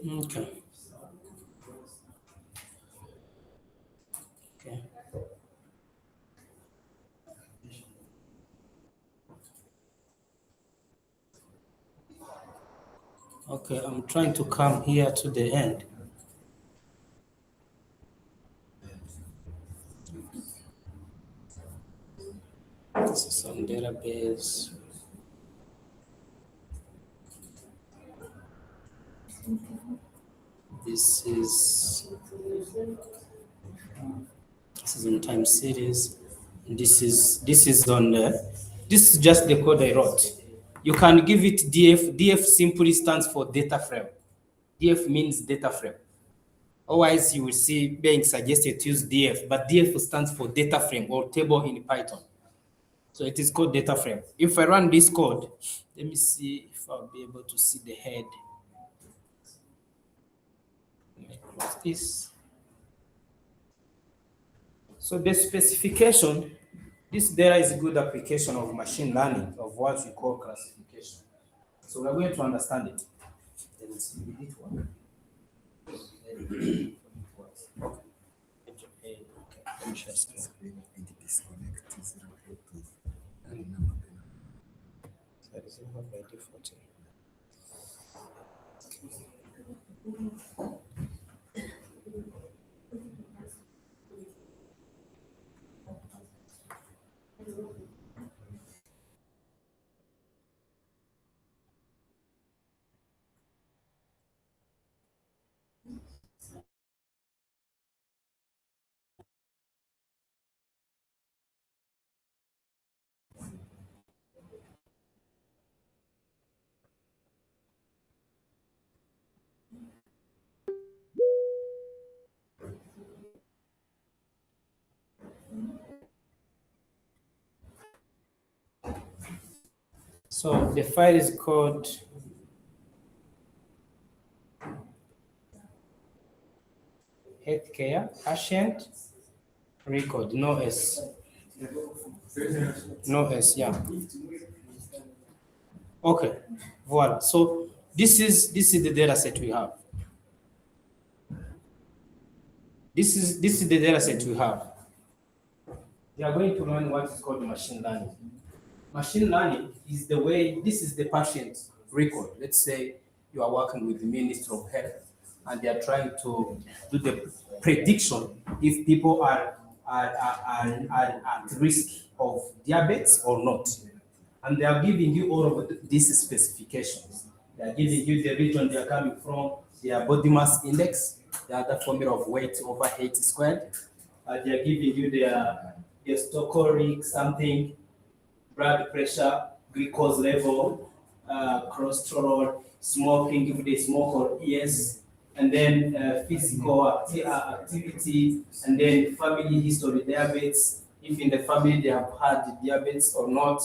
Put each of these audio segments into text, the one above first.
Okay. Okay. Okay, I'm trying to come here to the end. This is some database. This is in time series. This is on this is just the code I wrote. You can give it DF. DF simply stands for data frame. DF means data frame. Otherwise, you will see being suggested to use DF, but DF stands for data frame or table in Python. So it is called data frame. If I run this code, let me see if I'll be able to see the head. Let me close this. So the specification, this data is a good application of machine learning of what we call classification. So we're going to understand it. Let me see, did it work? Okay. Let me share screen. That is not by default. So the file is called healthcare patient record, no S. No S, yeah. Okay, voila. So this is the data set we have. This is the data set we have. We are going to learn what is called machine learning. Machine learning is the way, this is the patient record. Let's say you are working with the Ministry of Health and they are trying to do the prediction if people are at risk of diabetes or not. And they are giving you all of these specifications. They are giving you the region they are coming from, their body mass index, the other formula of weight over height squared. They are giving you their stochastic something, blood pressure, glucose level, cholesterol, smoking, if they smoke or yes, and then physical activity, and then family history, diabetes, if in the family they have had diabetes or not,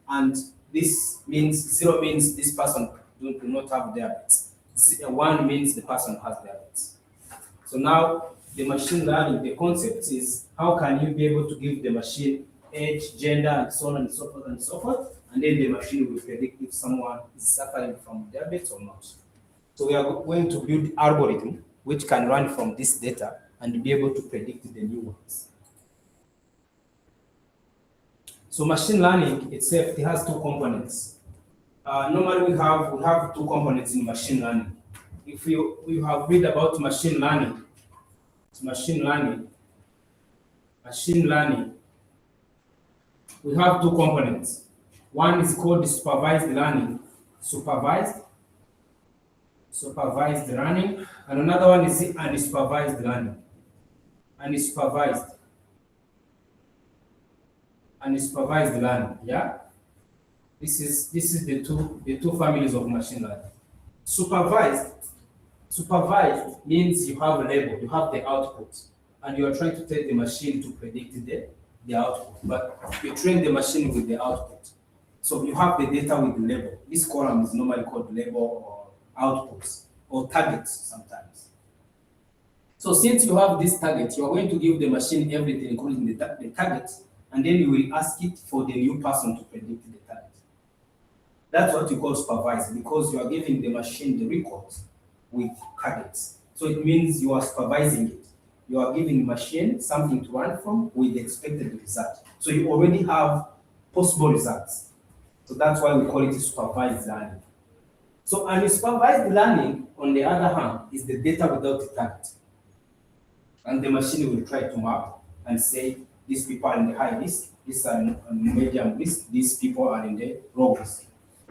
and this means 0 means this person do not have diabetes. 1 means the person has diabetes. So now the machine learning, the concept is how can you be able to give the machine age, gender, and so on and so forth and so forth, and then the machine will predict if someone is suffering from diabetes or not. So we are going to build algorithm which can run from this data and be able to predict the new ones. So machine learning itself, it has 2 components. Normally we have 2 components in machine learning. If we have read about machine learning, we have 2 components. One is called supervised learning, supervised learning, and another one is unsupervised learning. Unsupervised learning, yeah. This is the two families of machine learning. Supervised means you have a label, you have the output, and you are trying to tell the machine to predict the output, but you train the machine with the output. So you have the data with the label. This column is normally called label or outputs or targets sometimes. So since you have this target, you are going to give the machine everything including the target, and then you will ask it for the new person to predict the target. That's what you call supervised, because you are giving the machine the records with targets. So it means you are supervising it. You are giving the machine something to run from with the expected result. So you already have possible results. So that's why we call it supervised learning. So unsupervised learning, on the other hand, is the data without a target. And the machine will try to map and say, these people are in the high risk, these are in medium risk, these people are in the low risk.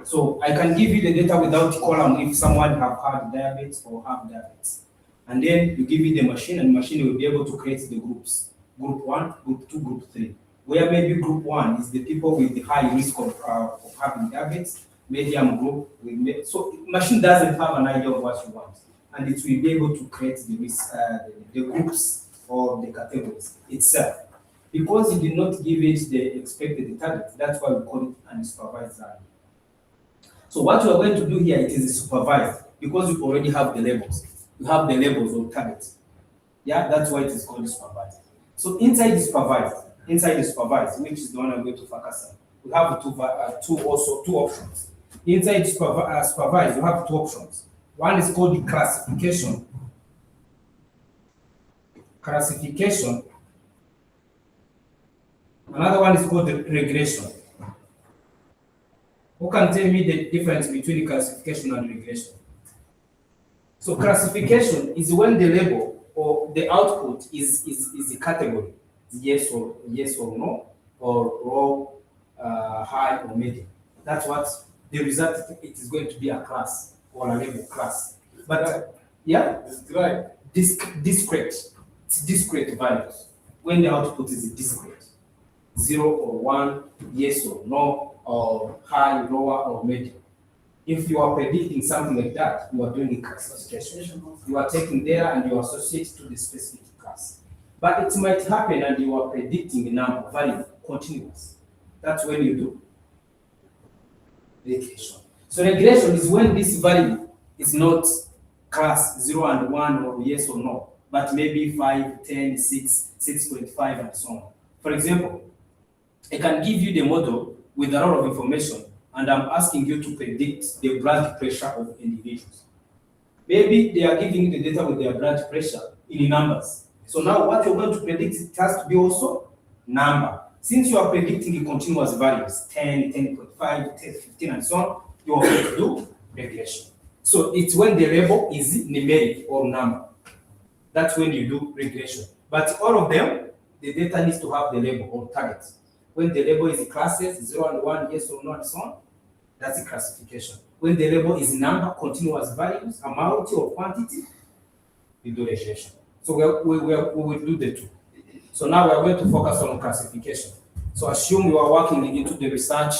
So I can give you the data without column if someone have had diabetes or have diabetes. And then you give it the machine, and the machine will be able to create the groups. Group 1, group 2, group 3. Where maybe group 1 is the people with the high risk of having diabetes, medium group with so machine doesn't have an idea of what you want, and it will be able to create the risk, the groups or the categories itself. Because you did not give it the expected target, that's why we call it unsupervised learning. So what you are going to do here, it is supervised, because you already have the labels. You have the labels of targets. Yeah, that's why it is called supervised. So inside the supervised, which is the one I'm going to focus on, we have two options. Inside supervised, you have two options. One is called the classification. Another one is called the regression. Who can tell me the difference between classification and regression? So classification is when the label or the output is a category, yes or no, or low, high or medium. That's what the result. It is going to be a class or a label class. But yeah, discrete. It's discrete values. When the output is discrete, 0 or 1, yes or no, or high, lower, or medium. If you are predicting something like that, you are doing a classification. You are taking data and you associate to the specific class. But it might happen and you are predicting a number, value, continuous. That's when you do regression. So regression is when this value is not class 0 and 1 or yes or no, but maybe 5, 10, 6, 6.5, and so on. For example, I can give you the model with a lot of information, and I'm asking you to predict the blood pressure of individuals. Maybe they are giving the data with their blood pressure in numbers. So now what you're going to predict, it has to be also number. Since you are predicting continuous values, 10, 10.5, 10, 15, and so on, you are going to do regression. So it's when the label is numeric or number. That's when you do regression. But all of them, the data needs to have the label or target. When the label is classes, 0 and 1, yes or no, and so on, that's a classification. When the label is number, continuous values, amount or quantity, you do regression. So we will do the two. So now we are going to focus on classification. So assume you are working into the research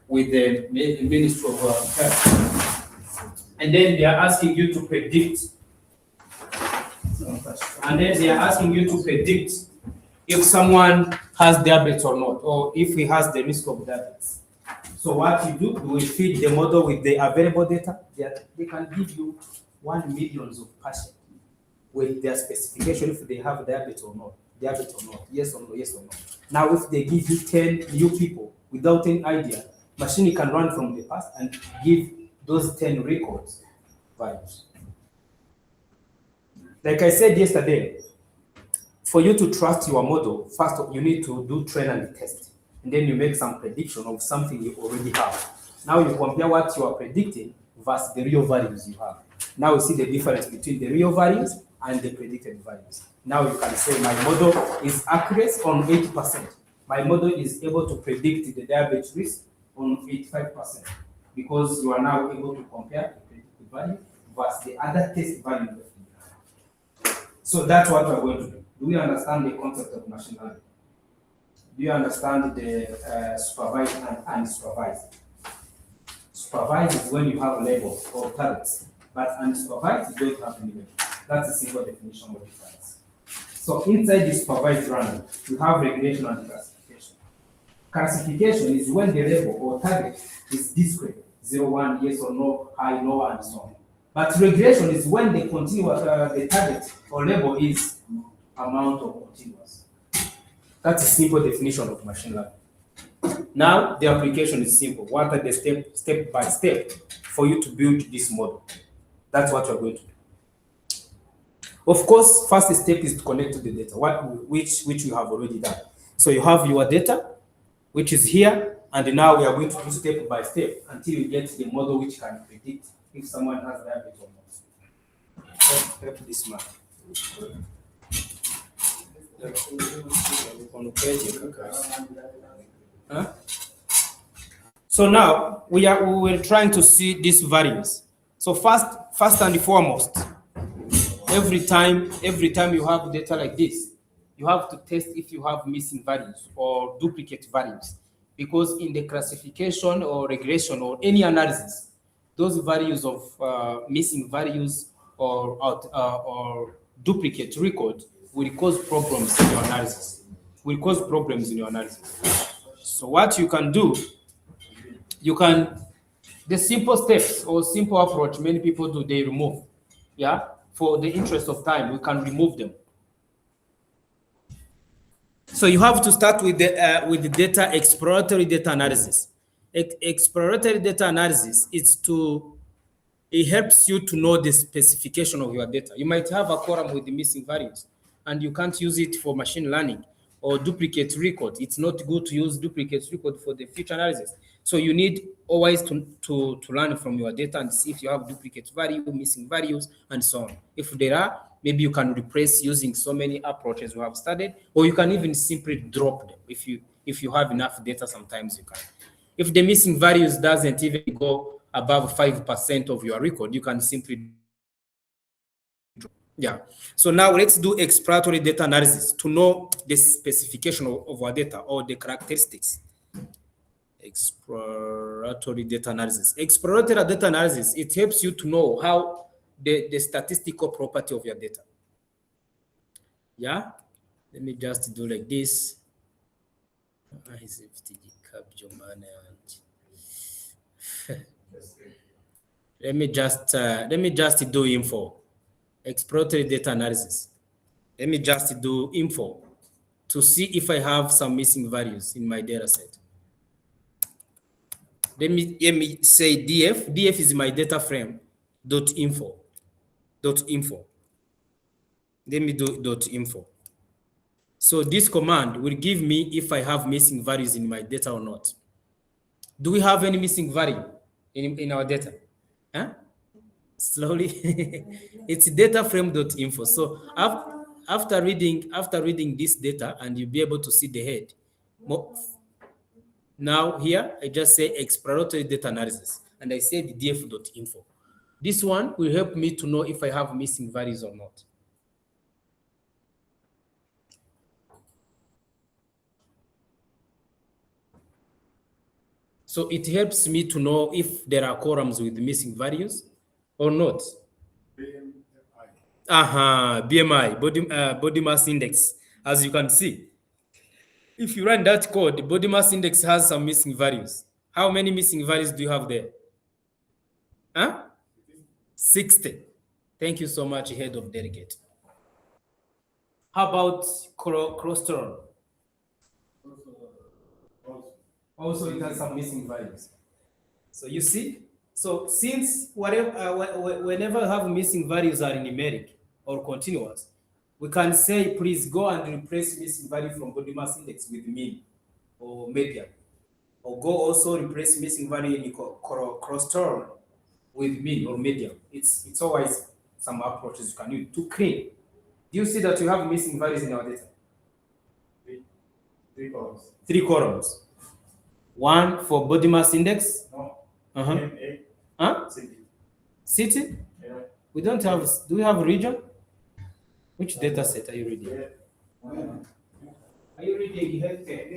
with the Ministry of Health. And then they are asking you to predict. If someone has diabetes or not, or if he has the risk of diabetes. So what you do, you will feed the model with the available data. They can give you 1 million of patients with their specification if they have diabetes or not, yes or no, yes or no. Now, if they give you 10 new people without any idea, machine can run from the past and give those 10 records values. Like I said yesterday, for you to trust your model, first you need to do train and test. And then you make some prediction of something you already have. Now you compare what you are predicting versus the real values you have. Now you see the difference between the real values and the predicted values. Now you can say my model is accurate on 80%. My model is able to predict the diabetes risk on 85%, because you are now able to compare the predicted value versus the other test value. So that's what we're going to do. Do we understand the concept of machine learning? Do you understand the supervised and unsupervised? Supervised is when you have labels or targets, but unsupervised, you don't have any label. That's a simple definition of difference. So inside the supervised learning, you have regression and classification. Classification is when the label or target is discrete, 0, 1, yes or no, high, low, and so on. But regression is when the continuous, the target or label is amount or continuous. That's a simple definition of machine learning. Now the application is simple. What are the step by step for you to build this model? That's what we're going to do. Of course, first step is to connect to the data, which you have already done. So you have your data, which is here, and now we are going to do step by step until you get the model which can predict if someone has diabetes or not. Let's help this man. Huh? So now we're trying to see these values. So first and foremost, every time you have data like this, you have to test if you have missing values or duplicate values, because in the classification or regression or any analysis, those values of missing values or duplicate record will cause problems in your analysis. So what you can do, you can the simple steps or simple approach many people do, they remove. Yeah, for the interest of time, we can remove them. So you have to start with the data exploratory data analysis. Exploratory data analysis is to it helps you to know the specification of your data. You might have a column with the missing values and you can't use it for machine learning or duplicate record. It's not good to use duplicate record for the future analysis. So you need always to learn from your data and see if you have duplicate value, missing values, and so on. If there are, maybe you can replace using so many approaches we have studied, or you can even simply drop them. If you have enough data, sometimes you can. If the missing values doesn't even go above 5% of your record, you can simply drop. Yeah. So now let's do exploratory data analysis to know the specification of our data or the characteristics. Exploratory data analysis. Exploratory data analysis, it helps you to know how the statistical property of your data. Yeah. Let me just do like this. Let me just do info. Exploratory data analysis. Let me just do info to see if I have some missing values in my data set. Let me say df. Df is my data frame dot info. Let me do dot info. So this command will give me if I have missing values in my data or not. Do we have any missing value in our data? Huh? Slowly. It's data frame.info. So after reading this data, and you'll be able to see the head. Now here I just say exploratory data analysis, and I say the df.info. This one will help me to know if I have missing values or not. So it helps me to know if there are columns with missing values or not. BMI, body mass index. As you can see, if you run that code, the body mass index has some missing values. How many missing values do you have there? 60. Thank you so much, head of delegate. How about cholesterol? Also, it has some missing values. So you see, so since whenever I have missing values are numeric or continuous, we can say, please go and replace missing value from body mass index with mean or median, or go also replace missing value in cholesterol with mean or median. It's always some approaches you can use to clean. Do you see that you have missing values in our data? Three columns. 3 columns. One for body mass index. No. City. City? Yeah. We don't have. Do we have a region? Which data set are you reading? Yeah. Are you reading healthcare?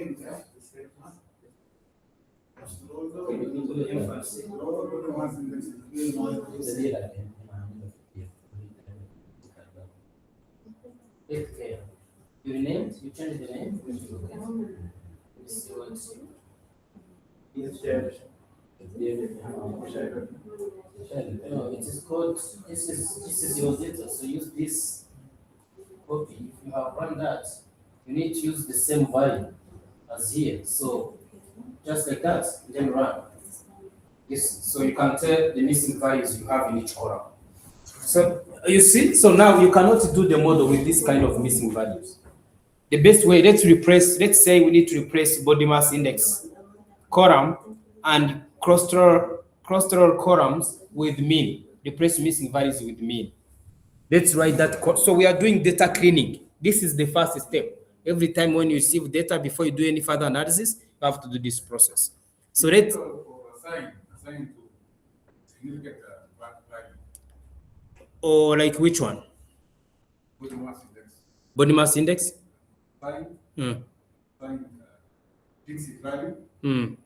Healthcare. You renamed? You changed the name? No, it is called. This is your data. So use this copy. If you have run that, you need to use the same value as here. So just like that, then run. Yes, so you can tell the missing values you have in each column. So you see, so now you cannot do the model with this kind of missing values. The best way, let's say we need to replace body mass index column and clusteral columns with mean. Replace missing values with mean. Let's write that. So we are doing data cleaning. This is the first step. Every time when you receive data, before you do any further analysis, you have to do this process. So let's assign to significant value. or like which one? Body mass index. Body mass index? Assign, Mm. assign fixed value. Mm.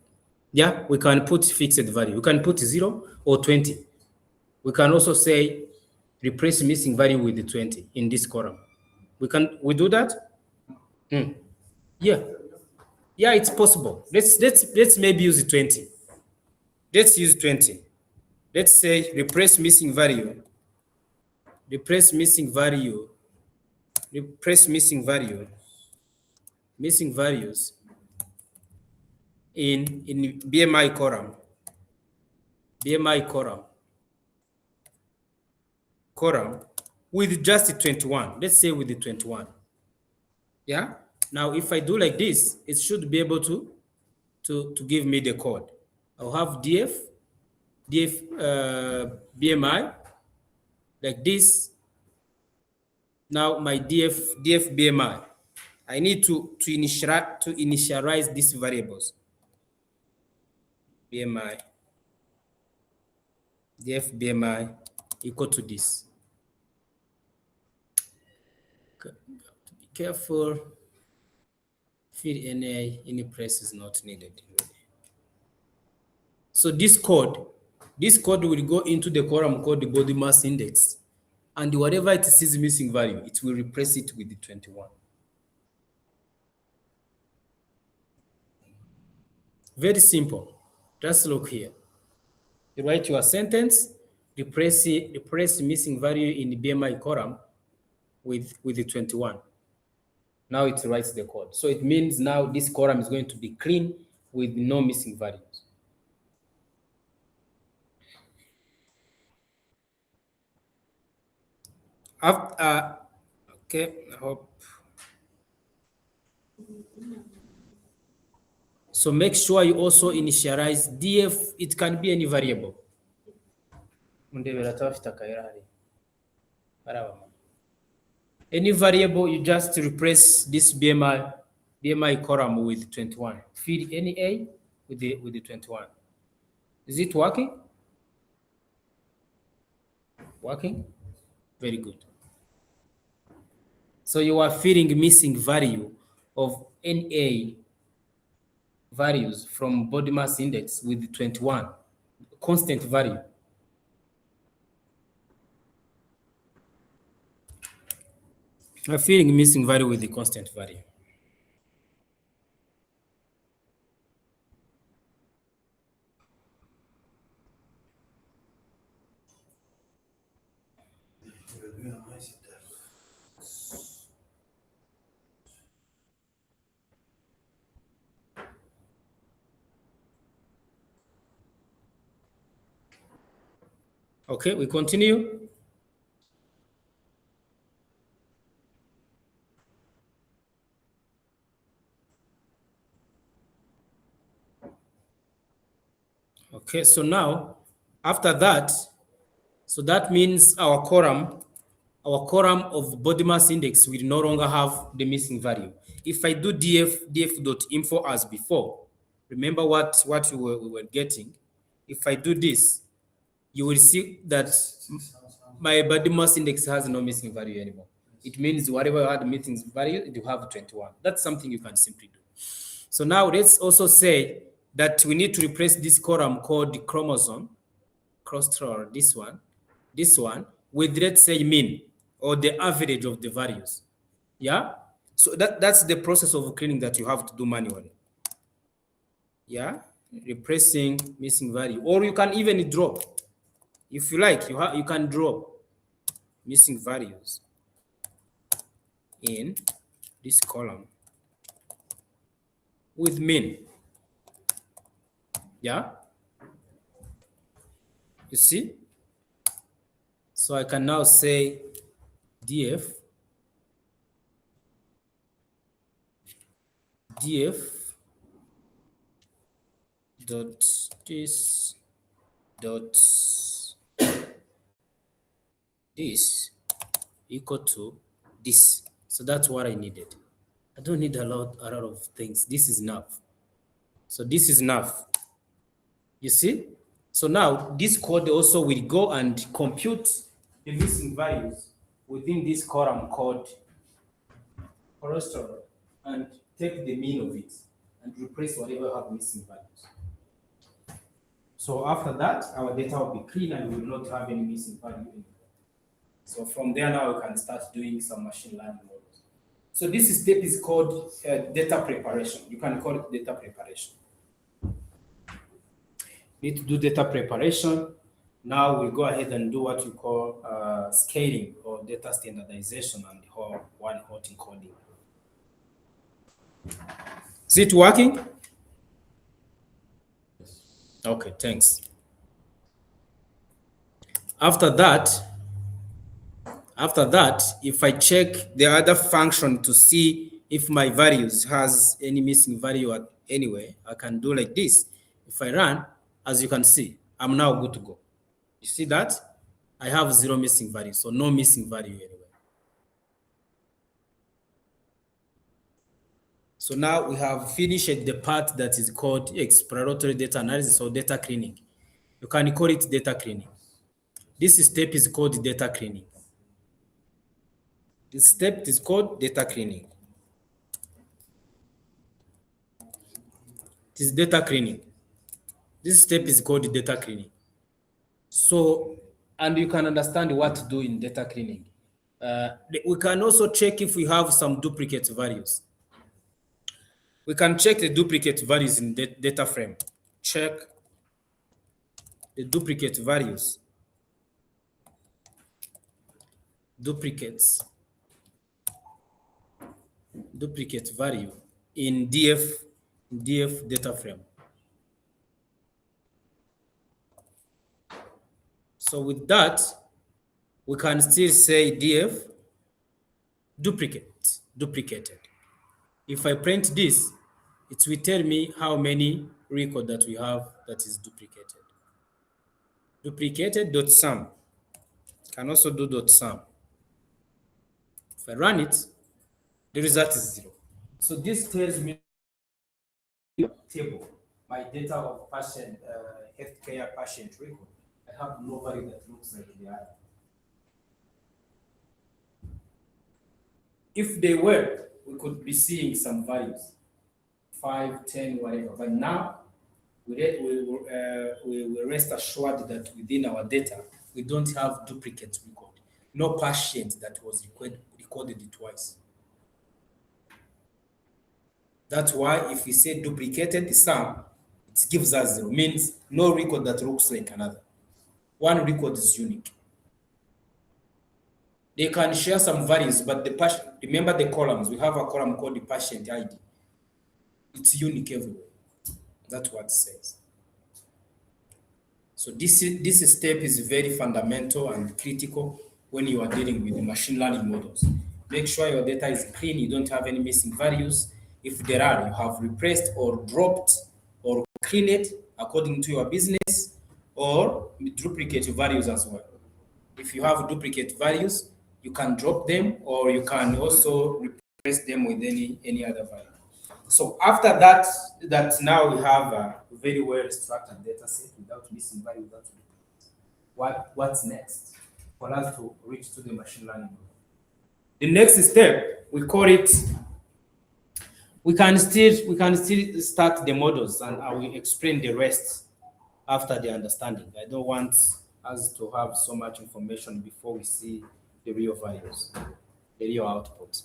Yeah, we can put fixed value. We can put 0 or 20. We can also say replace missing value with the 20 in this column. We do that? Mm. Yeah. Yeah, it's possible. Let's maybe use 20. Let's use 20. Let's say replace missing value. Replace missing value. Replace missing value. Missing values in BMI column. BMI column with just 21. Let's say with the 21. Yeah. Now, if I do like this, it should be able to give me the code. I'll have df BMI like this. Now my df BMI. I need to initialize these variables. BMI df BMI equal to this. Be careful. Field any press is not needed. So this code will go into the column called the body mass index, and whatever it sees missing value, it will replace it with the 21. Very simple. Just look here. You write your sentence, replace missing value in the BMI column with the 21. Now it writes the code. So it means now this column is going to be clean with no missing values. Okay, I hope. So make sure you also initialize df. It can be any variable. Any variable, you just replace this BMI column with 21. Feed any A with the 21. Is it working? Working? Very good. So you are feeding missing value of NA values from body mass index with 21, constant value. You are feeding missing value with the constant value. Okay, we continue. Okay, so now after that, so that means our column of body mass index will no longer have the missing value. If I do df.info as before, remember what we were getting. If I do this, you will see that my body mass index has no missing value anymore. It means whatever had missing value, it will have 21. That's something you can simply do. So now let's also say that we need to replace this column called the chromosome, cluster, this one, with, let's say, mean or the average of the values. Yeah? So that's the process of cleaning that you have to do manually. Yeah? Replacing missing value. Or you can even drop. If you like, you can drop missing values in this column with mean. Yeah, you see? So I can now say df dot this dot this equal to this. So that's what I needed. I don't need a lot of things. This is enough. So this is enough. You see? So now this code also will go and compute the missing values within this column called cholesterol and take the mean of it and replace whatever have missing values. So after that, our data will be clean and we will not have any missing value anymore. So from there now we can start doing some machine learning models. So this step is called data preparation. You can call it data preparation. Need to do data preparation. Now we go ahead and do what we call scaling or data standardization and one hot encoding. Is it working? Okay, thanks. After that, if I check the other function to see if my values has any missing value at anywhere, I can do like this. If I run, as you can see, I'm now good to go. You see that? I have 0 missing value, so no missing value anywhere. So now we have finished the part that is called exploratory data analysis or data cleaning. You can call it data cleaning. This step is called data cleaning. This step is called data cleaning. It is data cleaning. This step is called data cleaning. So, and you can understand what to do in data cleaning. We can also check if we have some duplicate values. We can check the duplicate values in the data frame. Check the duplicate values. Duplicate value in DF data frame. So with that, we can still say DF duplicated. If I print this, it will tell me how many record that we have that is duplicated. Duplicated dot sum. Can also do dot sum. If I run it, the result is 0. So this tells me table, my data of patient, healthcare patient record. I have no value that looks like the other. If they were, we could be seeing some values, 5, 10, whatever. But now, we rest assured that within our data, we don't have duplicate record. No patient that was recorded twice. That's why if we say duplicated sum, it gives us 0, means no record that looks like another. One record is unique. They can share some values, but the patient, remember the columns, we have a column called the patient ID. It's unique everywhere. That's what it says. So this step is very fundamental and critical when you are dealing with the machine learning models. Make sure your data is clean, you don't have any missing values. If there are, you have replaced or dropped or cleaned it according to your business, or duplicate values as well. If you have duplicate values, you can drop them, or you can also replace them with any other value. So after that now we have a very well structured data set without missing value, without duplicates. What's next for us to reach to the machine learning model? The next step, we call it, we can still start the models, and I will explain the rest after the understanding. I don't want us to have so much information before we see the real values, the real output.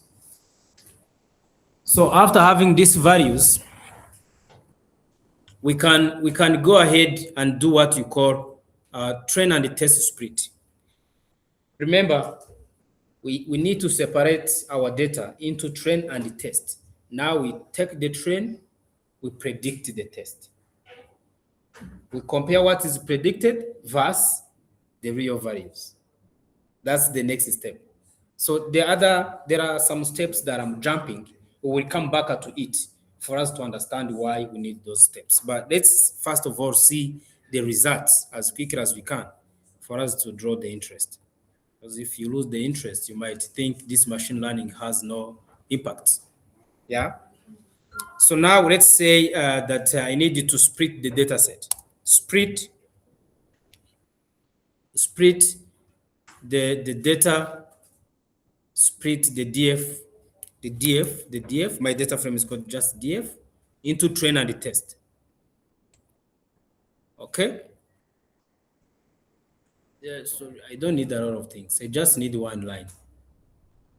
So after having these values, we can go ahead and do what you call train and test split. Remember, we need to separate our data into train and test. Now we take the train, we predict the test. We compare what is predicted versus the real values. That's the next step. So there are some steps that I'm jumping. We will come back to it for us to understand why we need those steps. But let's first of all see the results as quickly as we can for us to draw the interest. Because if you lose the interest, you might think this machine learning has no impact. Yeah. So now let's say that I need you to split the data set. Split the data, split the DF, my data frame is called just DF, into train and the test. Okay? Yeah, so I don't need a lot of things. I just need one line.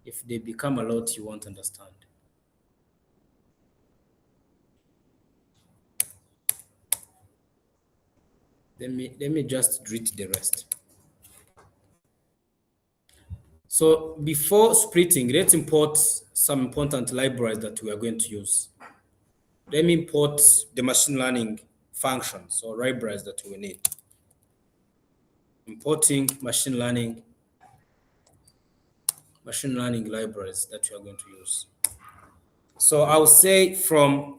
If they become a lot, you won't understand. Let me just treat the rest. So before splitting, let's import some important libraries that we are going to use. Let me import the machine learning functions or libraries that we need. Importing machine learning libraries that you are going to use. So I'll say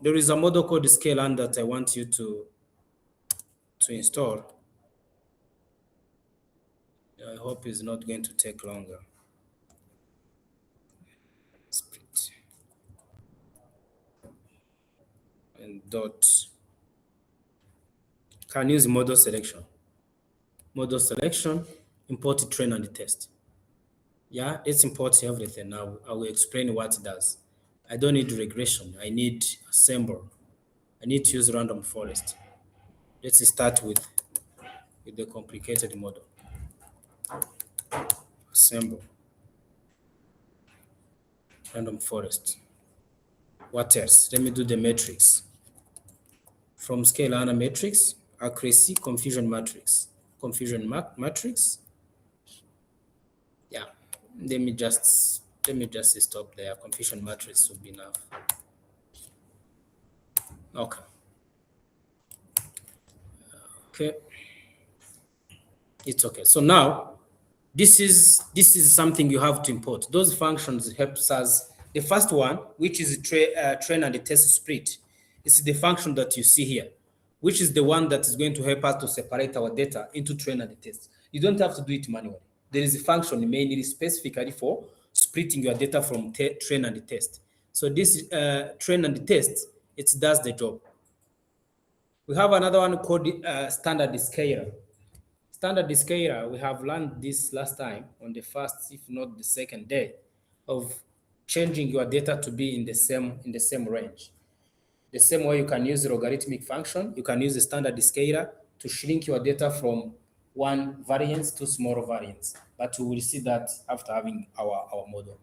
there is a model called Scalan that I want you to install. I hope it's not going to take longer. Split and dot. Can use model selection. Model selection, import the train and the test. Yeah, it's import everything. Now I will explain what it does. I don't need regression. I need assemble. I need to use random forest. Let's start with the complicated model. Assemble. Random forest. What else? Let me do the matrix. From scale and matrix, accuracy, confusion matrix. Matrix. Yeah. Let me just stop there. Confusion matrix will be enough. Okay. Okay. It's okay. So now this is something you have to import. Those functions helps us. The first one, which is train and the test split, is the function that you see here, which is the one that is going to help us to separate our data into train and the test. You don't have to do it manually. There is a function mainly specifically for splitting your data from train and the test. So this train and the test, it does the job. We have another one called standard scaler. Standard scaler, we have learned this last time on the first, if not the second day, of changing your data to be in the same range. The same way you can use the logarithmic function, you can use the standard scaler to shrink your data from one variance to smaller variance. But we will see that after having our model.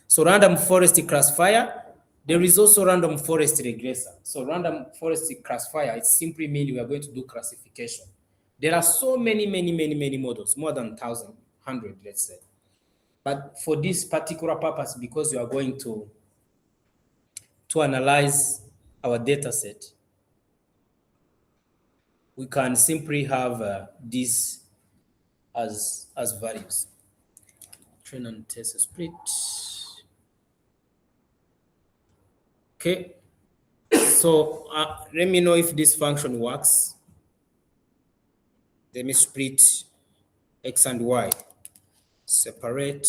So random forest classifier, there is also random forest regressor. So random forest classifier, it simply means we are going to do classification. There are so many models, more than 1,000, 100, let's say. But for this particular purpose, because we are going to analyze our data set, we can simply have this as values. Train and test split. Okay. So let me know if this function works. Let me split X and Y. Separate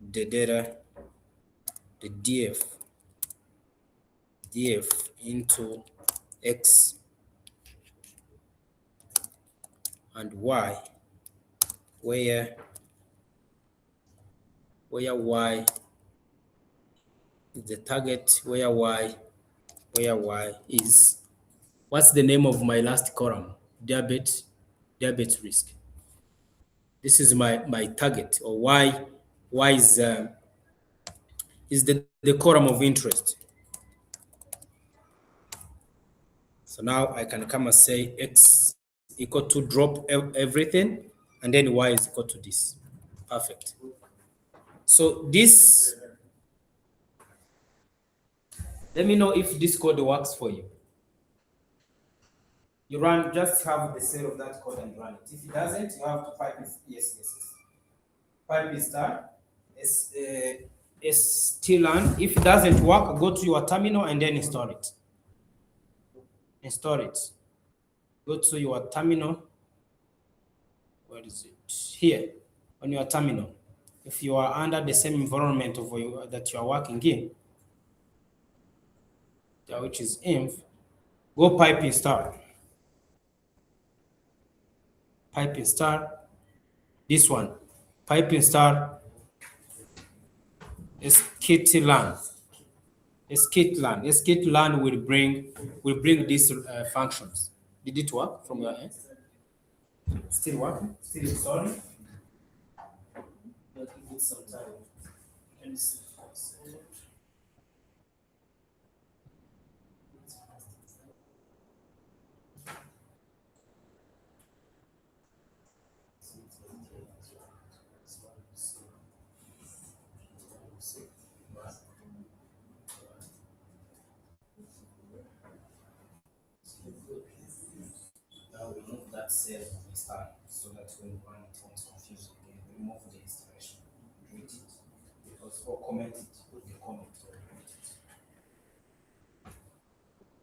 the data, the DF into X and Y, where Y is the target, where Y is, what's the name of my last column? Diabetes risk. This is my target, or Y is the column of interest. So now I can come and say X equal to drop everything, and then Y is equal to this. Perfect. So this Let me know if this code works for you. You run, just have the set of that code and run it. If it doesn't, you have to pipe it. Yes. Pipe is star. It's still on. If it doesn't work, go to your terminal and then install it. Install it. Go to your terminal. Where is it? Here, on your terminal. If you are under the same environment of that you are working in, which is inv, go pipe install. Pipe install. This one. Pipe install is skitlan. Skitlan. Skitlan will bring these functions. Did it work from your end? Still working? Still installing? Give it some time. Now remove that cell install so that when you run it won't confuse you again. Remove the installation. Delete it. Because or comment it. Put the comment or delete it.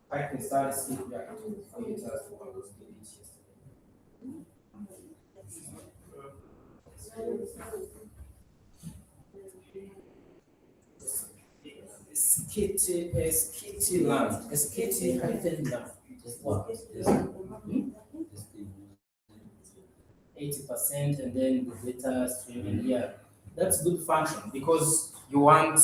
Pipe install is in back for you tell us what was deleted yesterday. Skitty land. Skitty hyphen land. What? 80% and then the data streaming. Yeah, that's good function because you want,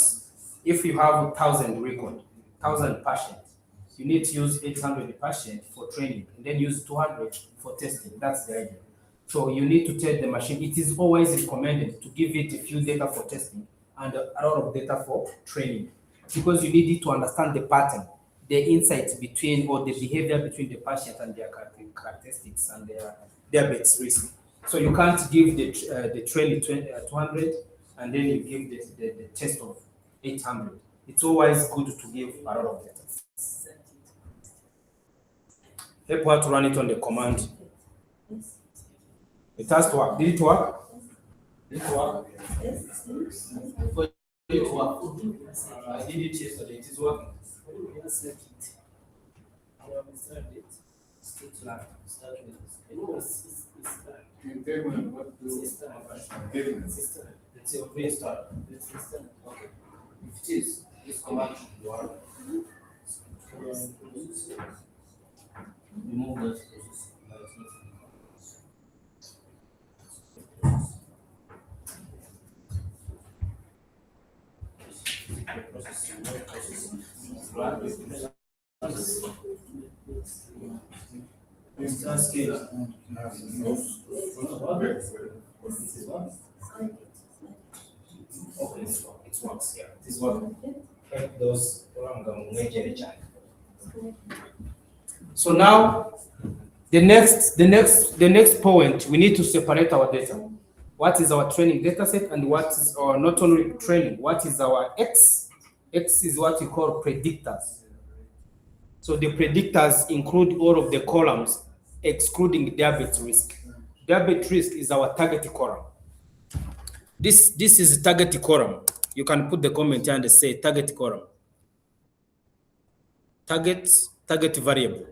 if you have 1,000 record, 1,000 patients, you need to use 800 patients for training and then use 200 for testing. That's the idea. So you need to tell the machine. It is always recommended to give it a few data for testing and a lot of data for training because you need it to understand the pattern, the insights between or the behavior between the patient and their characteristics and their diabetes risk. So you can't give the training 200 and then you give the test of 800. It's always good to give a lot of data. Help her to run it on the command. It has to work. Did it work? Did it work? For it to work. I did it yesterday. It is working. In terminal, what do terminal? Let's say restart. Okay. If it is, this command should work. Remove that. Okay, it works. Yeah, it is working. Help those. So now, the next point, we need to separate our data. What is our training data set and what is our not only training, what is our X? X is what we call predictors. So the predictors include all of the columns excluding diabetes risk. Diabetes risk is our target column. This is target column. You can put the comment here and say target column. Target variable.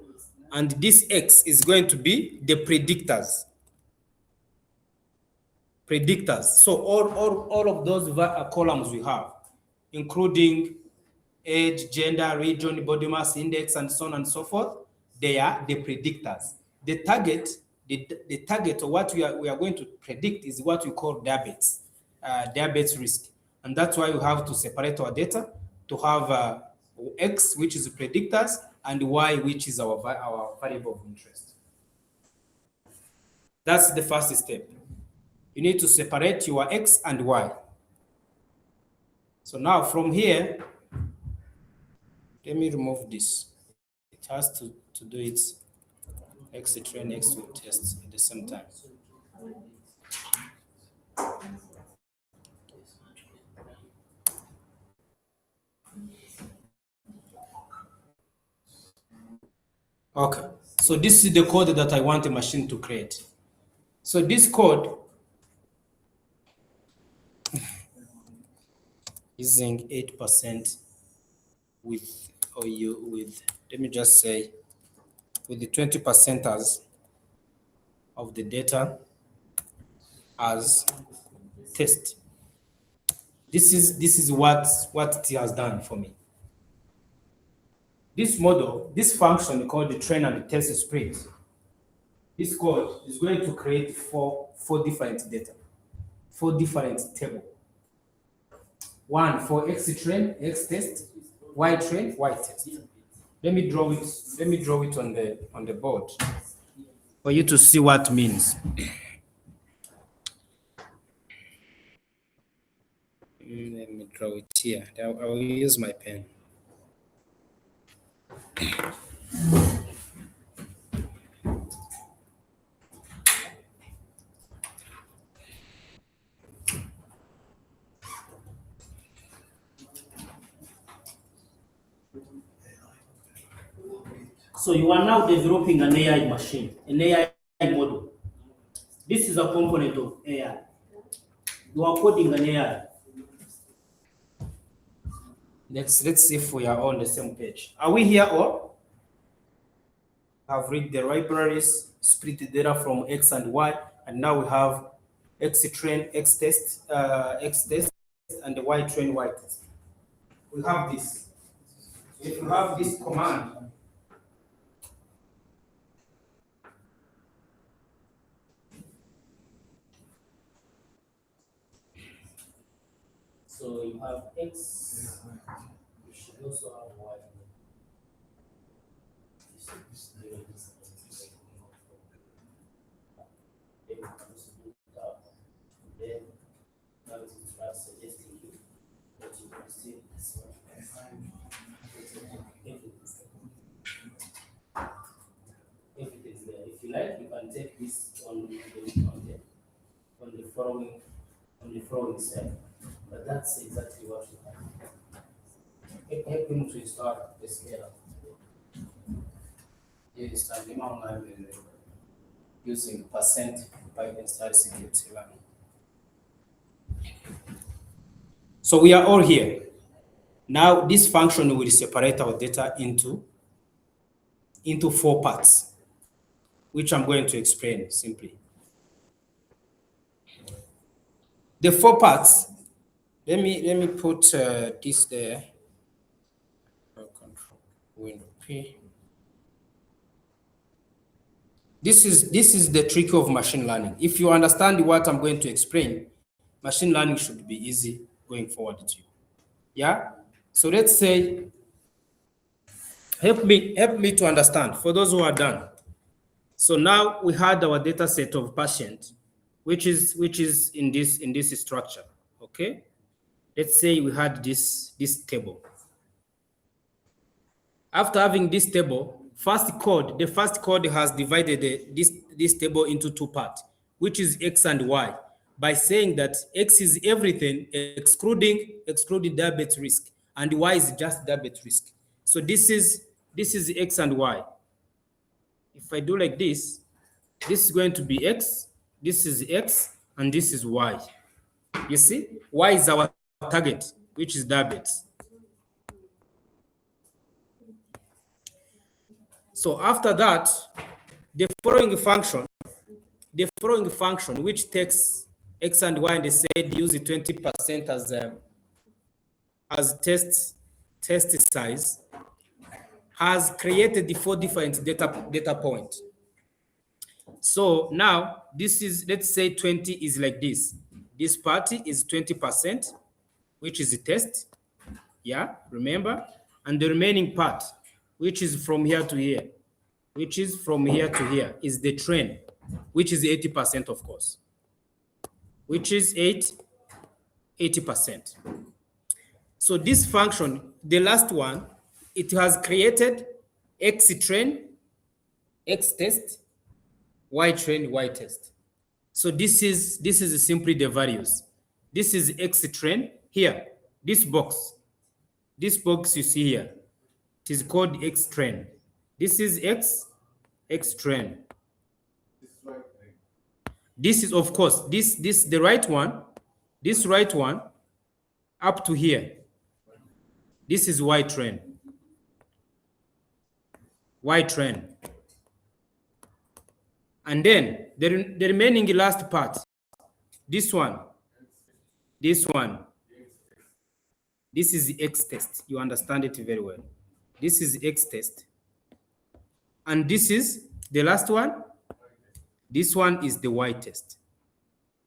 And this X is going to be the predictors. So all of those columns we have, including age, gender, region, body mass index, and so on and so forth, they are the predictors. The target of what we are going to predict is what we call diabetes risk. And that's why we have to separate our data to have X, which is predictors, and Y, which is our variable of interest. That's the first step. You need to separate your X and Y. So now from here, let me remove this. It has to do it X train, X will test at the same time. Okay, so this is the code that I want the machine to create. So this code using 8% with, or you with, let me just say, with the 20% as of the data as test. This is what it has done for me. This model, this function called the train and the test spread, this code is going to create four different data, four different table. One for X train, X test, Y train, Y test. Let me draw it. Let me draw it on the board for you to see what it means. Let me draw it here. I will use my pen. So you are now developing an AI machine, an AI model. This is a component of AI. You are coding an AI. Let's see if we are on the same page. Are we here all? Have read the libraries, split the data from X and Y, and now we have X train, X test, and the Y train, Y test. We have this. If you have this command, so you have X, you should also have Y. Then now it is suggesting you that you can see this one. If it is there, if you like, you can take this on the following step. But that's exactly what you have. Help him to install the scaler. Here is starting online using percent Python style security learning. So we are all here. Now this function will separate our data into four parts, which I'm going to explain simply. The four parts, let me put this there. Control Window P. This is the trick of machine learning. If you understand what I'm going to explain, machine learning should be easy going forward to you. Yeah. So let's say, help me to understand for those who are done. So now we had our data set of patient, which is in this structure. Okay. Let's say we had this table. After having this table, the first code has divided this table into two parts, which is X and Y, by saying that X is everything excluding diabetes risk, and Y is just diabetes risk. So this is X and Y. If I do like this is going to be X, this is X, and this is Y. You see, Y is our target, which is diabetes. So after that, the following function, which takes X and Y, and they said use the 20% as test size, has created the four different data points. So now this is, let's say 20 is like this. This party is 20%, which is the test. Yeah, remember? And the remaining part, which is from here to here, is the train, which is 80%, of course, which is 80%. So this function, the last one, it has created X train, X test, Y train, Y test. So this is simply the values. This is X train here. This box you see here, it is called X train. This is X train. This is right thing. This is, of course, this the right one, this right one up to here. This is Y train. Y train. And then the remaining last part, this one, this one, this is the X test. You understand it very well. This is X test. And this is the last one. This one is the Y test.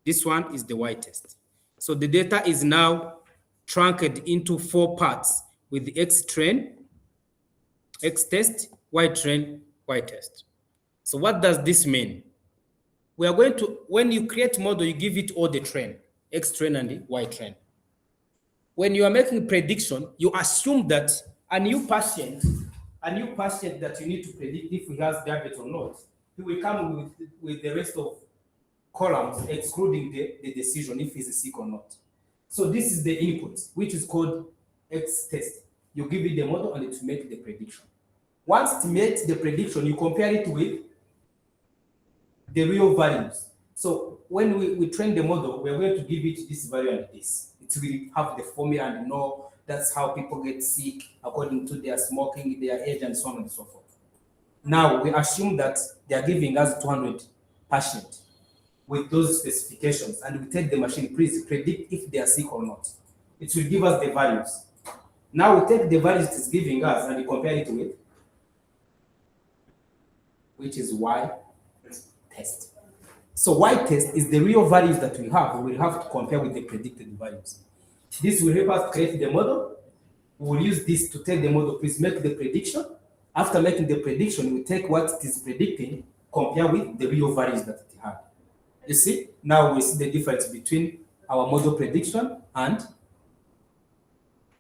This one is the Y test. So the data is now trunked into 4 parts with the X train, X test, Y train, Y test. So what does this mean? We are going to, when you create model, you give it all the train, X train and the Y train. When you are making prediction, you assume that a new patient that you need to predict if he has diabetes or not, he will come with the rest of columns, excluding the decision if he's sick or not. So this is the input, which is called X test. You give it the model and it will make the prediction. Once it makes the prediction, you compare it with the real values. So when we train the model, we're going to give it this value and this. It will have the formula and know that's how people get sick according to their smoking, their age, and so on and so forth. Now we assume that they are giving us 200 patients with those specifications, and we take the machine, please predict if they are sick or not. It will give us the values. Now we take the values it's giving us and we compare it with, which is Y test. So Y test is the real values that we have. We will have to compare with the predicted values. This will help us create the model. We will use this to take the model, please make the prediction. After making the prediction, we take what it is predicting, compare with the real values that it had. You see, now we see the difference between our model prediction and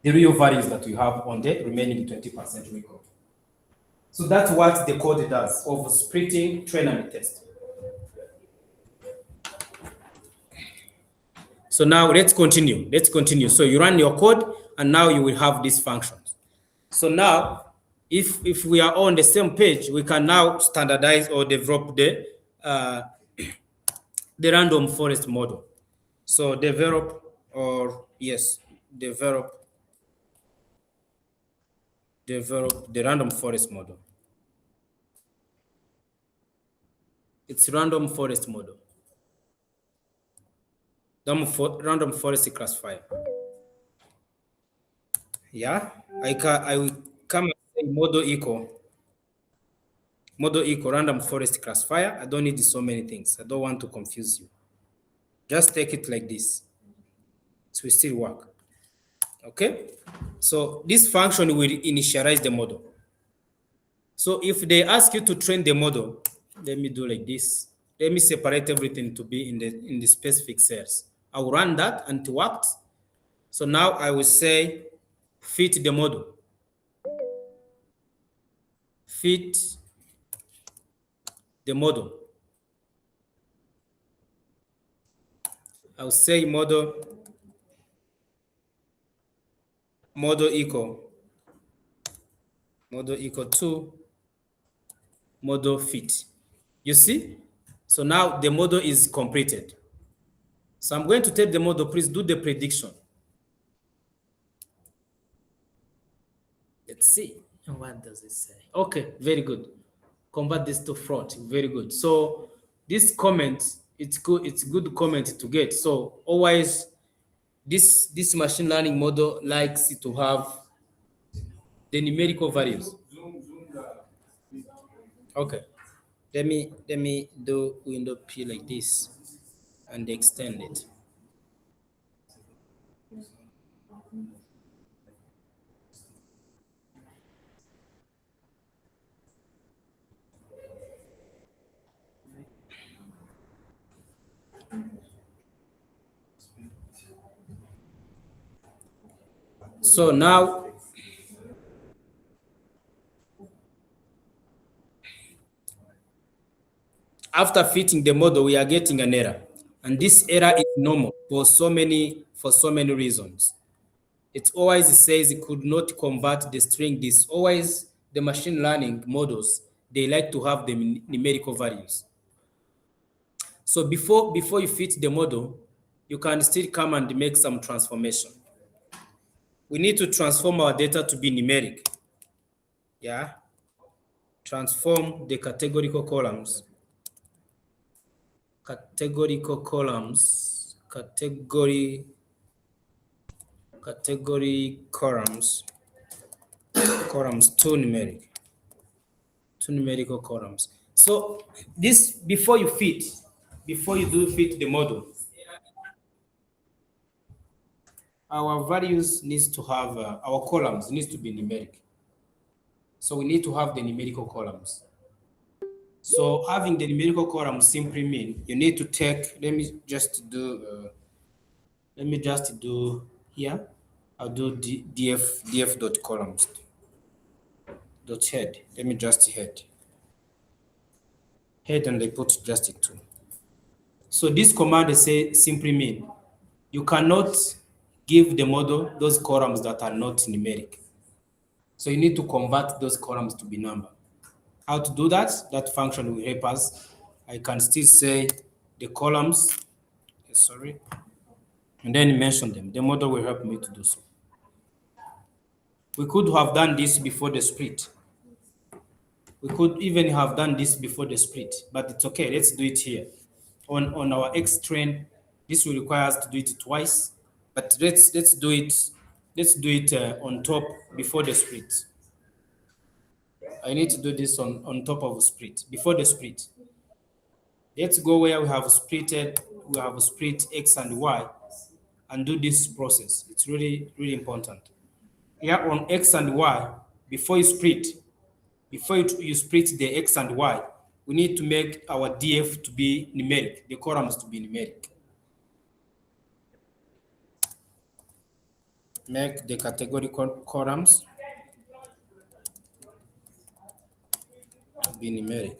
the real values that we have on the remaining 20% record. So that's what the code does of splitting train and test. So now let's continue. Let's continue. So you run your code and now you will have these functions. So now, if we are on the same page, we can now standardize or develop the random forest model. So develop the random forest model. It's random forest model. Random forest classifier. Yeah, I will come and say model equal random forest classifier. I don't need so many things. I don't want to confuse you. Just take it like this. It will still work. Okay. So this function will initialize the model. So if they ask you to train the model, let me do like this. Let me separate everything to be in the specific cells. I will run that and it worked. So now I will say fit the model. Fit the model. I'll say model equal to model fit. You see? So now the model is completed. So I'm going to take the model, please do the prediction. Let's see. What does it say? Okay, very good. Convert this to float. Very good. So this comment, it's good comment to get. So always this machine learning model likes to have the numerical values. Okay. Let me do window P like this and extend it. So now after fitting the model, we are getting an error. And this error is normal for so many reasons. It always says it could not convert the string. This always the machine learning models, they like to have the numerical values. So before you fit the model, you can still come and make some transformation. We need to transform our data to be numeric. Yeah. Transform the categorical columns, category columns to numerical columns. So this before you do fit the model, our values needs to have our columns needs to be numeric. So we need to have the numerical columns. So having the numerical columns simply mean you need to take. Let me just do here. I'll do df dot columns dot head. Let me just head, and I put just a 2. So this command simply mean you cannot give the model those columns that are not numeric. So you need to convert those columns to be number. How to do that? That function will help us. I can still say the columns, sorry, and then mention them. The model will help me to do so. We could have done this before the split. We could even have done this before the split, but it's okay. Let's do it here. On our X train, this will require us to do it twice, but let's do it on top before the split. I need to do this on top of a split, before the split. Let's go where we have split X and Y and do this process. It's really, really important. Here on X and Y, before you split the X and Y, we need to make our DF to be numeric, the columns to be numeric. Make the categorical columns to be numeric.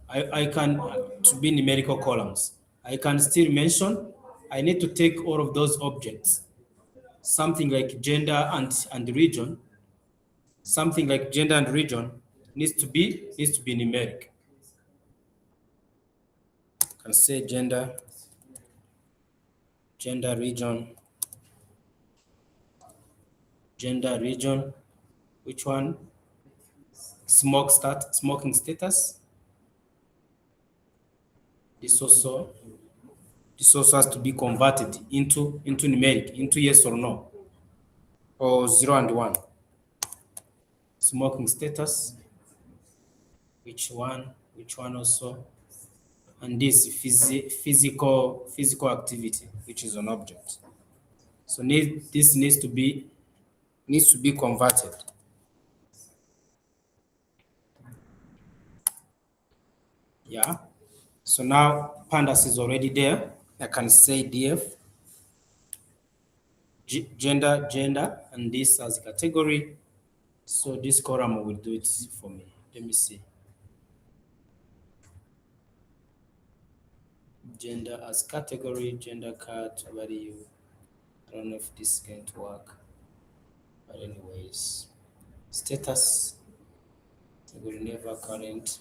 I can to be numerical columns. I can still mention I need to take all of those objects. Something like gender and region. Something like gender and region needs to be numeric. I can say gender, region, which one? Smoking status. This also has to be converted into numeric, into yes or no, or 0 and 1. Smoking status, which one also, and this physical activity, which is an object. So this needs to be converted. Yeah. So now pandas is already there. I can say df gender and this as a category. So this column will do it for me. Let me see. Gender as category, gender cat value. I don't know if this is going to work, but anyways, status category never current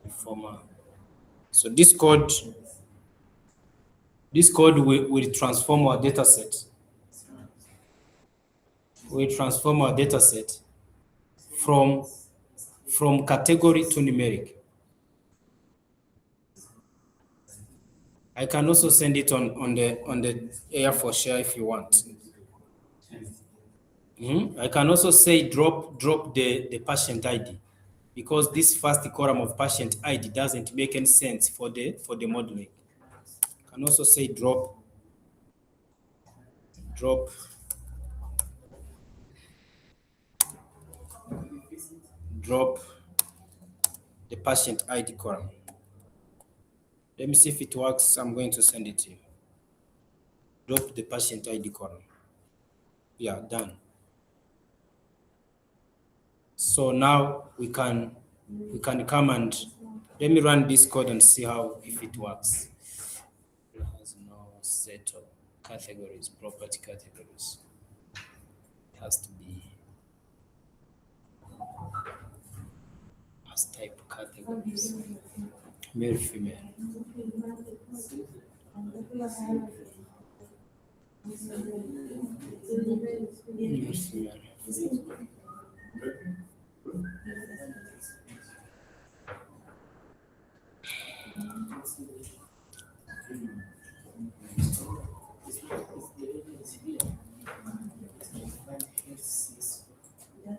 former. So this code will transform our data set. We transform our data set from category to numeric. I can also send it on the air for share if you want. I can also say drop the patient ID, because this first column of patient ID doesn't make any sense for the modeling. I can also say drop the patient ID column. Let me see if it works. I'm going to send it to you. Drop the patient ID column. Yeah, done. So now we can come and let me run this code and see if it works. It has no setup. categories, property categories. It has to be as type categories. Male, female. Male, female.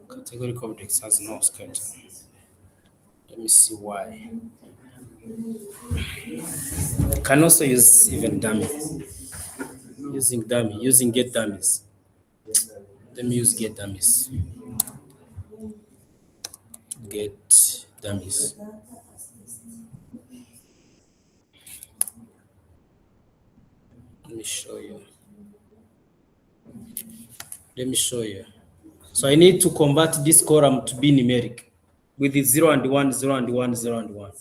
Category objects has no scatter. Let me see why. Can also use even dummies. Using get dummies. Let me use get dummies. Get dummies. Let me show you. Let me show you. So I need to convert this column to be numeric with the 0 and 1, 0 and 1, 0 and 1.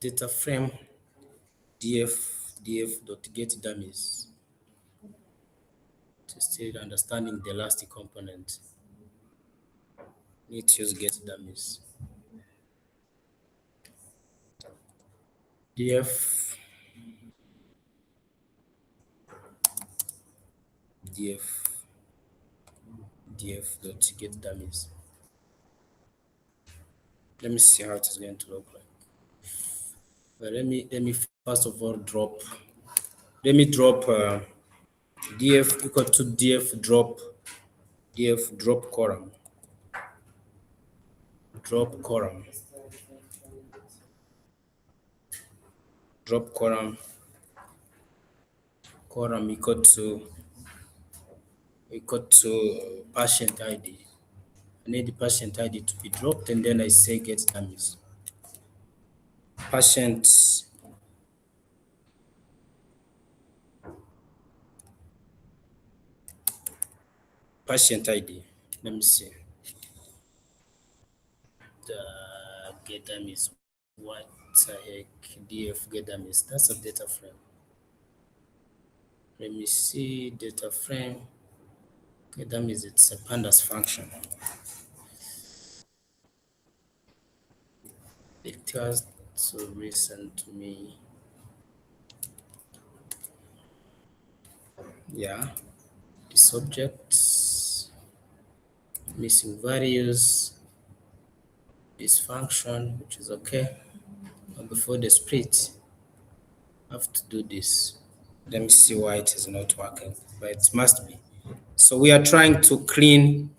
Data frame df get dummies. To still understanding the last component, need to use get dummies. df get dummies. Let me see how it is going to look like. But let me first of all drop. Let me drop df equal to df drop column. Drop column. Drop column. Column equal to patient ID. I need the patient ID to be dropped, and then I say get dummies. Patient ID. Let me see. The get dummies. What the heck? df get dummies. That's a data frame. Let me see data frame. Get dummies. It's a pandas function. It was so recent to me. Yeah, the subjects, missing values, this function, which is okay. But before the split, I have to do this. Let me see why it is not working, but it must be. So we are trying to clean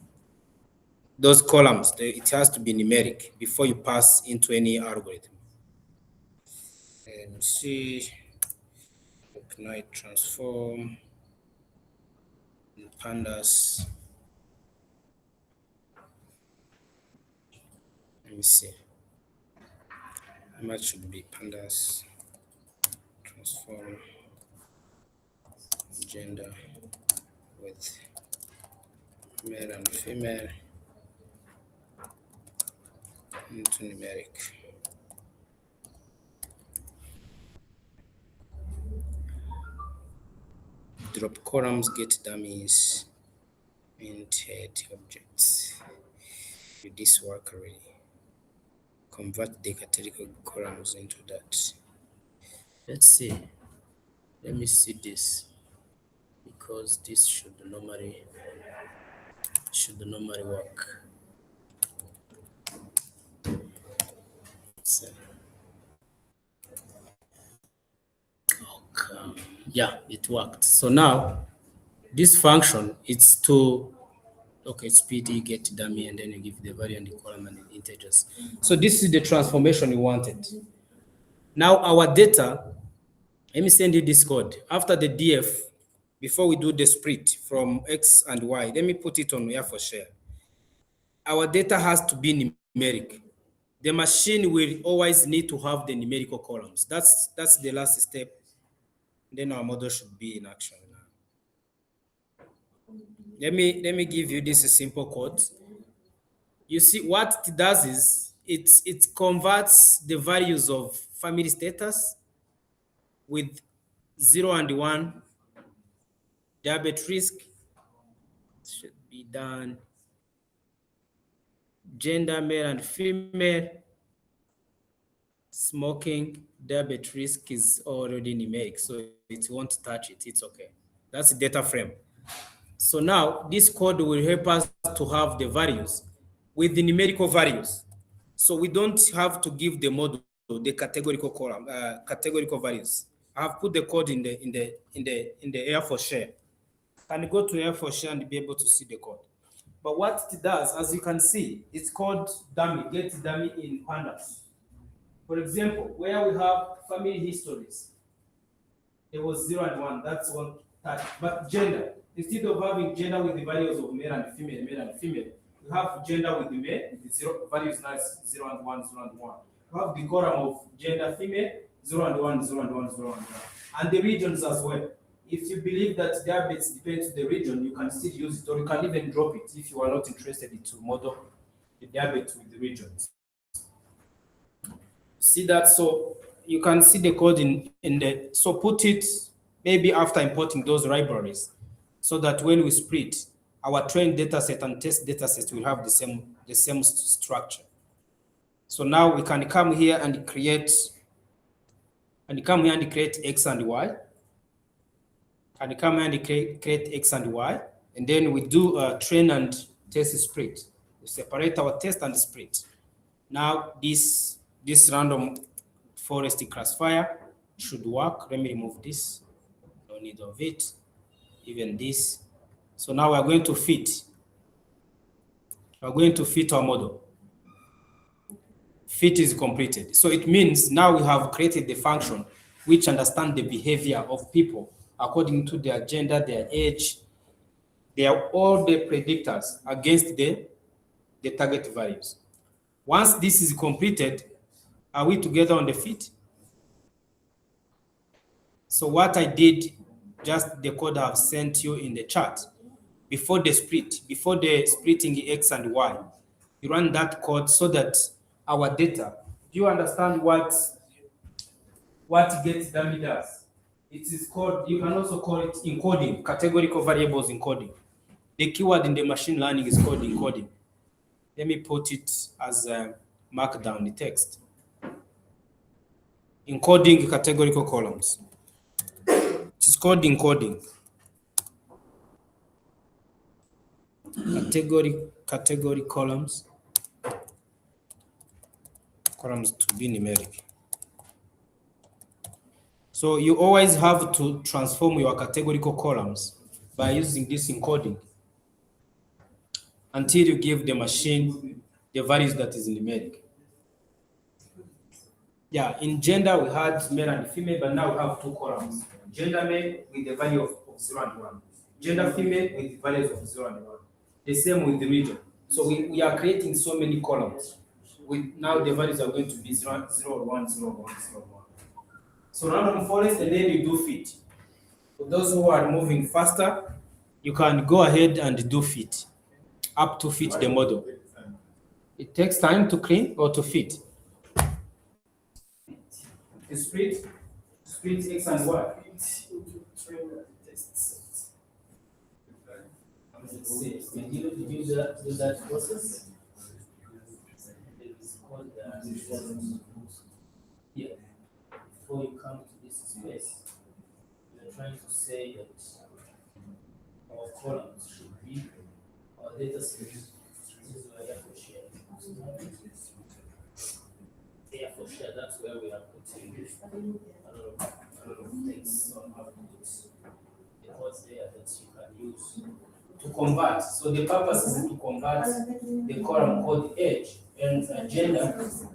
those columns. It has to be numeric before you pass into any algorithm. And see, ignite transform, pandas. Let me see. How much should be pandas transform gender with male and female into numeric. Drop columns, get dummies, and head objects. With this work already. Convert the categorical columns into that. Let's see. Let me see this, because this should normally work. So, okay. Yeah, it worked. So now this function, it's to it's PD get dummy, and then you give the value and the column and the integers. So this is the transformation we wanted. Now our data, let me send you this code. After the df, before we do the split from x and y, let me put it on here for share. Our data has to be numeric. The machine will always need to have the numerical columns. That's the last step. Then our model should be in action now. Let me give you this simple code. You see what it does is it converts the values of family status with 0 and 1 diabetes risk should be done, gender male and female, smoking, diabetes risk is already numeric, so it won't touch it. It's okay. That's the data frame. So now this code will help us to have the values with the numerical values. So we don't have to give the model the categorical column, categorical values. I have put the code in the air for share. Can you go to air for share and be able to see the code? But what it does, as you can see, it's called dummy, get dummy in pandas. For example, where we have family histories, there was 0 and 1, that's one touch. But gender, instead of having gender with the values of male and female, you have gender with the male, the zero values now is 0 and 1, 0 and 1. You have the column of gender female, 0 and 1, 0 and 1, 0 and 1. And the regions as well. If you believe that diabetes depends on the region, you can still use it, or you can even drop it if you are not interested in to model the diabetes with the regions. See that? So you can see the code in the, so put it maybe after importing those libraries, so that when we split our trained dataset and test dataset will have the same structure. So now we can come here and create X and Y. And come here and create X and Y, and then we do a train and test split. We separate our test and split. Now this random forest classifier should work. Let me remove this. No need of it. Even this. So now we're going to fit. We're going to fit our model. Fit is completed. So it means now we have created the function which understand the behavior of people according to their gender, their age. They are all the predictors against the target values. Once this is completed, are we together on the fit? So what I did, just the code I've sent you in the chat, before the splitting X and Y, you run that code so that our data, do you understand what get dummy does? It is called, you can also call it encoding, categorical variables encoding. The keyword in the machine learning is called encoding. Let me put it as a markdown, the text. Encoding categorical columns. It's called encoding. Category columns to be numeric. So you always have to transform your categorical columns by using this encoding until you give the machine the values that is numeric. Yeah, in gender we had male and female, but now we have two columns. Gender male with the value of 0 and 1. Gender female with the values of 0 and 1. The same with the region. So we are creating so many columns. Now the values are going to be 0, 0, 1, 0, 1, 0, 1. So random forest, and then you do fit. For those who are moving faster, you can go ahead and do fit, up to fit the model. It takes time to clean or to fit. To split X and Y. Did you do that process? It's called yeah. Before you come to this space, you're trying to say that our columns should be our data set. This is where you for share. Yeah, for sure. That's where we are putting a lot of things on how to put the codes there that you can use to convert. So the purpose is to convert the column called age and gender.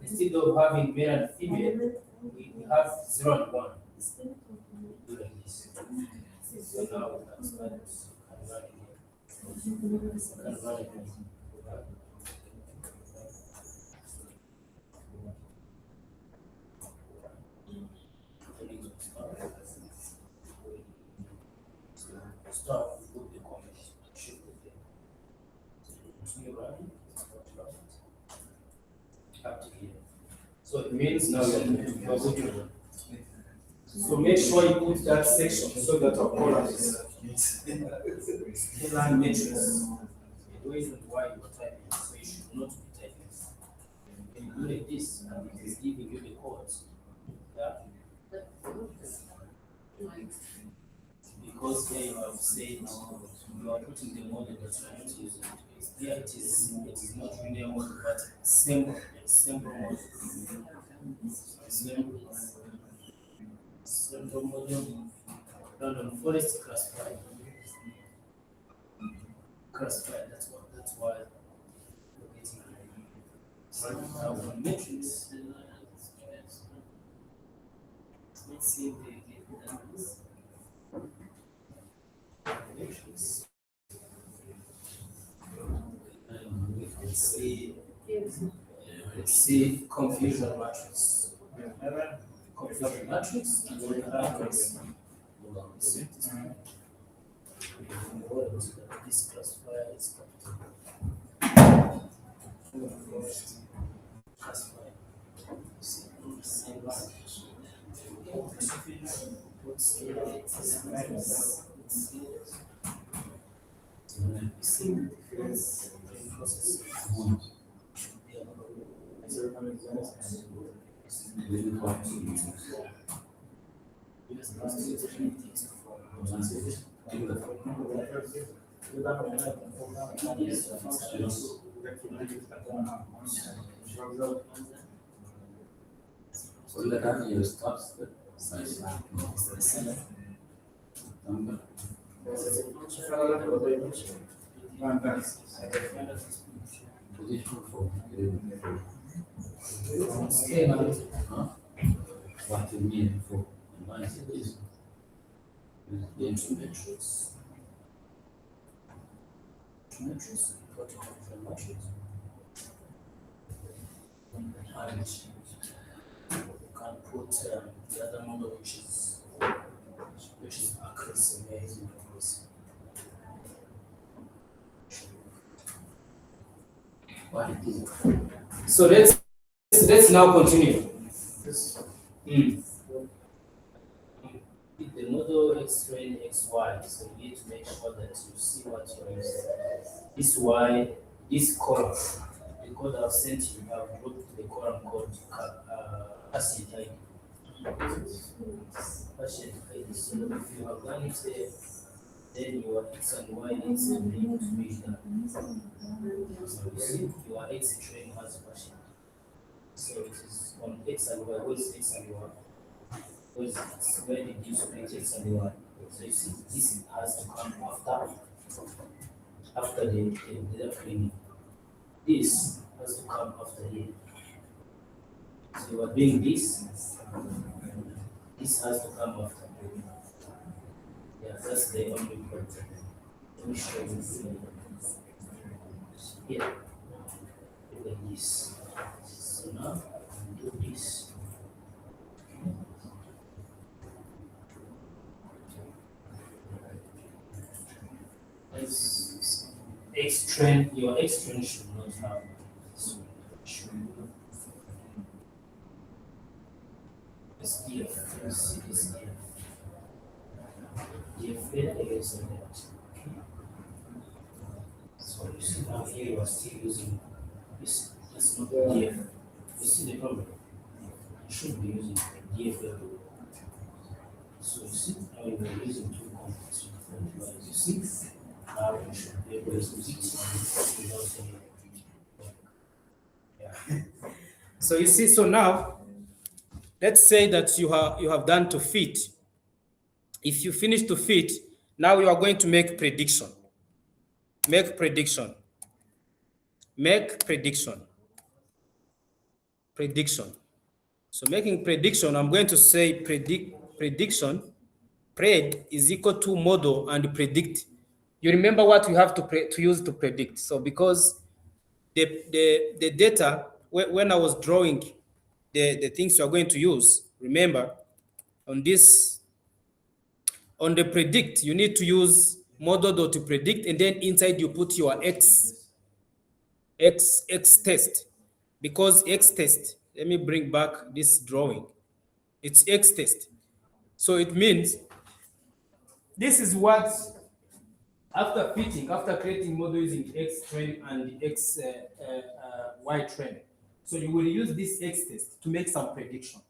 Instead of having male and female, we have 0 and 1. Do like this. So now we can start converting it. Start with the comment. So it means now you're going to do a good one. So make sure you put that section so that our column is scalar matrix. The reason why you're typing, so you should not be typing. When you do like this, and it is giving you the codes. Yeah. Because here you have said you are putting the model that you are not using. Here it is not really a model, but simple model. Simple model. Random forest classified. Classified, that's why we're getting our matrix. Let's see if they get that. Matrix. Let's see confusion matrix. Confusion matrix. This classifier is classified. Same language. What's the difference in processes? ولا كان يستقصد number position for what you mean for is Matrix. Matrix. And you can put the other model which is accuracy, amazing accuracy. what it is. So let's now continue. The model x-train xy, so you need to make sure that you see what you're using. This y, this column, the code I've sent you, I've wrote the column called patient ID. Patient ID. So if you have done it there, then your x and y needs to be able to reach that. So you see, your x-train has a patient. So it is on x and y. What is x and y? Because it's where did you split x and y? So you see, this has to come after the cleaning. This has to come after here. So you are doing this. This has to come after. Yeah, that's the only point. Let me show you here. Look at this. So now do this. X-train, your X-train should not have this. It's DF. Let's see this DF. DF is in that. So you see now here you are still using this. That's not DF. You see the problem? You should be using DF level. So you see now you are using two complex different values. You see? Now you should be able to use this without any. Yeah. So you see, so now let's say that you have done to fit. If you finish to fit, now you are going to make prediction. Make prediction. Make prediction. Prediction. So making prediction, I'm going to say prediction. Pred is equal to model and predict. You remember what we have to use to predict. So because the data, when I was drawing the things you are going to use, remember on the predict, you need to use model.predict, and then inside you put your x test, because x test, let me bring back this drawing. It's X test. So it means this is what, after fitting, after creating model using X train and Y train. So you will use this X test to make some prediction.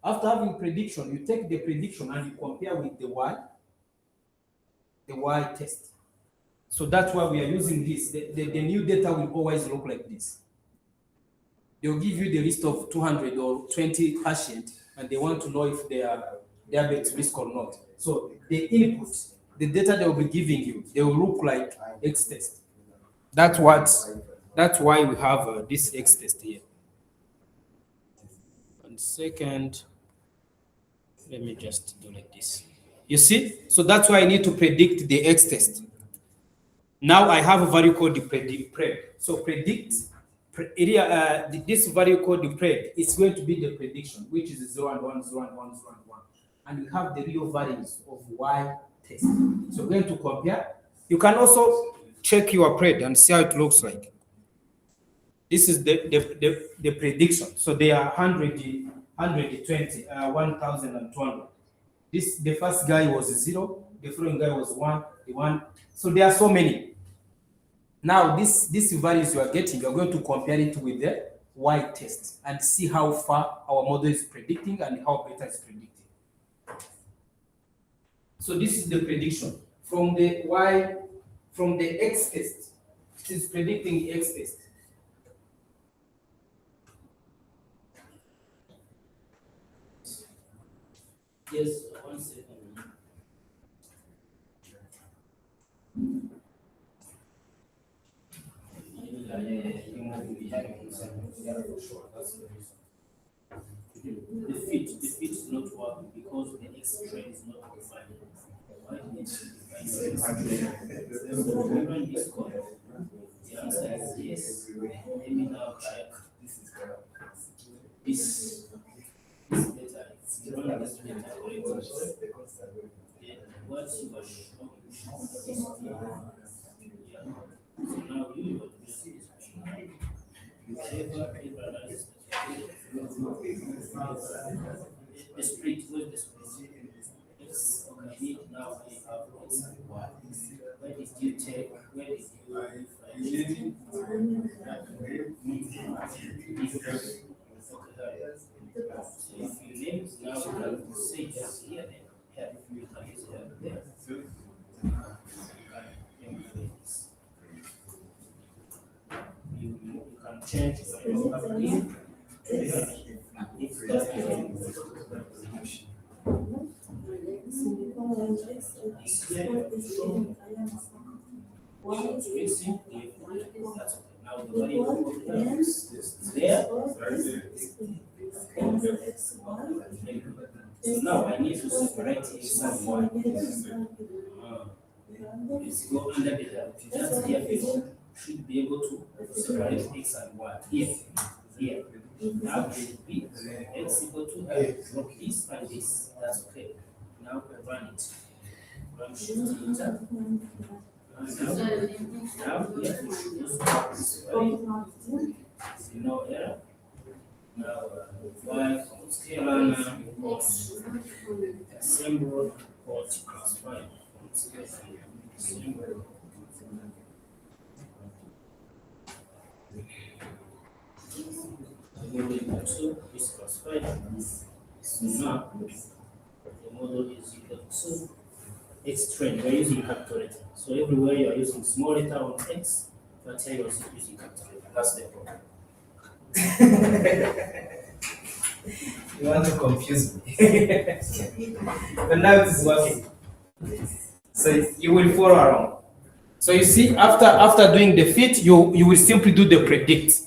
After having prediction, you take the prediction and you compare with the Y test. So that's why we are using this. The new data will always look like this. They'll give you the list of 200 or 20 patients, and they want to know if they are diabetes risk or not. So the input, the data they will be giving you, they will look like X test. That's why we have this X test here. And second, let me just do like this. You see? So that's why I need to predict the X test. Now I have a value called the pred. So this value called the pred is going to be the prediction, which is 0 and 1, 0 and 1, 0 and 1. And we have the real values of Y test. So we're going to compare. You can also check your pred and see how it looks like. This is the prediction. So they are 120, 1,200. The first guy was 0, the following guy was 1, the 1. So there are so many. Now these values you are getting, you are going to compare it with the Y test and see how far our model is predicting and how beta is predicting. So this is the prediction from the X test. It is predicting the X test. Yes, 1 second. The fit is not working because the X train is not defined. Why did it define this code? The answer is yes. Let me now check. This data is running this data correctly. What you were showing is yeah. So now you will see this question. You ever analyze the split with the split. Yes, okay, I need now I have X and Y. Where did you take, where did you so if you name now you can say just here then here you can use here there. You can change the now the value is there. So now I need to separate X and Y. Let's go under the help. Just here you should be able to separate X and Y. Here. Now it will be X equal to this and this. That's okay. Now we run it. Run shift enter. Now we have to choose no error. Now Y from scalar symbol port plus 5 from scalar symbol. Is plus 5. So now the model is equal to X train. We're using capital letter. So everywhere you are using small letter on X, but here you're using capital letter. That's the problem. You want to confuse me. But now it is working. So you will follow along. So you see, after doing the fit, you will simply do the predict.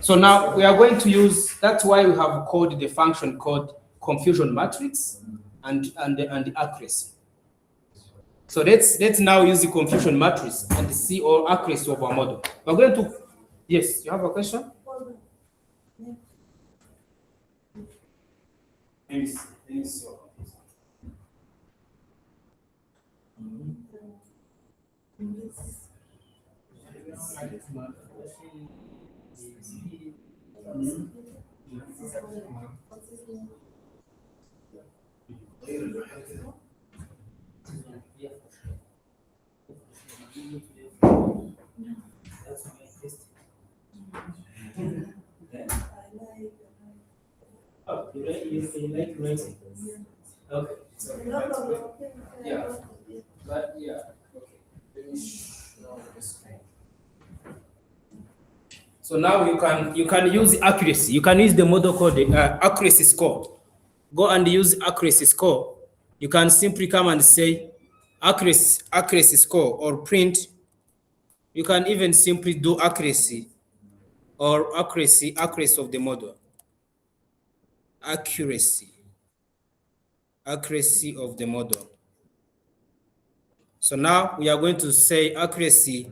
So now we are going to use, that's why we have called the function called confusion matrix and the accuracy. So let's now use the confusion matrix and see all accuracy of our model. We're going to, yes, you have a question? That's my test. Oh, you like writing? Okay. So that's good. Yeah. But yeah. Okay. Let me show the screen. So now you can use accuracy. You can use the model called the accuracy score. Go and use accuracy score. You can simply come and say accuracy score or print. You can even simply do accuracy or accuracy of the model. Accuracy of the model. So now we are going to say accuracy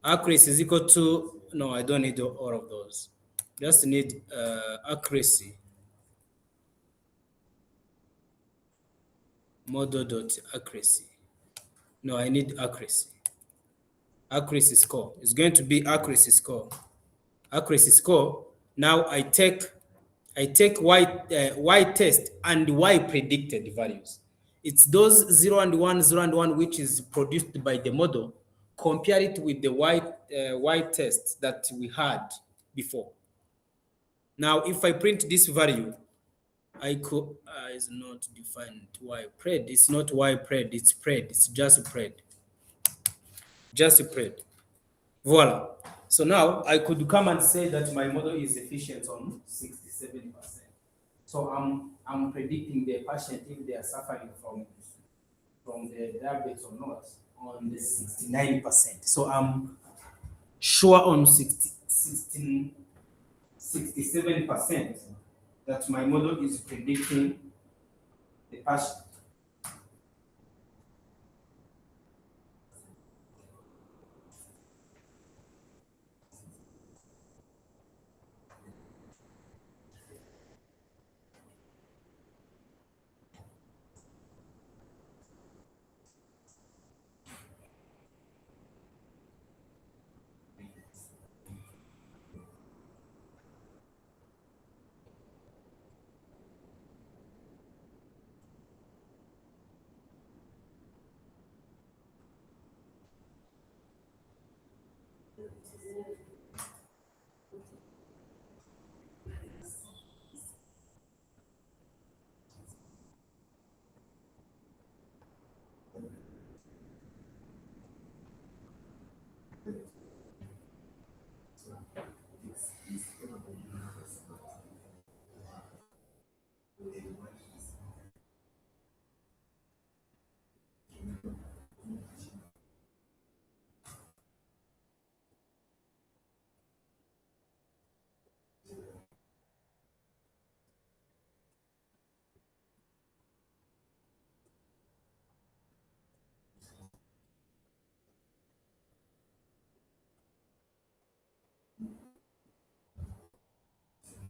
is equal to, no, I don't need all of those. Just need accuracy. Model dot accuracy. No, I need accuracy. Accuracy score. It's going to be accuracy score. Accuracy score. Now I take y test and y predicted values. It's those 0 and 1, 0 and 1, which is produced by the model. Compare it with the y test that we had before. Now, if I print this value, I could is not defined y pred. It's not y pred. It's pred. It's just pred. Just pred. Voila. So now I could come and say that my model is efficient on 67%. So I'm predicting the patient if they are suffering from the diabetes or not on the 69%. So I'm sure on 67% that my model is predicting the patient.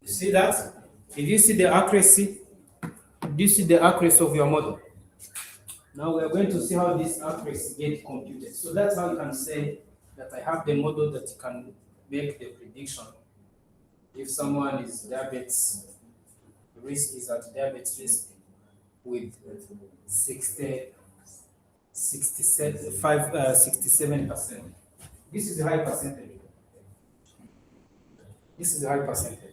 You see that? Did you see the accuracy? Did you see the accuracy of your model? Now we are going to see how this accuracy gets computed. So that's how you can say that I have the model that can make the prediction. If someone is diabetes, the risk is at diabetes risk with 67%. This is a high percentage. This is a high percentage.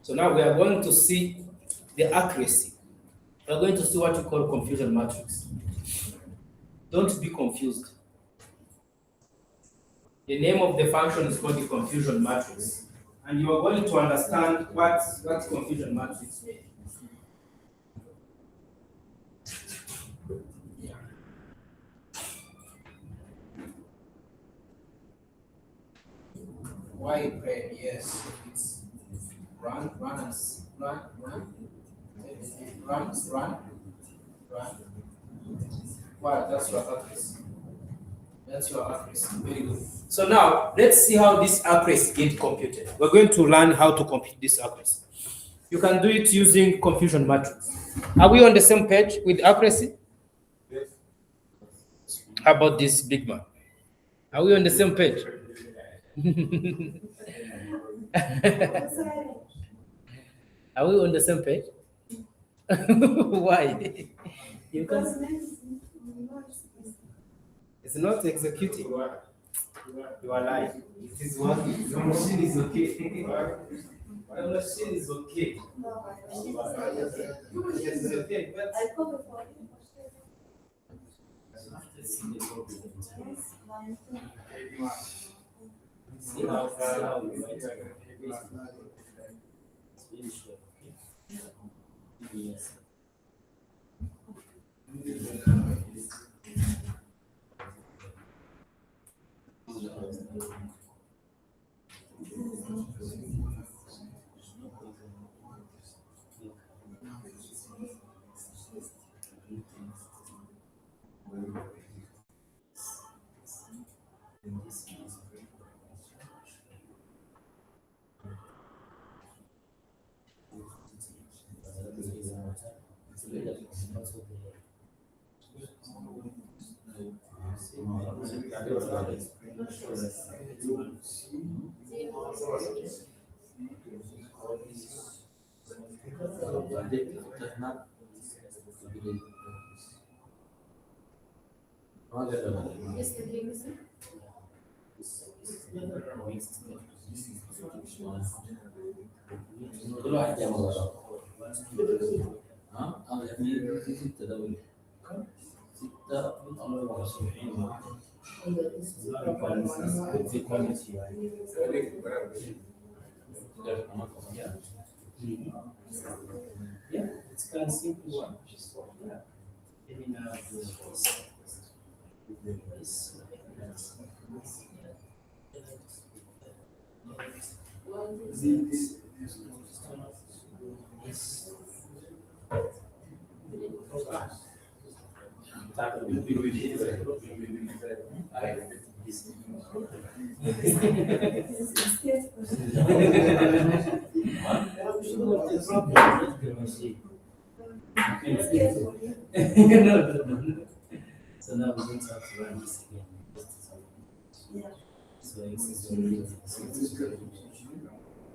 So now we are going to see the accuracy. We are going to see what we call confusion matrix. Don't be confused. The name of the function is called the confusion matrix. And you are going to understand what confusion matrix means. Yeah. Y prime, yes. It's run. Wow, that's your accuracy. That's your accuracy. Very good. So now let's see how this accuracy gets computed. We're going to learn how to compute this accuracy. You can do it using confusion matrix. Are we on the same page with accuracy? Yes. How about this big man? Are we on the same page? Are we on the same page? Why? You can. It's not executing. You are lying. It is working. Your machine is okay. Your machine is okay. It is okay, but see how we write it. It's really short. Yes. Yeah, it's kind of simple one. Yeah. Maybe now do this. No. So now we're going to have to run this again. So it's already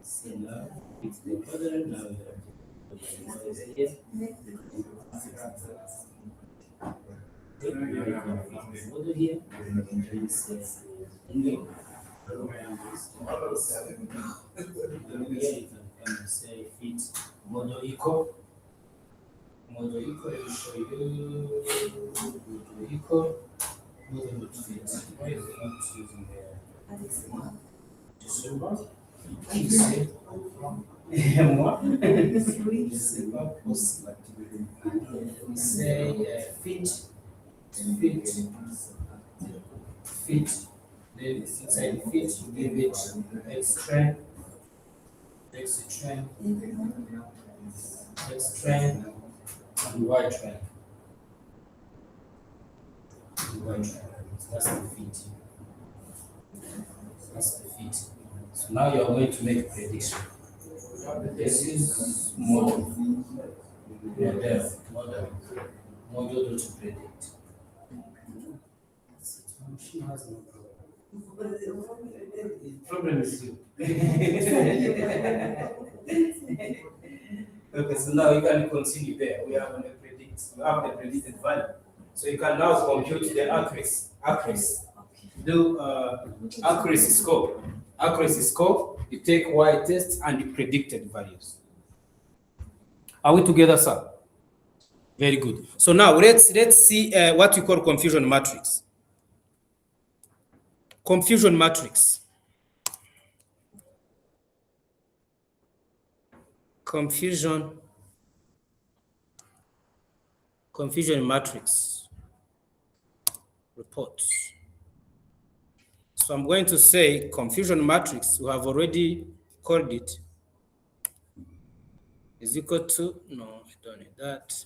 so now it's the other now we have here. Over here, it's here you can come and say fit model equal. Model equal, I will show you model equal. Model fit. Why is it not using the December? Moi, je sais pas possible. We say fit. Then inside fit, you give it x train, x train, and y train. That's the fit. That's the fit. So now you are going to make a prediction. This is model to predict. Machine has no problem. The problem is you. Okay, so now you can continue there. We have the predict. You have the predicted value. So you can now compute the accuracy. Do accuracy score. Accuracy score. You take y test and the predicted values. Are we together, sir? Very good. So now let's see what we call confusion matrix. Confusion matrix. Confusion matrix reports. So I'm going to say confusion matrix, we have already called it, is equal to, no, I don't need that.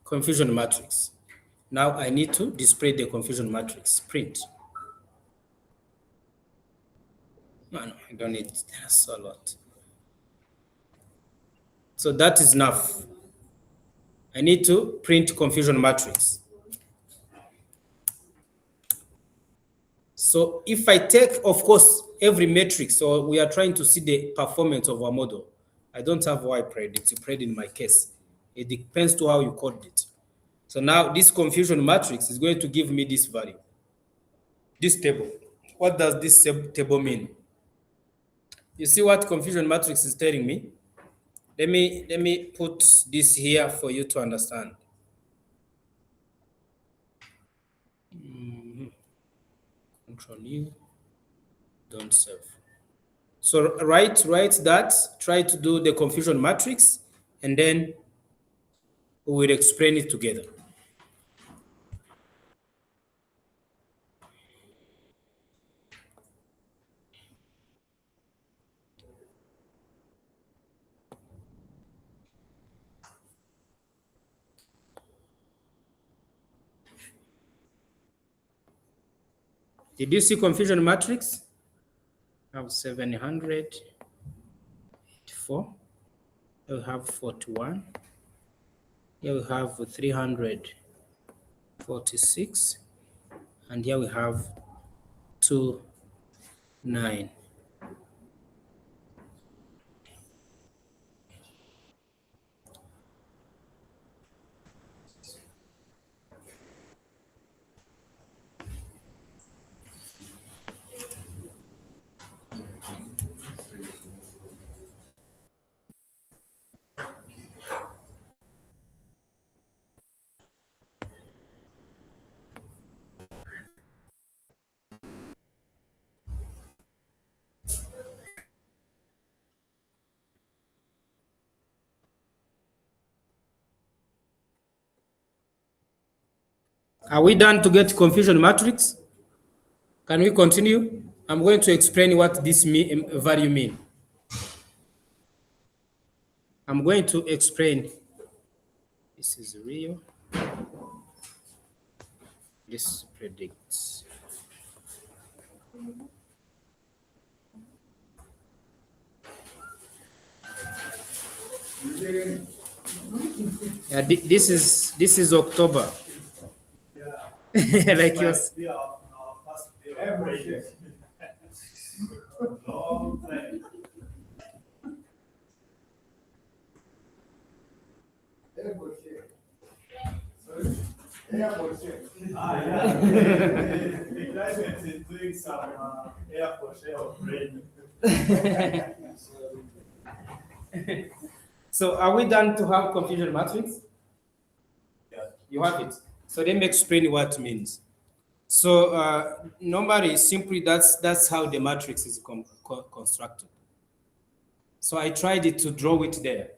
Confusion matrix. Now I need to display the confusion matrix, print. No, I don't need. That's a lot. So that is enough. I need to print confusion matrix. So if I take, of course, every metric, so we are trying to see the performance of our model. I don't have Y pred, it's pred in my case. It depends to how you code it. So now this confusion matrix is going to give me this value, this table. What does this table mean? You see what confusion matrix is telling me? Let me put this here for you to understand. Control U, don't save. So write that, try to do the confusion matrix, and then we will explain it together. Did you see confusion matrix? I have 784. You have 41. Here we have 346. And here we have 29. Are we done to get confusion matrix? Can we continue? I'm going to explain what this value mean. I'm going to explain. This is real. This predicts. Yeah, this is October. Like yours. Long time. Yeah. The climate is doing some airport share of rain. So are we done to have confusion matrix? Yeah. You have it. So let me explain what it means. So normally, simply that's how the matrix is constructed. So I tried it to draw it there.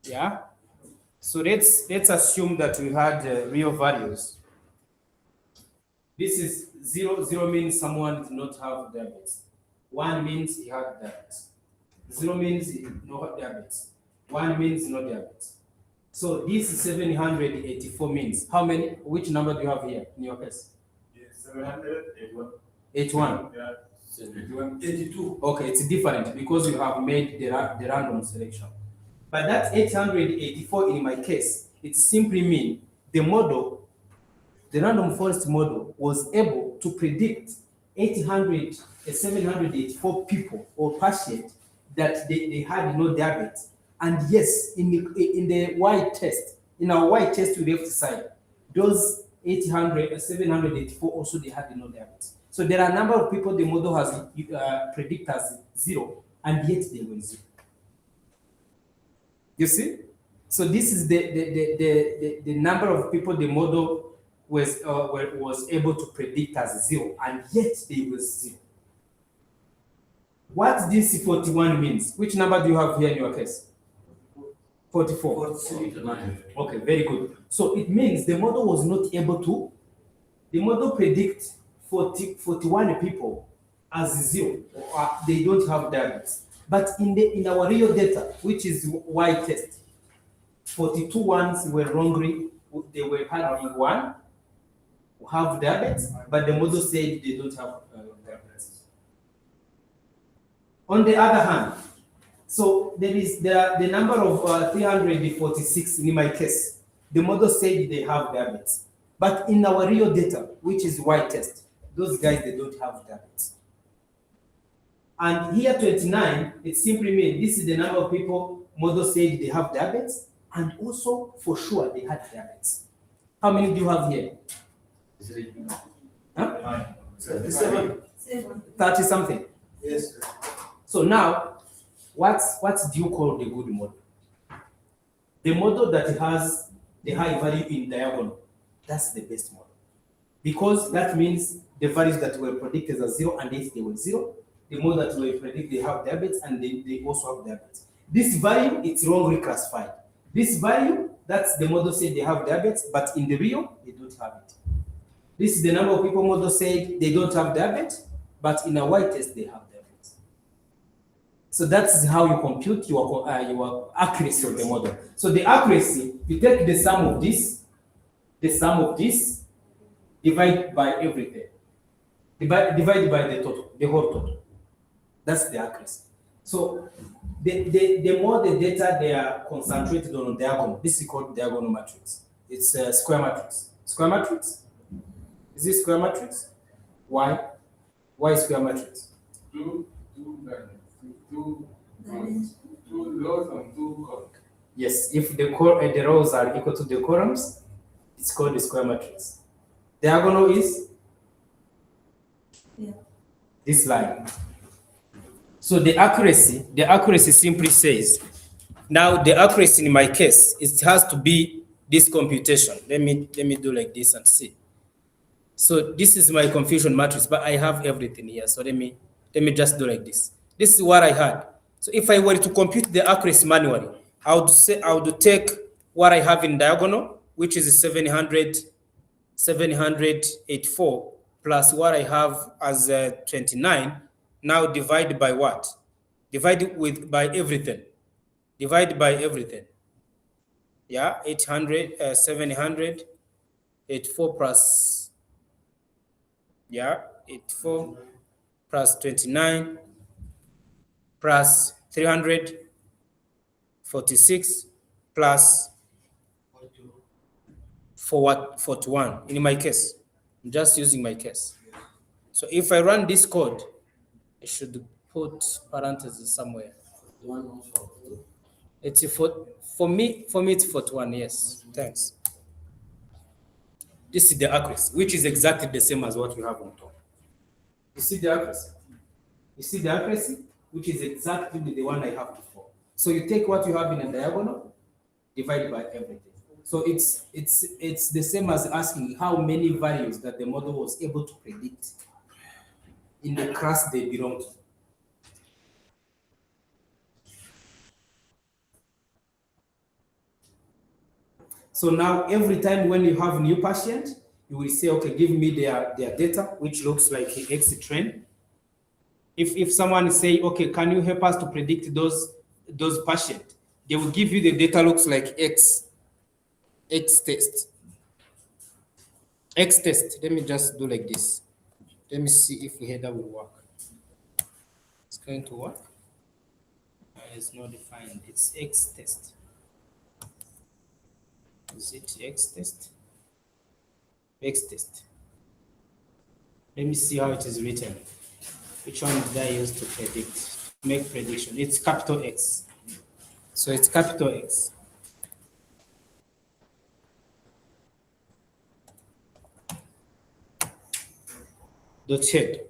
Yeah. So let's assume that we had real values. This is 0. 0 means someone did not have diabetes. 1 means he had diabetes. 0 means he did not have diabetes. 1 means no diabetes. So this 784 means how many? Which number do you have here in your case? 781. 81. Yeah. 71. 82. Okay, it's different because you have made the random selection. But that 884 in my case, it simply means the model, the random forest model, was able to predict 784 people or patients that they had no diabetes. And yes, in the Y test, in our Y test to the left side, those 784 also they had no diabetes. So there are a number of people the model has predict as 0, and yet they were 0. You see? So this is the number of people the model was able to predict as 0, and yet they were 0. What this 41 means? Which number do you have here in your case? 44. Okay, very good. So it means the model was not able to. The model predict 41 people as 0. They don't have diabetes. But in our real data, which is Y test, 42 ones were wrongly. They were having 1 who have diabetes, but the model said they don't have diabetes. On the other hand, so the number of 346 in my case. The model said they have diabetes, but in our real data, which is Y test, those guys they don't have diabetes. And here 29, it simply means this is the number of people model said they have diabetes, and also for sure they had diabetes. How many do you have here? Huh? 37. 30 something. Yes. So now, what do you call the good model? The model that has the high value in diagonal, that's the best model. Because that means the values that were predicted as 0 and if they were 0, the model that were predicted they have diabetes and they also have diabetes. This value, it's wrongly classified. This value, that's the model said they have diabetes, but in the real, they don't have it. This is the number of people model said they don't have diabetes, but in a Y test, they have diabetes. So that's how you compute your accuracy of the model. So the accuracy, you take the sum of this, divide by everything. Divide by the total, the whole total. That's the accuracy. So the more the data they are concentrated on diagonal, this is called diagonal matrix. It's a square matrix. Square matrix? Is this square matrix? Why? Why square matrix? Two rows and two columns. Yes, if the rows are equal to the columns, it's called the square matrix. Diagonal is this line. So the accuracy simply says, now the accuracy in my case, it has to be this computation. Let me do like this and see. So this is my confusion matrix, but I have everything here. So let me just do like this. This is what I had. So if I were to compute the accuracy manually, I would take what I have in diagonal, which is 784 plus what I have as 29. Now divide by what? Divide by everything. Divide by everything. Yeah, 784 plus, yeah, 84 plus 29 plus 346 plus 41 in my case. I'm just using my case. So if I run this code, I should put parentheses somewhere. It's for me it's 41, yes. Thanks. This is the accuracy, which is exactly the same as what we have on top. You see the accuracy? You see the accuracy, which is exactly the one I have before. So you take what you have in a diagonal, divide by everything. So it's the same as asking how many values that the model was able to predict in the class they belong to. So now every time when you have a new patient, you will say, okay, give me their data, which looks like an X trend. If someone say, okay, can you help us to predict those patients? They will give you the data looks like X test. X test. Let me just do like this. Let me see if header will work. It's going to work. It's not defined. It's X test. Is it X test? X test. Let me see how it is written. Which one did I use to predict? Make prediction. It's capital X. So it's capital X. Dot head.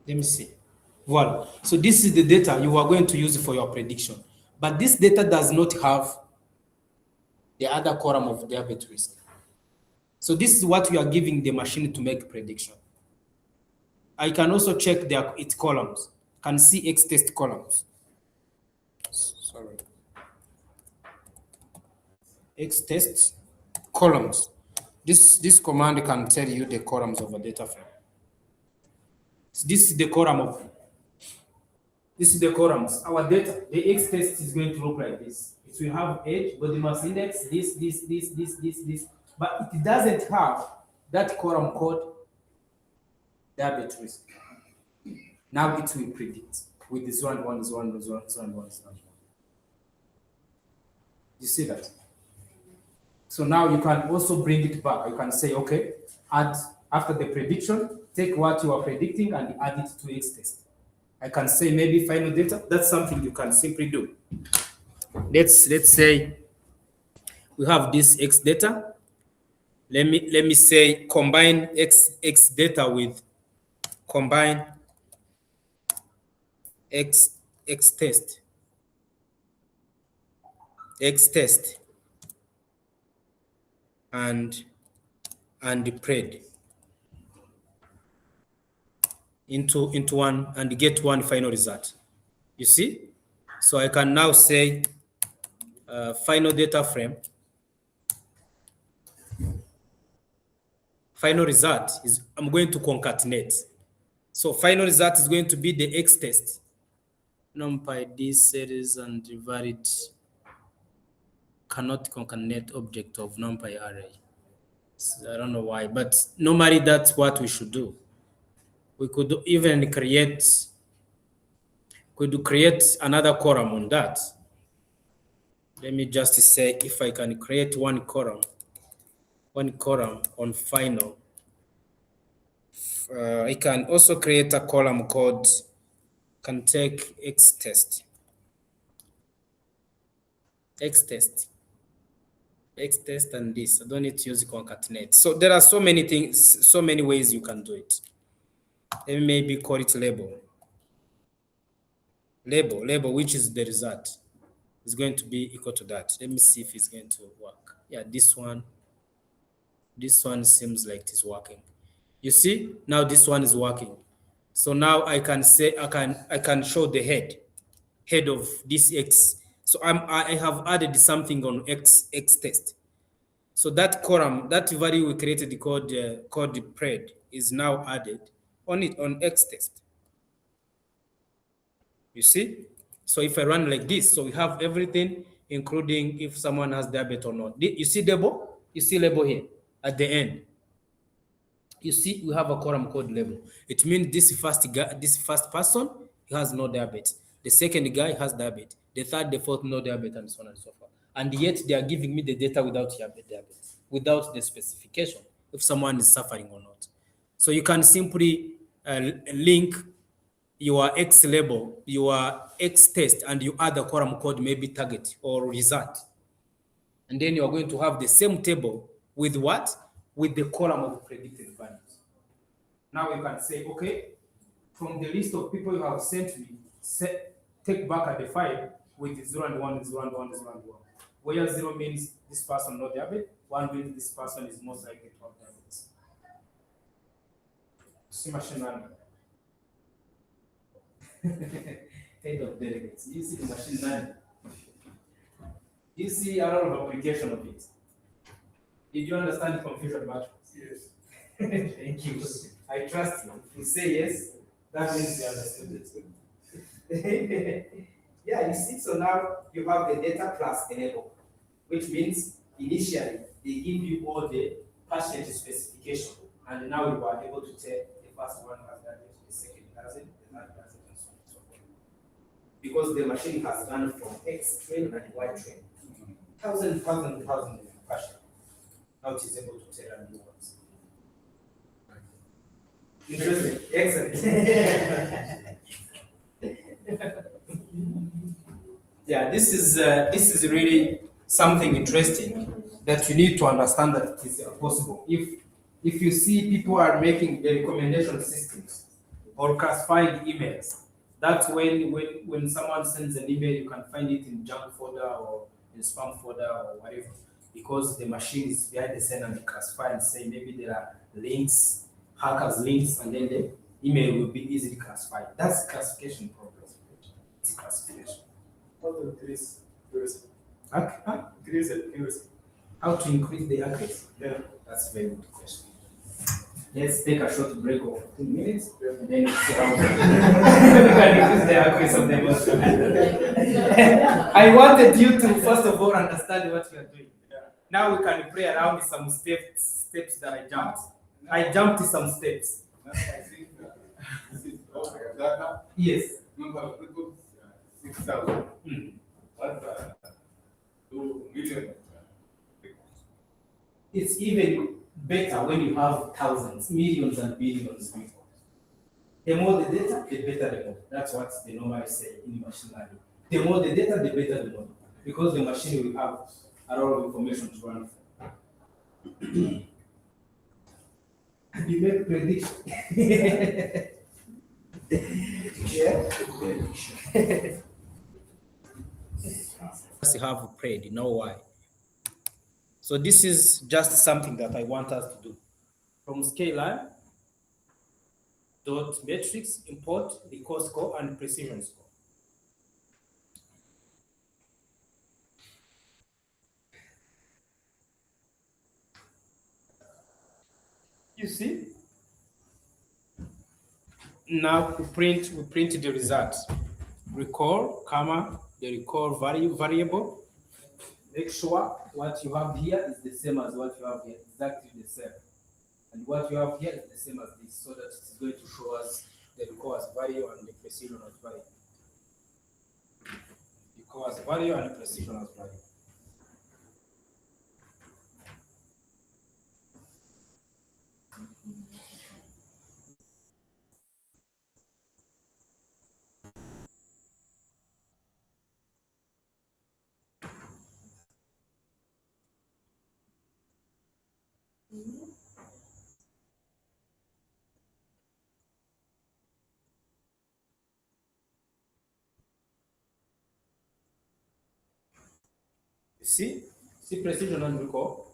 Let me see. Voilà. So this is the data you are going to use for your prediction. But this data does not have the other column of diabetes risk. So this is what we are giving the machine to make prediction. I can also check its columns. Can see X test columns. Sorry. X test columns. This command can tell you the columns of a data frame. So this is the column of. This is the columns. Our data, the X test is going to look like this. It will have age, body mass index, this. But it doesn't have that column called diabetes risk. Now it will predict with the 0 and 1, 0 and 1, 0 and 1, 0 and 1. You see that? So now you can also bring it back. You can say, okay, add after the prediction, take what you are predicting and add it to X test. I can say maybe final data. That's something you can simply do. Let's say we have this X data. Let me say combine X data with combine X test. X test and pred into one and get one final result. You see? So I can now say final data frame. Final result is I'm going to concatenate. So final result is going to be the X test. NumPy D series and valid cannot concatenate object of NumPy array. So I don't know why, but normally that's what we should do. We could even create another column on that. Let me just say if I can create one column on final. I can also create a column called can take X test and this. I don't need to use concatenate. So there are so many things, so many ways you can do it. Let me maybe call it label, which is the result. Is going to be equal to that. Let me see if it's going to work. Yeah, this one seems like it's working. You see, now this one is working. So now I can say I can show the head of this X. So I have added something on X test. So that column, that value we created called pred is now added on X test. You see? So if I run like this, so we have everything, including if someone has diabetes or not. You see label? You see label here at the end. You see, we have a column called label. It means this first person, he has no diabetes. The second guy has diabetes. The third, the fourth, no diabetes, and so on and so forth. And yet they are giving me the data without diabetes, without the specification if someone is suffering or not. So you can simply link your X label, your X test, and you add a column called maybe target or result. And then you are going to have the same table with what? With the column of predicted values. Now you can say, okay, from the list of people you have sent me, take back at the file with 0 and 1, 0 and 1, 0 and 1. Where 0 means this person no diabetes, 1 means this person is most likely to have diabetes. See machine learning. Head of delegates. You see the machine learning. You see a lot of application of it. Did you understand the confusion about it? Yes. Thank you. I trust you. If you say yes, that means you understood it. Yeah, you see, so now you have the data plus the label, which means initially they give you all the patient specification, and now you are able to tell the first one has done it, the second doesn't, the third doesn't, and so on and so forth. Because the machine has gone from X train and Y train, thousands of patients. Now it is able to tell new ones. Interesting. Excellent. Yeah, this is really something interesting that you need to understand that it is possible. If you see people are making the recommendation systems or classifying emails, that's when someone sends an email, you can find it in junk folder or in spam folder or whatever, because the machine is behind the scene and they classify and say maybe there are links, hackers links, and then the email will be easily classified. That's classification problem. It's classification. How to increase accuracy? Increase accuracy. How to increase the accuracy? Yeah. That's a very good question. Let's take a short break of 15 minutes, and then we'll see how we can increase the accuracy of the machine. I wanted you to first of all understand what you are doing. Yeah. Now we can play around with some steps that I jumped. I jumped some steps. That's, I think Data, Yes. number of people, 6,000. Mm. What, 2 million. It's even better when you have thousands, millions, and billions of people. The more the data, the better the model. That's what they normally say in machine learning. The more the data, the better the model. Because the machine will have a lot of information to run from. You make prediction. Yeah. Just have prayed, you know why? So this is just something that I want us to do. From scalar, dot matrix, import the core score and precision score. You see? Now we print the result. Recall, comma, the recall value variable. Make sure what you have here is the same as what you have here, exactly the same. And what you have here is the same as this, so that it's going to show us the recall as value and the precision as value. Recall as value and precision as value. You see precision and recall.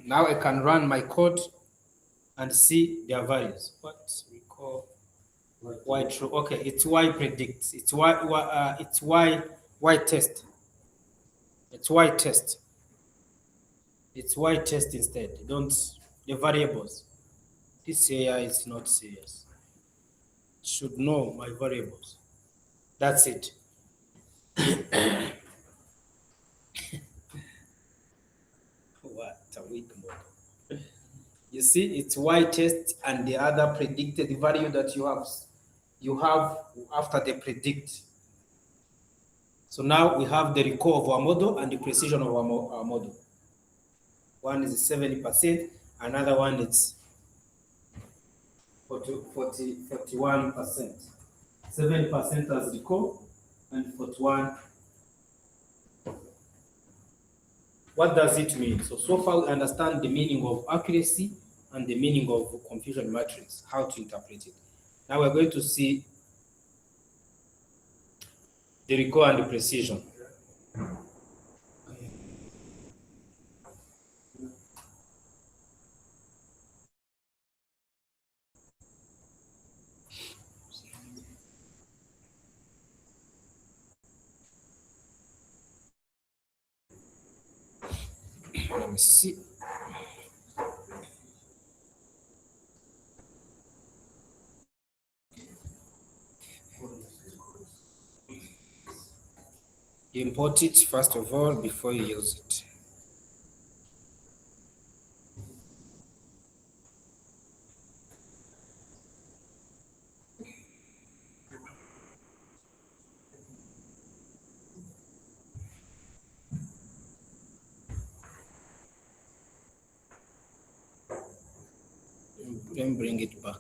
Now I can run my code and see their values. What recall? Y true. Okay, it's Y predicts. It's Y test. It's Y test. It's Y test instead. Don't the variables. This AI is not serious. It should know my variables. That's it. What a weak model. You see, it's Y test and the other predicted value that you have after they predict. So now we have the recall of our model and the precision of our model. One is 70%, another one is 41%. 7% as recall and 41. What does it mean? So far we understand the meaning of accuracy and the meaning of confusion matrix, how to interpret it. Now we're going to see the recall and the precision. Let me see. You import it first of all before you use it. Then bring it back.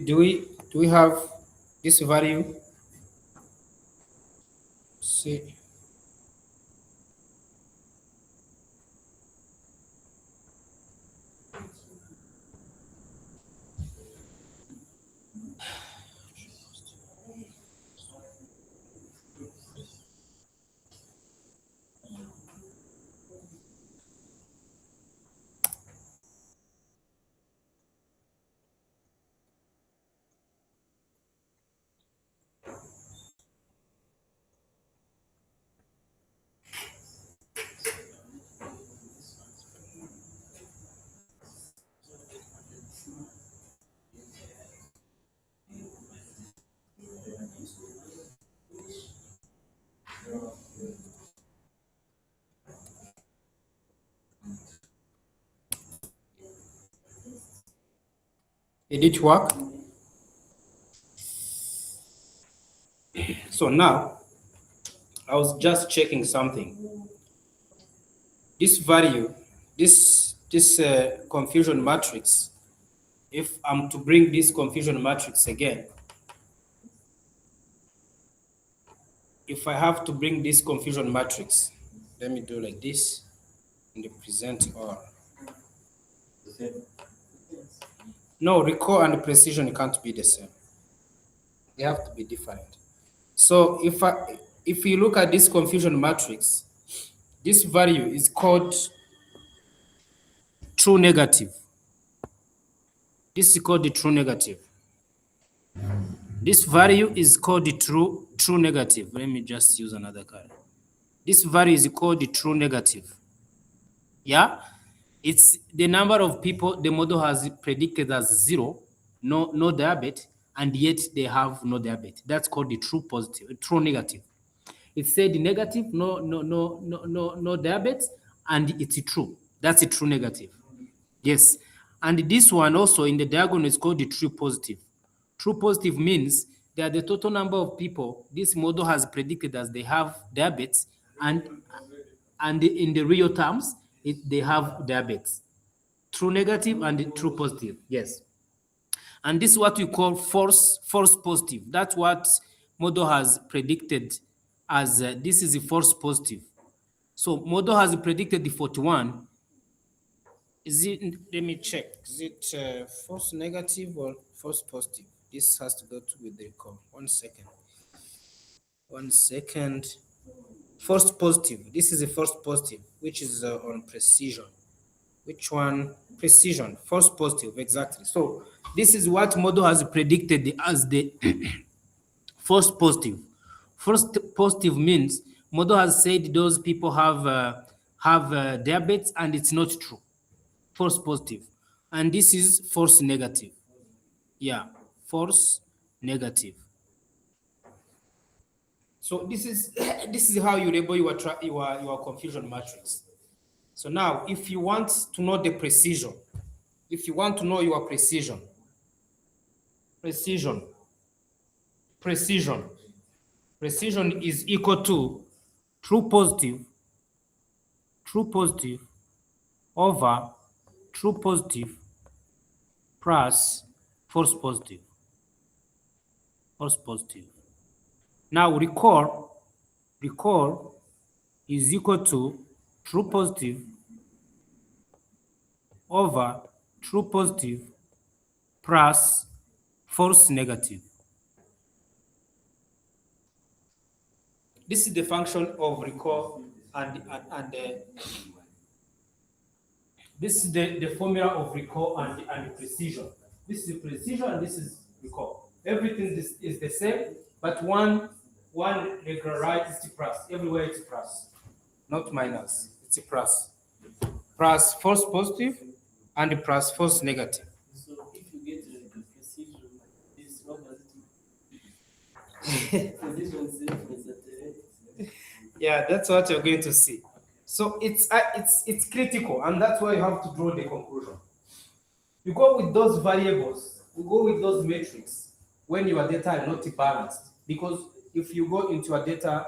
Do we have this value? See. Did it work? So now, I was just checking something. This value, this confusion matrix, if I'm to bring this confusion matrix again, if I have to bring this confusion matrix, let me do like this in the present or. No, recall and precision can't be the same. They have to be different. So if you look at this confusion matrix, this value is called true negative. This is called the true negative. This value is called the true negative. Let me just use another color. This value is called the true negative. Yeah, it's the number of people the model has predicted as 0, no diabetes, and yet they have no diabetes. That's called the true positive, true negative. It said negative, no diabetes, and it's true. That's a true negative. Yes. And this one also in the diagonal is called the true positive. True positive means that the total number of people this model has predicted as they have diabetes, and in the real terms, they have diabetes. True negative and true positive. Yes. And this is what we call false positive. That's what model has predicted as this is a false positive. So model has predicted the 41. Is it, let me check, is it false negative or false positive? This has to go to with the recall. 1 second. 1 second. False positive. This is a false positive, which is on precision. Which one? Precision. False positive, exactly. So this is what model has predicted as the false positive. False positive means model has said those people have diabetes, and it's not true. False positive. And this is false negative. Yeah, false negative. So this is this is how you label your confusion matrix. So now, if you want to know the precision, if you want to know your precision is equal to true positive over true positive plus false positive. Now recall is equal to true positive over true positive plus false negative. This is the function of recall and this is the formula of recall and precision. This is precision and this is recall. Everything is the same, but one regularized is plus. Everywhere it's plus, not minus. It's a plus. Plus false positive and plus false negative. So if you get like a precision, this what does it mean? This one says that Yeah, that's what you're going to see. So it's critical, and that's why you have to draw the conclusion. You go with those variables, you go with those metrics when your data are not balanced. Because if you go into your data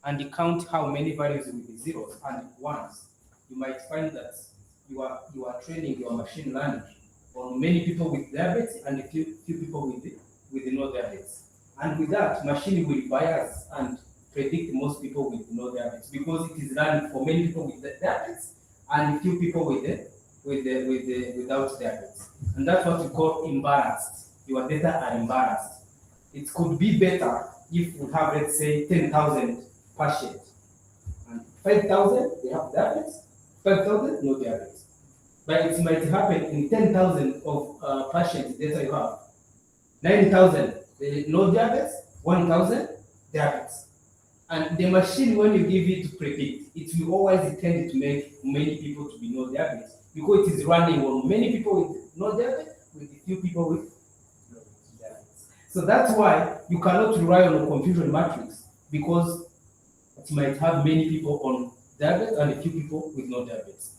and you count how many values with zeros and ones, you might find that you are training your machine learning on many people with diabetes and a few people with no diabetes. And with that, machine will bias and predict most people with no diabetes, because it is running for many people with diabetes and a few people without diabetes. And that's what we call imbalanced. Your data are imbalanced. It could be better if we have, let's say, 10,000 patients and 5,000 they have diabetes, 5,000 no diabetes. But it might happen in 10,000 of patients data you have, 9,000 no diabetes, 1,000 diabetes. And the machine, when you give it to predict, it will always tend to make many people to be no diabetes, because it is running on many people with no diabetes with a few people with diabetes. So that's why you cannot rely on a confusion matrix, because it might have many people on diabetes and a few people with no diabetes.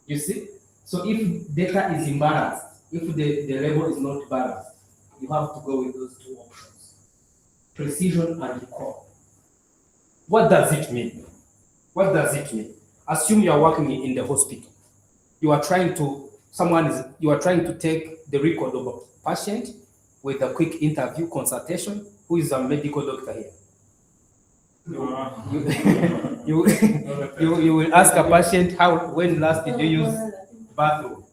You see? So if data is imbalanced, if the label is not balanced, you have to go with those two options: precision and recall. What does it mean? What does it mean? Assume you are working in the hospital. You are trying to you are trying to take the record of a patient with a quick interview consultation. Who is a medical doctor here? You, you, you will ask a patient when last did you use bathroom?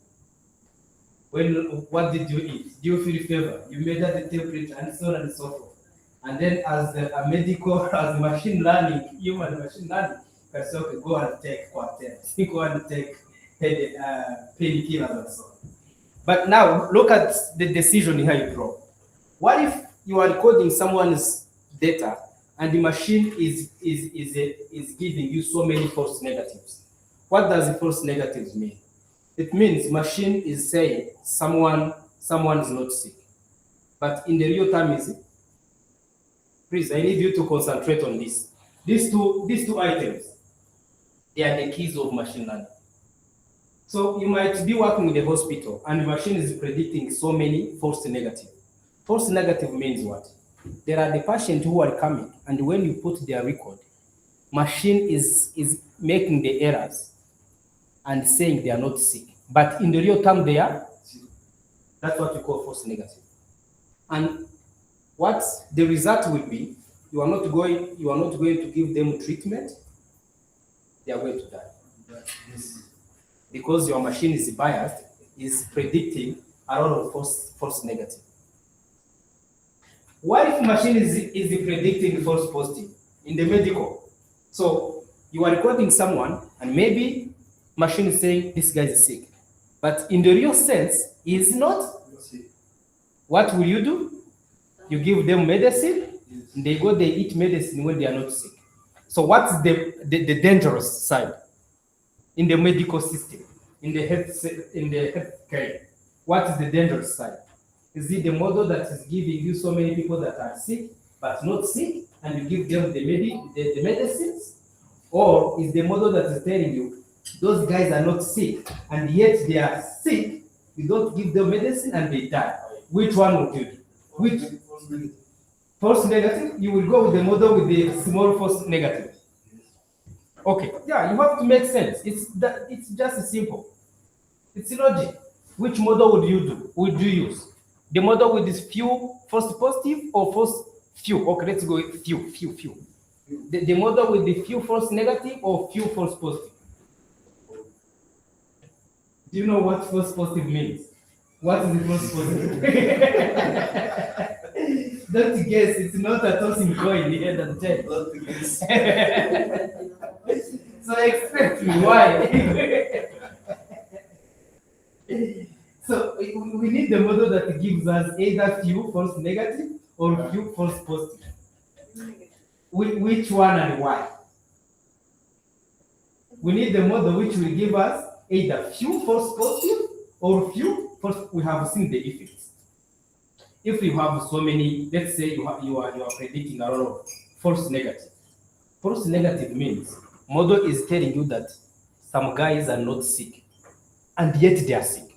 What did you eat? Do you feel fever? You measure the temperature and so on and so forth. And then as a medical, as machine learning, human machine learning, you can say, okay, go and take quarters, go and take painkillers and so on. But now look at the decision here you draw. What if you are recording someone's data and the machine is giving you so many false negatives? What does the false negatives mean? It means machine is saying someone is not sick. But in the real time, is it? Please, I need you to concentrate on this. These two items, they are the keys of machine learning. So you might be working in the hospital and the machine is predicting so many false negative. False negative means what? There are the patients who are coming, and when you put their record, machine is making the errors and saying they are not sick. But in the real time they are. That's what we call false negative. And what the result will be, you are not going to give them treatment, they are going to die. Because your machine is biased, is predicting a lot of false negative. What if machine is predicting false positive in the medical? So you are recording someone and maybe machine is saying this guy is sick. But in the real sense, he is not. What will you do? You give them medicine, and they eat medicine when they are not sick. So what's the dangerous side in the medical system, in the health care? What is the dangerous side? Is it the model that is giving you so many people that are sick but not sick, and you give them the medicines? Or is the model that is telling you those guys are not sick and yet they are sick, you don't give them medicine and they die? Which one would you do? Which false negative? You will go with the model with the small false negative. Okay, yeah, you have to make sense. It's just simple. It's logic. Which model would you use? The model with this few false positive or false few? Okay, let's go with few. The model with the few false negative or few false positive? Do you know what false positive means? What is the false positive? Don't guess, it's not a tossing coin here than 10. So expect me, why? So we need the model that gives us either few false negative or few false positive. Which one and why? We need the model which will give us either few false positive or few false. We have seen the effects. If you have so many, let's say you are predicting a lot of false negative. False negative means model is telling you that some guys are not sick, and yet they are sick.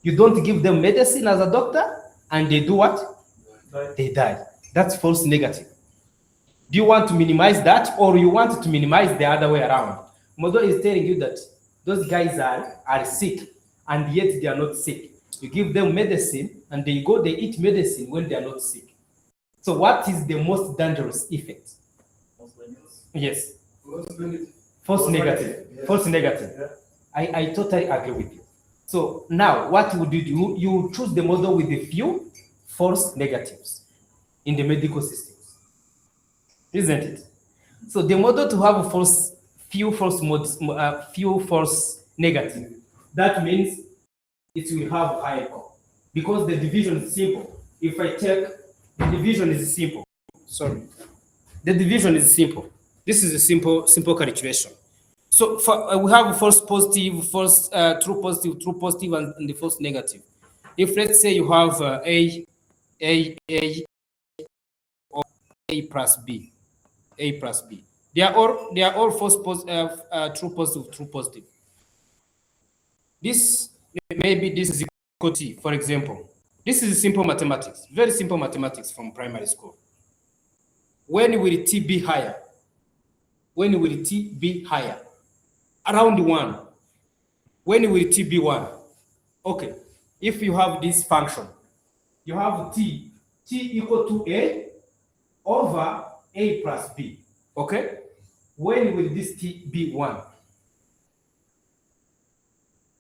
You don't give them medicine as a doctor, and they do what? They die. That's false negative. Do you want to minimize that, or you want to minimize the other way around? Model is telling you that those guys are sick, and yet they are not sick. You give them medicine, and they eat medicine when they are not sick. So what is the most dangerous effect? Yes. False negative. Yeah. False negative. Yeah. I totally agree with you. So now what would you do? You choose the model with the few false negatives in the medical systems, isn't it? So the model to have few false negative, that means it will have higher call because the division is simple. If I check, the division is simple. Sorry, the division is simple. This is a simple calculation. So we have false positive, false true positive, and the false negative. If let's say you have A or A plus B, they are all false true positive. This maybe this is T, for example, this is simple mathematics, very simple mathematics from primary school. When will T be higher? When will T be higher? Around 1. When will T be 1? Okay, if you have this function, you have T equal to A over A plus B. Okay? When will this T be 1?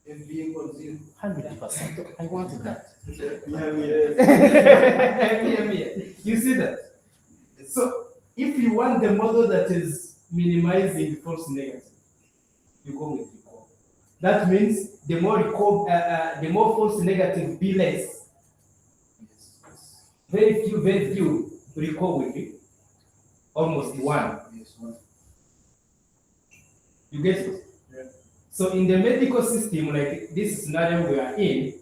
If B equals 0. 100%. I wanted that. Yeah. You see that? So if you want the model that is minimizing false negative, you go with recall. That means the more false negative be less. Very few recall will be almost 1. Yes, 1. You get it? Yeah. So in the medical system, like this scenario we are in,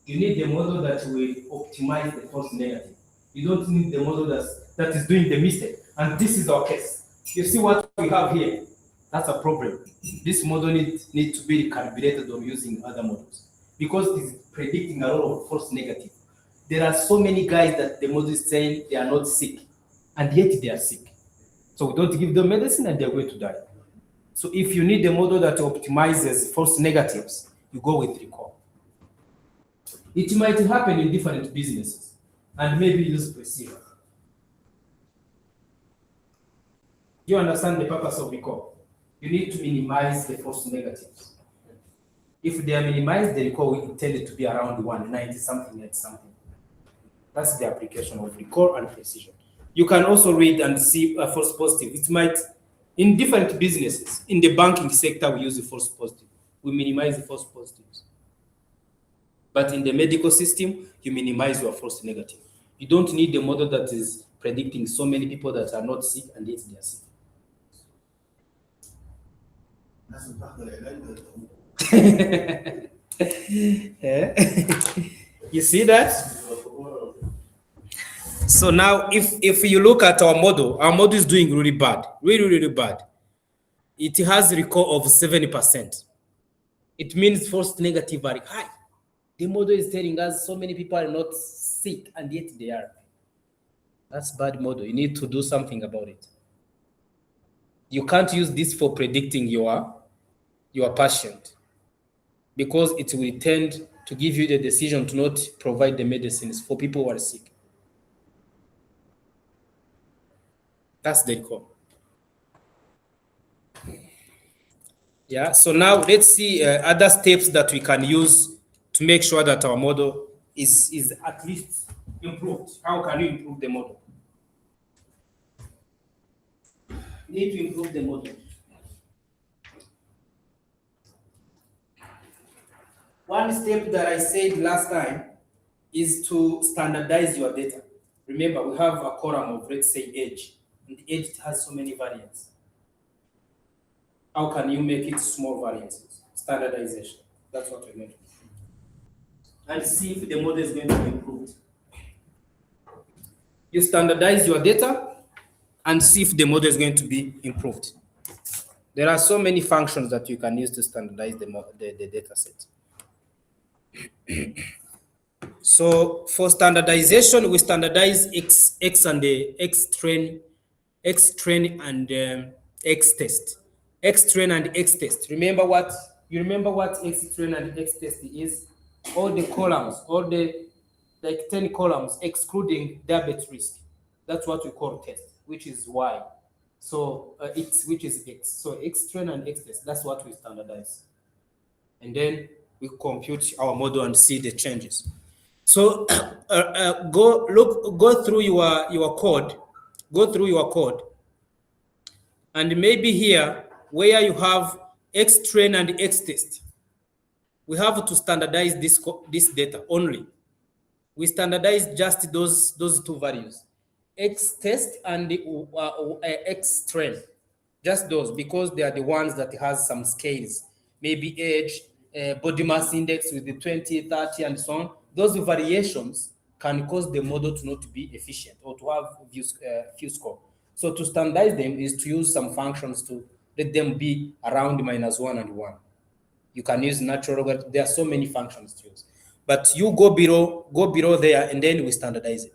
you need the model that will optimize the false negative. You don't need the model that is doing the mistake. And this is our case. You see what we have here? That's a problem. This model needs to be recalibrated or using other models because it's predicting a lot of false negative. There are so many guys that the model is saying they are not sick, and yet they are sick. So we don't give them medicine and they're going to die. So if you need a model that optimizes false negatives, you go with recall. It might happen in different businesses and maybe use precision. You understand the purpose of recall? You need to minimize the false negatives. If they are minimized, the recall will tend to be around 190 something at something. That's the application of recall and precision. You can also read and see a false positive. It might, in different businesses, in the banking sector, we use the false positive. We minimize the false positives. But in the medical system, you minimize your false negative. You don't need a model that is predicting so many people that are not sick and yet they are sick. That's the part that I like. You see that? So now if you look at our model is doing really bad, really bad. It has a recall of 70%. It means false negative are high. The model is telling us so many people are not sick and yet they are. That's bad model. You need to do something about it. You can't use this for predicting your patient because it will tend to give you the decision to not provide the medicines for people who are sick. That's the recall. Yeah, so now let's see other steps that we can use to make sure that our model is at least improved. How can you improve the model? You need to improve the model. One step that I said last time is to standardize your data. Remember, we have a column of, let's say, age, and the age has so many variants. How can you make it small variances? Standardization. That's what we're going to do. And see if the model is going to be improved. You standardize your data and see if the model is going to be improved. There are so many functions that you can use to standardize the data set. So for standardization, we standardize X and the X train and X test. X train and X test. Remember what X train and X test is? All the columns, all the like 10 columns, excluding diabetes risk. That's what we call test, which is Y. So which is X. So X train and X test. That's what we standardize, and then we compute our model and see the changes. So go through your code. Go through your code, and maybe here where you have X train and X test, we have to standardize this data only. We standardize just those two values, X test and X train, just those, because they are the ones that has some scales, maybe age, body mass index with the 20, 30, and so on. Those variations can cause the model to not be efficient or to have few score. So to standardize them is to use some functions to let them be around -1 and 1. You can use natural logarithm. There are so many functions to use. but you go below there, and then we standardize it.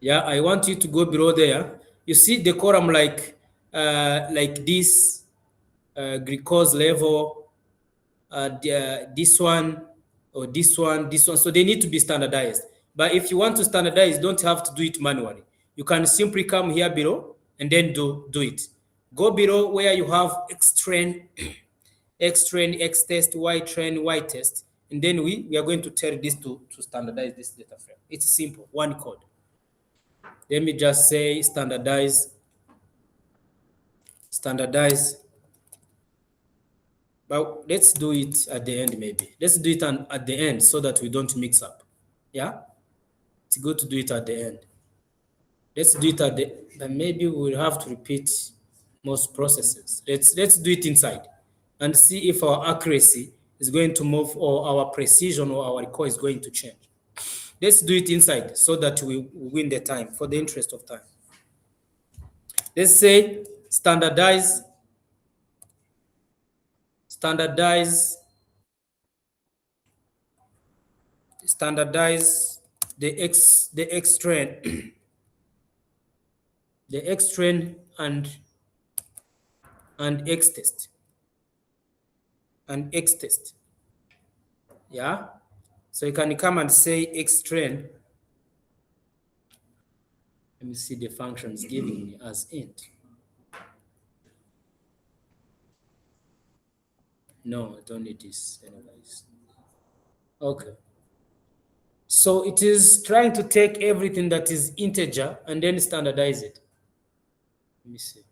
Yeah, I want you to go below there. You see the column like this, glucose level, this one, or this one, this one. So they need to be standardized. But if you want to standardize, you don't have to do it manually. You can simply come here below and then do it. Go below where you have X train, X train, X test, Y train, Y test. And then we are going to tell this to standardize this data frame. It's simple, one code. Let me just say standardize. But let's do it at the end maybe. Let's do it at the end so that we don't mix up. Yeah? It's good to do it at the end. Let's do it at the and maybe we'll have to repeat most processes. Let's do it inside and see if our accuracy is going to move or our precision or our recall is going to change. Let's do it inside so that we win the time for the interest of time. Let's say standardize the X train the X train and X test yeah, so you can come and say X train. Let me see the function it's giving me as int. No, I don't need this anyways. Okay. So it is trying to take everything that is integer and then standardize it. Let me see.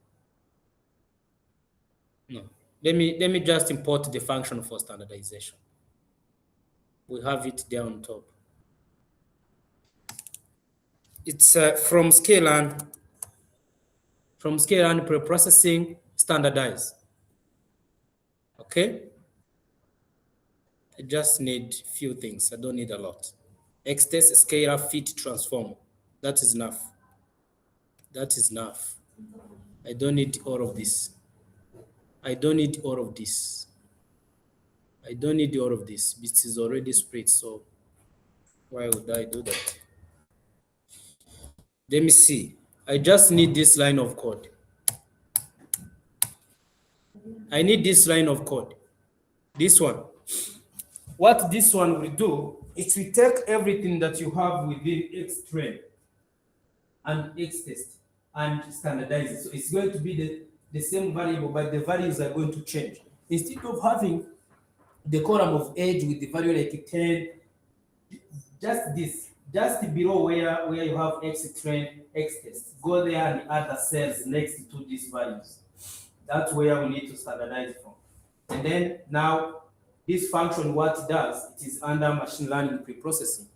No. Let me just import the function for standardization. We have it there on top. It's from scalar preprocessing standardize. Okay? I just need few things. I don't need a lot. Xtest, scalar, fit, transform. That is enough. I don't need all of this. This is already split, so why would I do that? Let me see. I just need this line of code. This one. What this one will do is we take everything that you have within X train and X test and standardize it. So it's going to be the same variable, but the values are going to change. Instead of having the column of age with the value like 10, just below where you have X train, X test, go there and add the cells next to these values. That's where we need to standardize from. And then now this function, what it does, it is under machine learning preprocessing.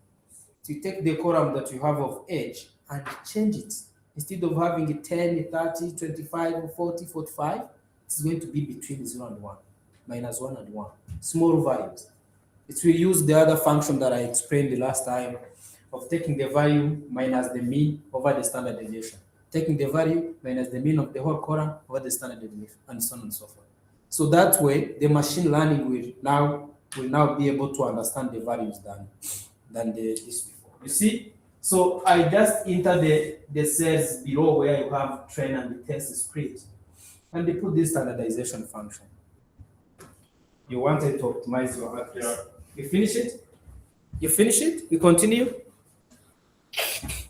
So you take the column that you have of age and change it. Instead of having it 10, 30, 25, 40, 45, it's going to be between 0 and 1, minus 1 and 1. Small values. It will use the other function that I explained the last time of taking the value minus the mean over the standard deviation. Taking the value minus the mean of the whole column over the standard deviation, and so on and so forth. So that way, the machine learning will now be able to understand the values than this before. You see? So I just enter the cells below where you have train and the test script, and they put this standardization function. You wanted to optimize your accuracy. Yeah. You finish it? You continue?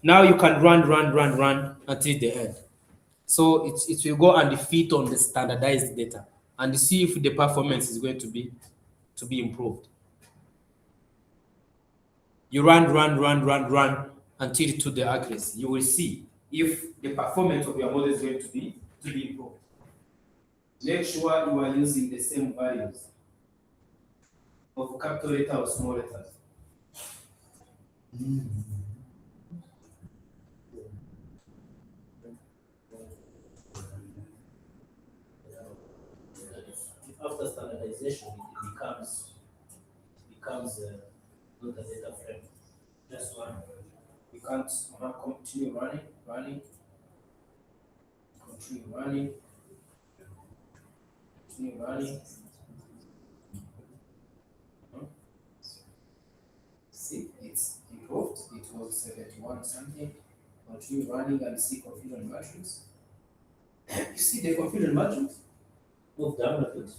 Now you can run until the end. So it will go and fit on the standardized data and see if the performance is going to be improved. You run until to the accuracy. You will see if the performance of your model is going to be improved. Make sure you are using the same values of capital letter or small letters. After standardization, it becomes not a data frame. Just one. You can't continue running, continue running. improved. It was 71 something. Continue running and see confusion matrix. You see the confusion matrix? Move down a bit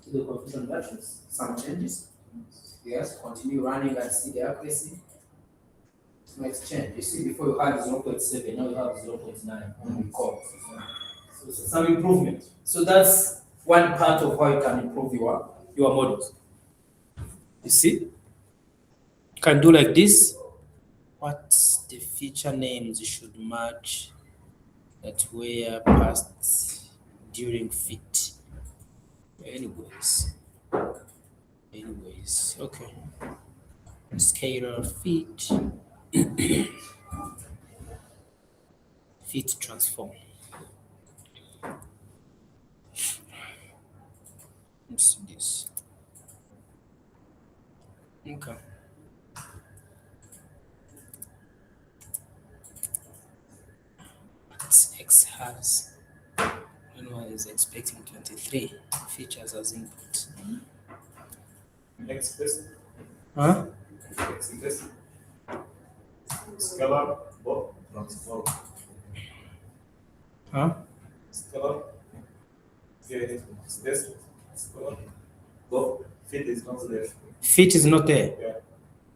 to the confusion matrix. Some changes. Yes, continue running and see the accuracy. Next change. You see, before you had 0.7, now you have 0.9 on record. So some improvement. So that's one part of how you can improve your models. You see? You can do like this. What the feature names should match that were passed during fit. Anyways, okay. Scalar fit, fit transform. Let's see this. Okay. X has, one is expecting 23 features as input. Express, Huh? express, scalar, both transform. Huh? Scalar, this, scalar, both fit is not there. Fit is not there. Yeah,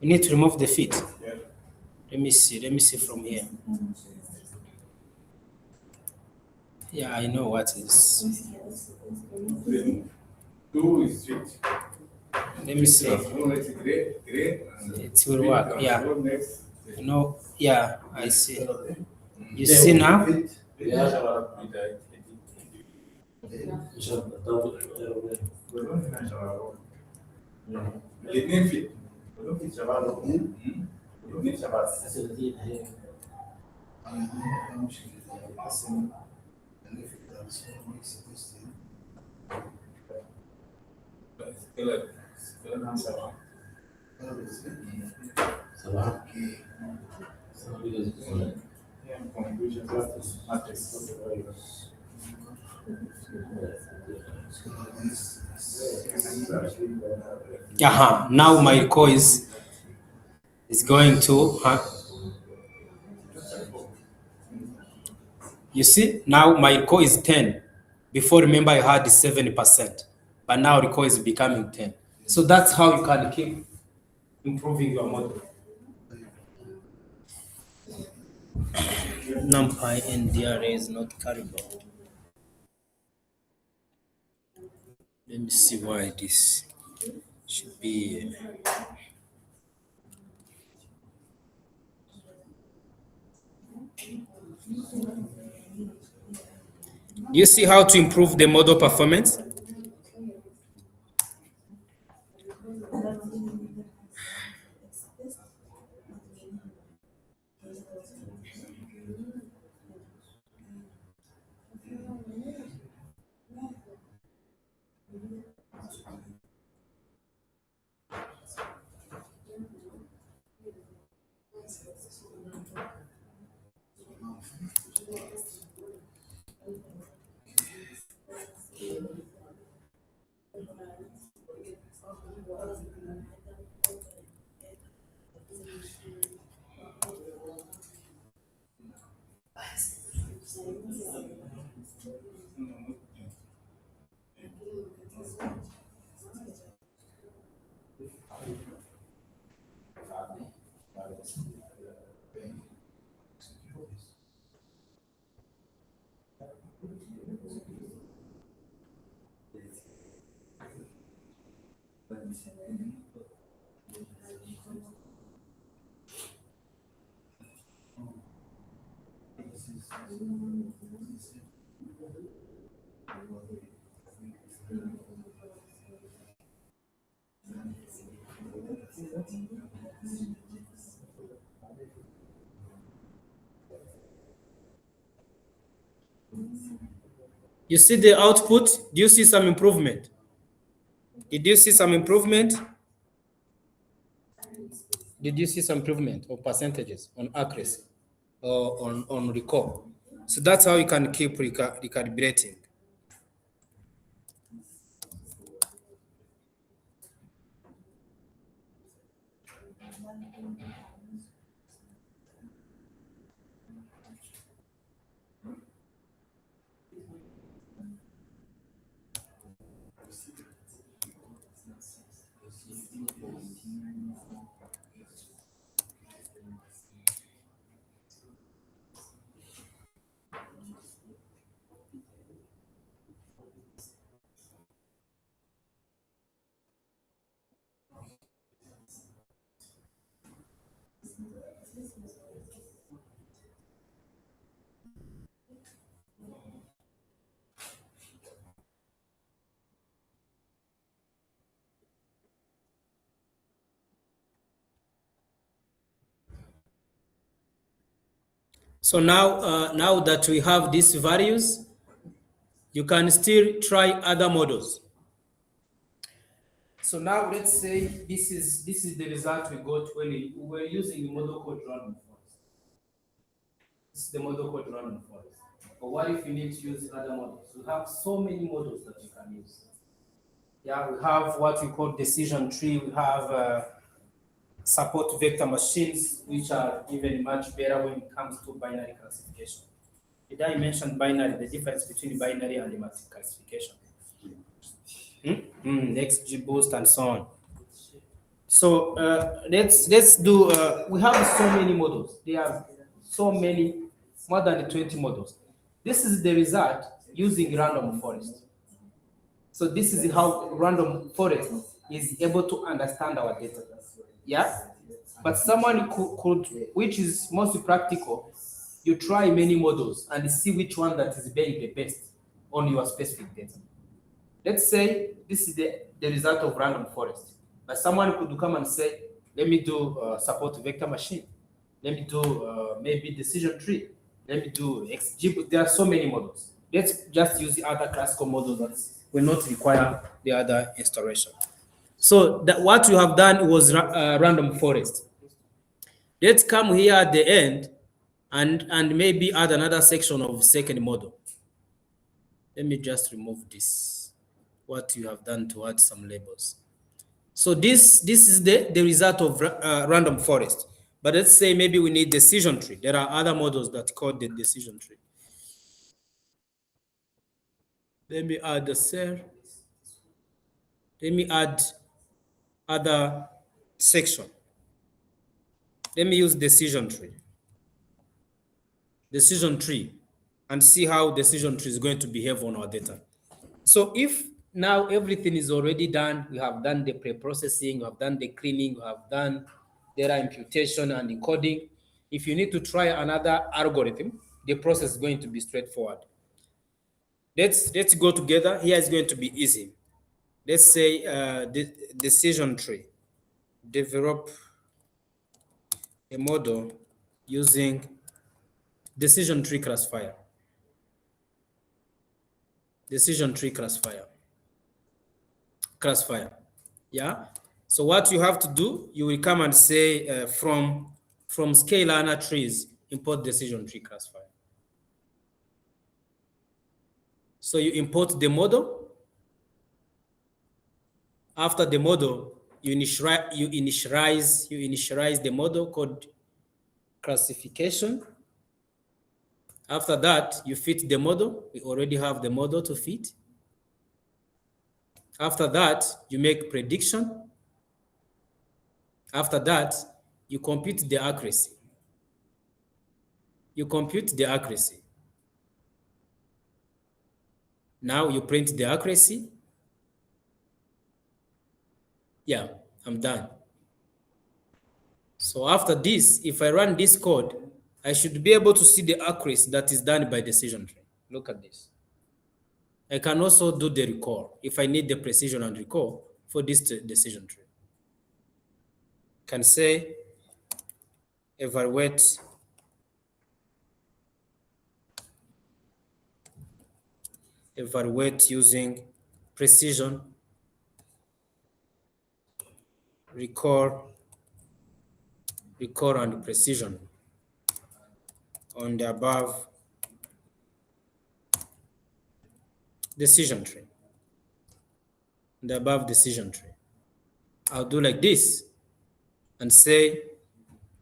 You need to remove the fit. yeah. Let me see from here. Yeah, I know what is. Then two is fit. Let me see. Transform it gray, and It will work. Yeah. transform next. No. Yeah, I see. You see now? الاثنين فيه كلهم في شباب الاثنين شباب كلام شباب صباح conclusion matrix Now my core is going to, you see, now my core is 10. Before, remember, I had 70%, but now the core is becoming 10. So that's how you can keep improving your model. NumPy and DRA is not carryable. Let me see why this should be. Do you see how to improve the model performance? You see the output? Do you see some improvement? Did you see some improvement? Did you see some improvement of percentages on accuracy or on recall? So that's how you can keep recalibrating. So now that we have these values, you can still try other models. So now let's say this is the result we got when we were using the model called random forest. This is the model called random forest. But what if you need to use other models? We have so many models that you can use. Yeah, we have what we call decision tree. We have support vector machines, which are even much better when it comes to binary classification. Did I mention binary, the difference between binary and the classification? The XG boost and so on. So let's do. We have so many models. There are so many, more than 20 models. This is the result using random forest. So this is how random forest is able to understand our data. Yeah, but someone could, which is most practical, you try many models and see which one that is being the best on your specific data. Let's say this is the result of random forest. But someone could come and say, let me do support vector machine. Let me do maybe decision tree. Let me do XG. There are so many models. Let's just use the other classical models that will not require the other installation. So that what you have done was random forest. Let's come here at the end and maybe add another section of second model. Let me just remove this, what you have done to add some labels. So this is the result of random forest. But let's say maybe we need decision tree. There are other models that call the decision tree. Let me add the cell. Let me add other section. Let me use decision tree. Decision tree and see how decision tree is going to behave on our data. So if now everything is already done, we have done the pre-processing, we have done the cleaning, we have done data imputation and encoding. If you need to try another algorithm, the process is going to be straightforward. Let's go together. Here is going to be easy. Let's say the decision tree. Develop a model using decision tree classifier. Decision tree classifier. Yeah. So what you have to do, you will come and say from scalar trees, import decision tree classifier. So you import the model. After the model, you initialize the model called classification. After that, you fit the model. We already have the model to fit. After that, you make prediction. After that, you compute the accuracy. Now you print the accuracy. Yeah, I'm done. So after this, if I run this code, I should be able to see the accuracy that is done by decision tree. Look at this. I can also do the recall if I need the precision and recall for this decision tree. Can say evaluate using precision, recall and precision on the above decision tree. I'll do like this and say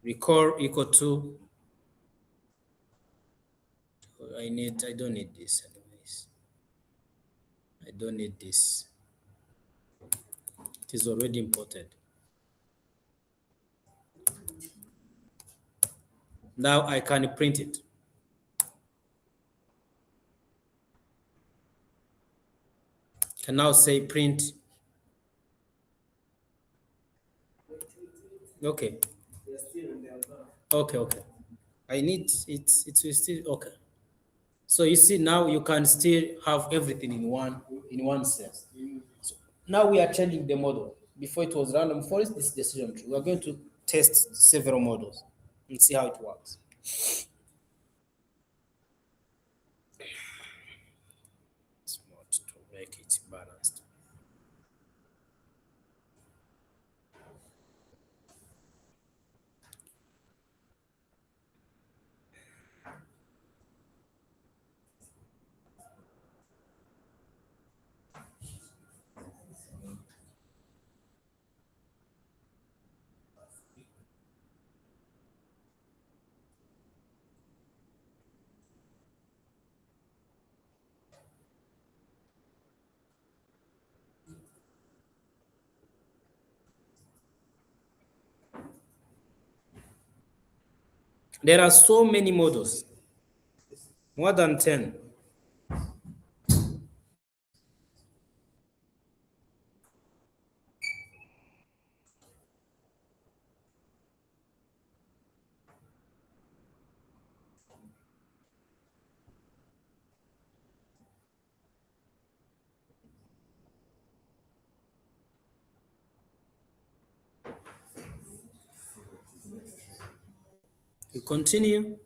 recall equal to, I don't need this anyways. I don't need this. It is already imported. Now I can print it. Can now say print. Okay. They're still in the other. Okay. I need it. It will still okay. So you see now you can still have everything in one cell. So now we are changing the model. Before it was random forest, this is decision tree. We are going to test several models and see how it works. Smart to make it balanced. There are so many models, more than 10. You continue.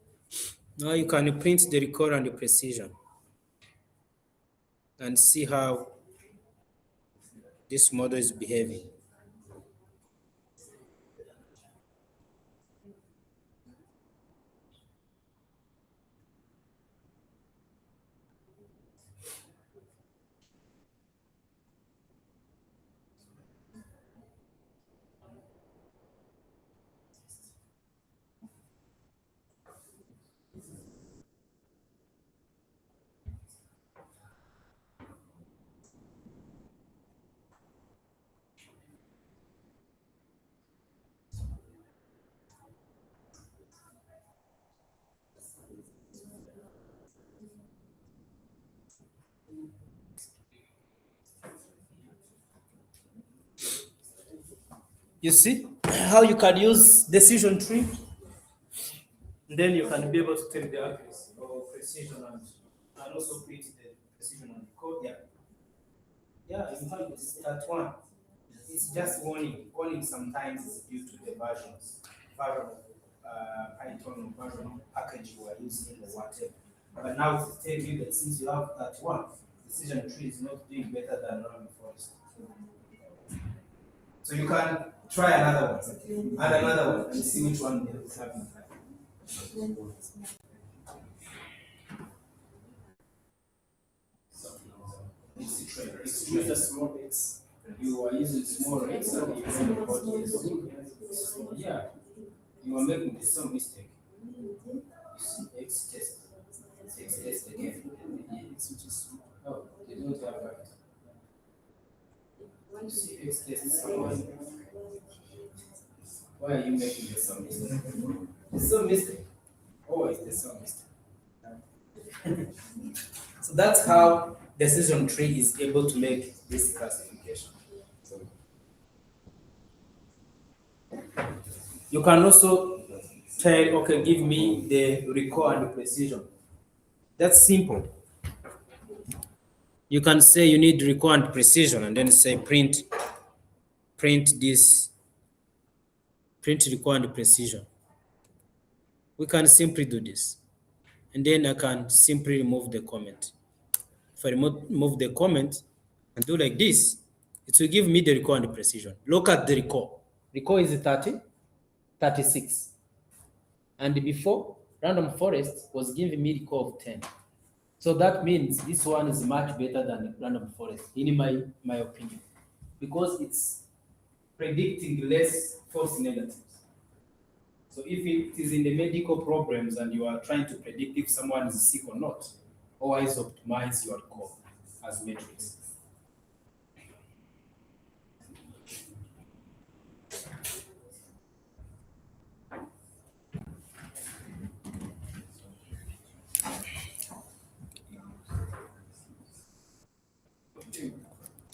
Now you can print the record and the precision and see how this model is behaving. You see how you can use decision tree? Then you can be able to tell the accuracy or precision and also print the precision on the code. Yeah, you have this, that one. It's just warning. Warning sometimes is due to the versions. Version of Python or version of package you are using or whatever. But now it's telling you that since you have that one, decision tree is not doing better than random forest. So you can try another one, add another one, and see which one is having. With a small X. You are using small rates and you don't record yes. Yeah, you are making the same mistake. You see X test. X test again. X which is oh, they don't have that. You see X test is someone. Why are you making the same mistake? The same mistake. Always the same mistake. So that's how decision tree is able to make this classification. You can also tell, okay, give me the recall and the precision. That's simple. You can say you need recall and precision and then say print this, print recall and precision. We can simply do this. And then I can simply remove the comment. If I remove the comment and do like this, it will give me the recall and the precision. Look at the recall. Recall is 30, 36. And before, random forest was giving me recall of 10. So that means this one is much better than random forest, in my opinion, because it's predicting less false negatives. So if it is in the medical problems and you are trying to predict if someone is sick or not, always optimize your code as matrix.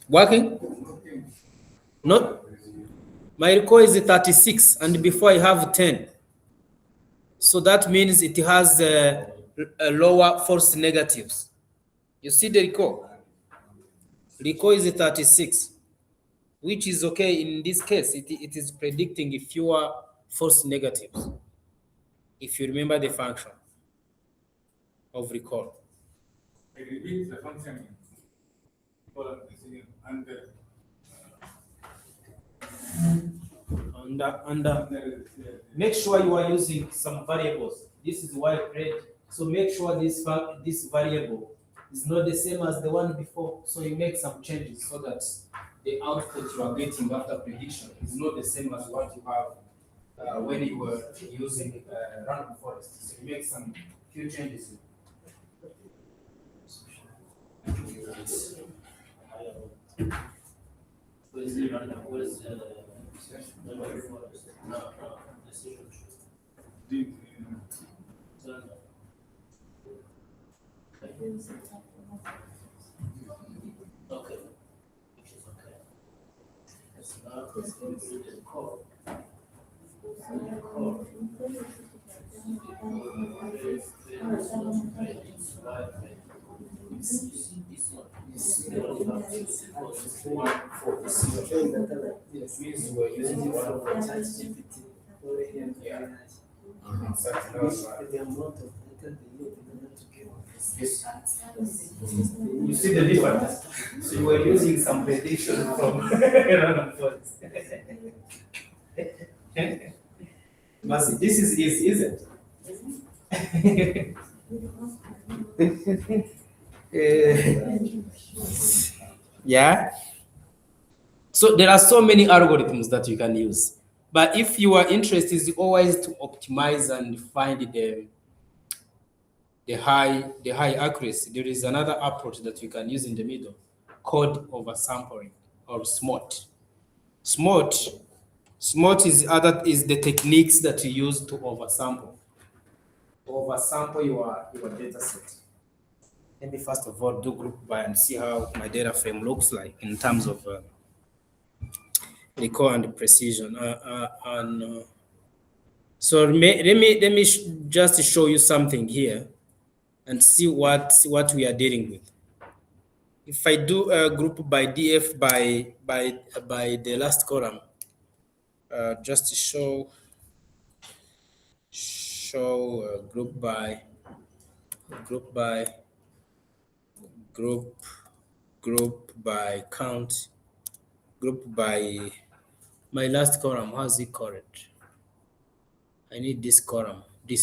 Working? Not. My record is 36, and before I have 10. So that means it has a lower false negatives. You see the record? Record is 36, which is okay in this case. It is predicting fewer false negatives. If you remember the function of recall. Repeat the function And make sure you are using some variables. This is why grade. So make sure this variable is not the same as the one before. So you make some changes so that the output you are getting after prediction is not the same as what you have when you were using random forest. So you make some few changes. What is the random? What is the number four? No, decision tree. Okay. Which is okay. It's not the code. It means you are using one of You see the difference? So you were using some prediction from random forest. Mercy, this is easy, isn't it? Yeah. So there are so many algorithms that you can use. But if your interest is always to optimize and find the high accuracy, there is another approach that you can use in the middle called oversampling or SMOT. SMOT is the techniques that you use to oversample. Oversample your data set. Let me first of all do group by and see how my data frame looks like in terms of recall and precision. So let me just show you something here and see what we are dealing with. If I do a group by DF by the last column, just to show group by count, group by my last column. How's it called? I need this column. I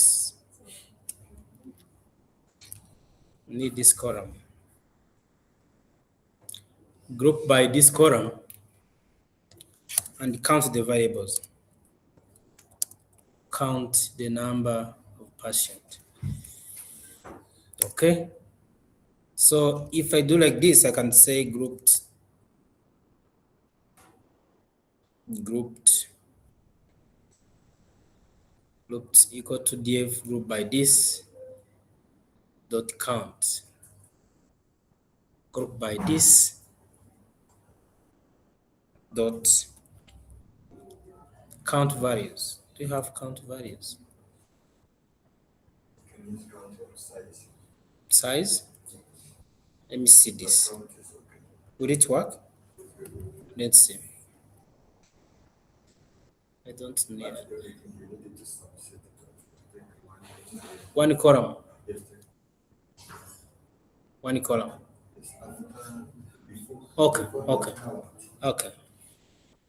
need this column. Group by this column and count the variables. Count the number of patients. Okay. So if I do like this, I can say grouped equal to df group by this dot count group by this dot count values. Do you have count values? Can use count or size. Size? Let me see this. Will it work? Let's see. I don't need one column. One column. Okay.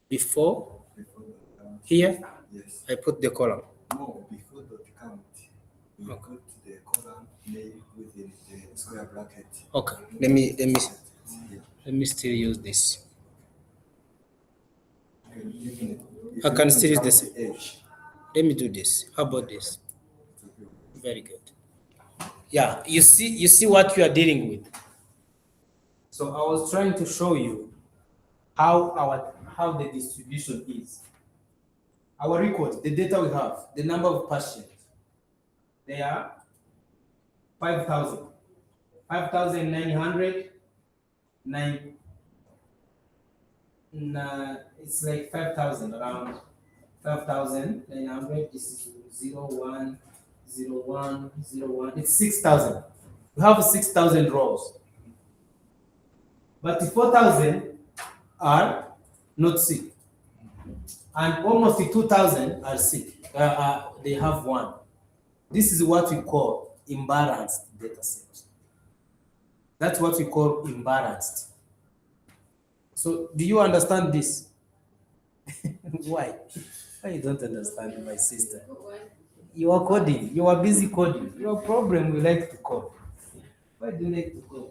Before here, I put the column. No, before the count, you put the column name within the square bracket. Okay. Let me still use this. I can still use this. Let me do this. How about this? Very good. Yeah, you see what you are dealing with. So I was trying to show you how the distribution is. Our record, the data we have, the number of patients, they are 5,000, 5,900, it's like 5,000, around 5,900. This is 0, 1, 0, 1, 0, 1. It's 6,000. We have 6,000 rows, but 4,000 are not sick, and almost 2,000 are sick. They have one. This is what we call imbalanced data set. That's what we call imbalanced. So, do you understand this? Why? Why you don't understand, my sister? You are coding. You are busy coding. Your problem, we like to code. Why do you like to code?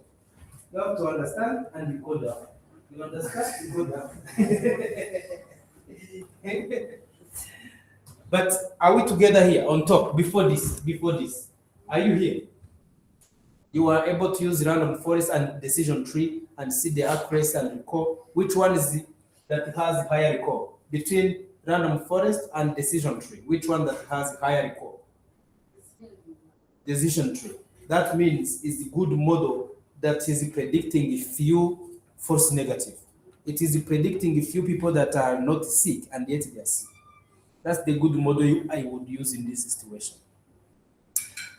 You have to understand and you code up. You understand? You code up. But are we together here on top? Before this, are you here? You are able to use random forest and decision tree and see the accuracy and recall. Which one is that has higher recall? Between random forest and decision tree, which one that has higher recall? Decision tree. That means it's a good model that is predicting a few false negative. It is predicting a few people that are not sick and yet they are sick. That's the good model I would use in this situation.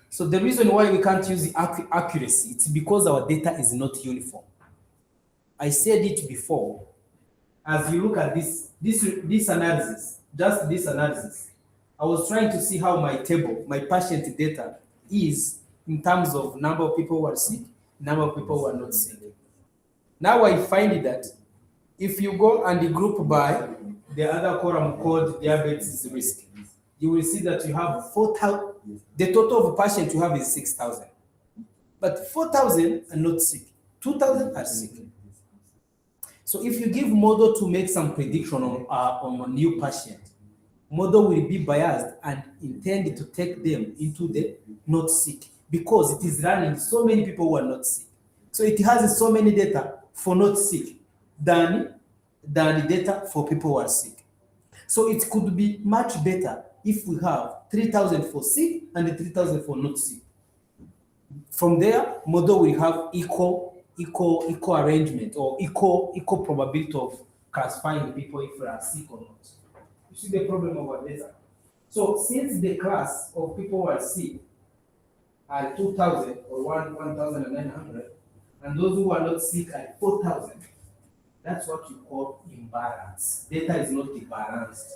So the reason why we can't use the accuracy, it's because our data is not uniform. I said it before. As you look at this analysis, just this analysis, I was trying to see how my table, my patient data is in terms of number of people who are sick, number of people who are not sick. Now I find that if you go and group by the other column called diabetes risk, you will see that you have 4,000. The total of patients you have is 6,000. But 4,000 are not sick. 2,000 are sick. So if you give model to make some prediction on a new patient, model will be biased and intended to take them into the not sick because it is running so many people who are not sick. So it has so many data for not sick than the data for people who are sick. So it could be much better if we have 3,000 for sick and 3,000 for not sick. From there, model will have equal arrangement or equal probability of classifying people if they are sick or not. You see the problem of our data. So since the class of people who are sick are 2,000 or 1,900, and those who are not sick are 4,000, that's what you call imbalance. Data is not balanced.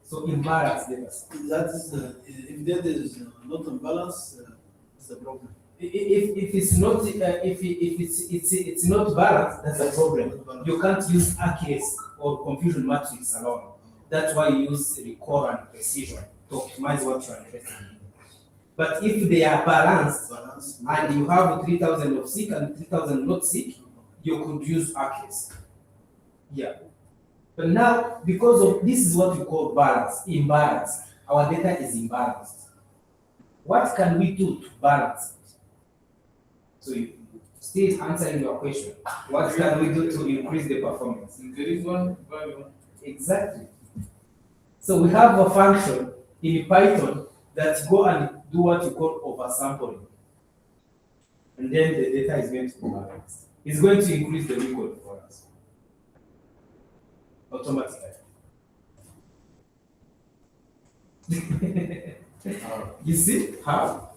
So imbalanced data. That is, if data is not imbalanced, it's a problem. If it's not it's not balanced, that's a problem. You can't use accuracy or confusion matrix alone. That's why you use recall and precision to optimize what you are interested in. But if they are balanced and you have 3,000 of sick and 3,000 not sick, you could use accuracy. Yeah. But now, because of this is what we call imbalance. Our data is imbalanced. What can we do to balance it? So still answering your question, what can we do to increase the performance? Increase one value. Exactly. So we have a function in Python that go and do what you call oversampling. And then the data is going to be balanced. It's going to increase the record for us automatically. You see how?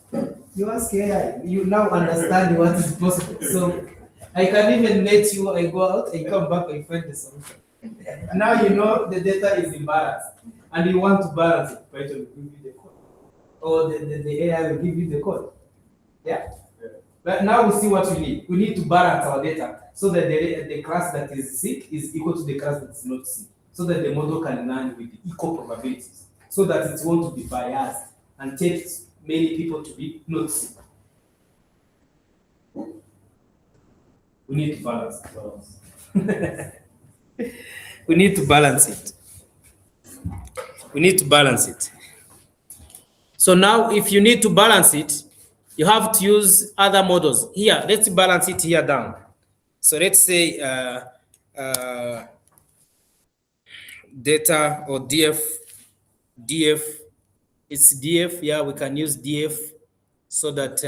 You ask AI, you now understand what is possible. So I can even let you, I go out, I come back, I find the solution. Now you know the data is imbalanced and you want to balance it. Python will give you the code. Or the AI will give you the code. Yeah? But now we see what we need. We need to balance our data so that the class that is sick is equal to the class that is not sick. So that the model can learn with equal probabilities. So that it won't be biased and take many people to be not sick. We need to balance it. We need to balance it. We need to balance it. So now if you need to balance it, you have to use other models. Here, let's balance it here down. So let's say data or DF, it's DF, yeah, we can use DF so that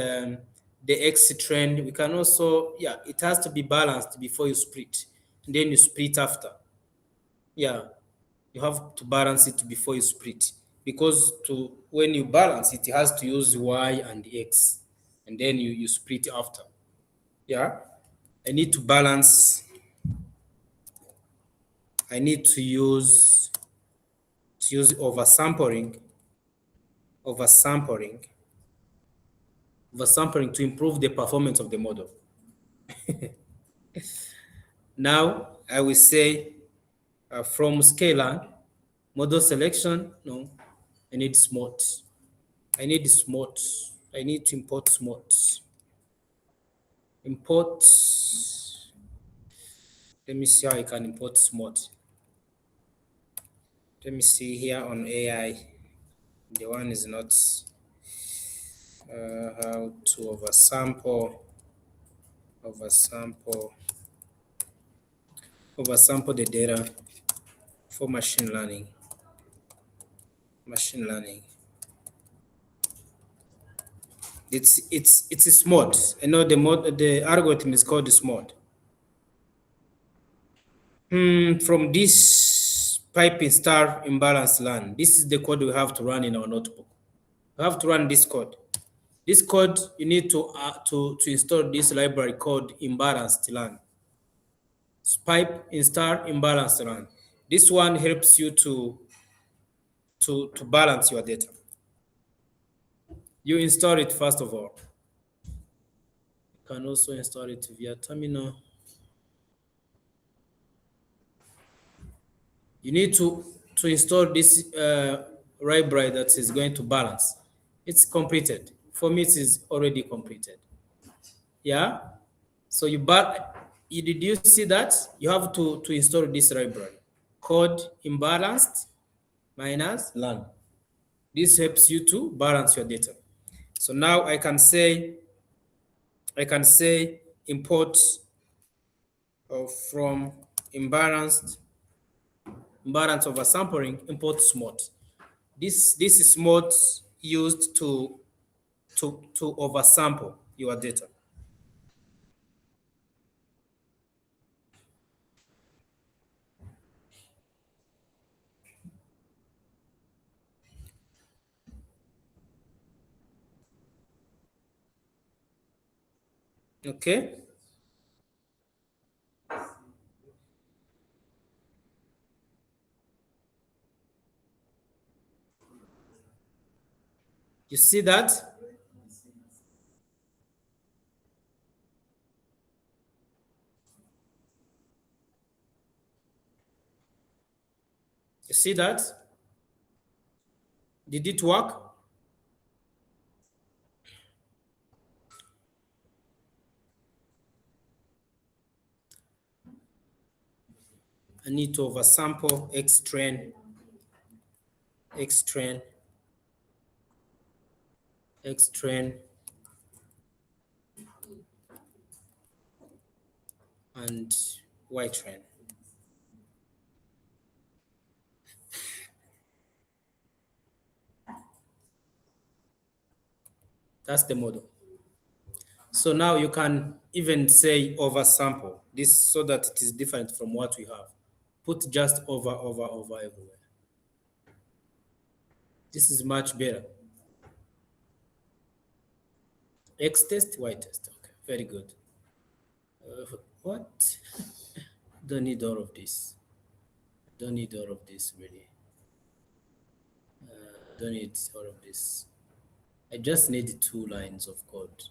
the X trend. We can also, yeah, it has to be balanced before you split. And then you split after. Yeah, you have to balance it before you split. Because when you balance it, it has to use Y and X. And then you split after. Yeah. I need to balance. I need to use oversampling to improve the performance of the model. Now, I will say from scalar, model selection, no, I need smart. I need smart. I need to import smart. Import, let me see how I can import smart. Let me see here on AI. The one is not how to oversample the data for machine learning. It's smart. I know the algorithm is called smart. From this piping star imbalance learn. This is the code we have to run in our notebook. We have to run this code. This code, you need to install this library called imbalanced learn. Pipe in star imbalanced learn. This one helps you to balance your data. You install it first of all. You can also install it via terminal. You need to install this library that is going to balance. It's completed. For me, it is already completed. Yeah. So did you see that? You have to install this library called imbalanced minus learn. This helps you to balance your data. So now I can say import from imbalance oversampling, import smart. This is smart used to oversample your data. Okay. You see that? You see that? Did it work? I need to oversample X train, and Y train. That's the model. So now you can even say oversample this so that it is different from what we have. Put just over everywhere. This is much better. X test, Y test. Okay, very good. What? Don't need all of this. Don't need all of this, really. Don't need all of this. I just need 2 lines of code.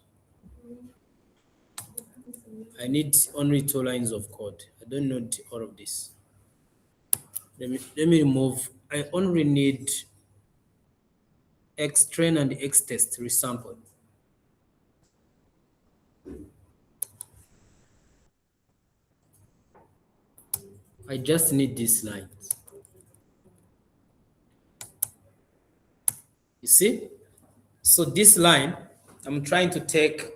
I need only 2 lines of code. I don't need all of this. Let me remove. I only need X train and X test resample. I just need these lines. You see? So this line, I'm trying to take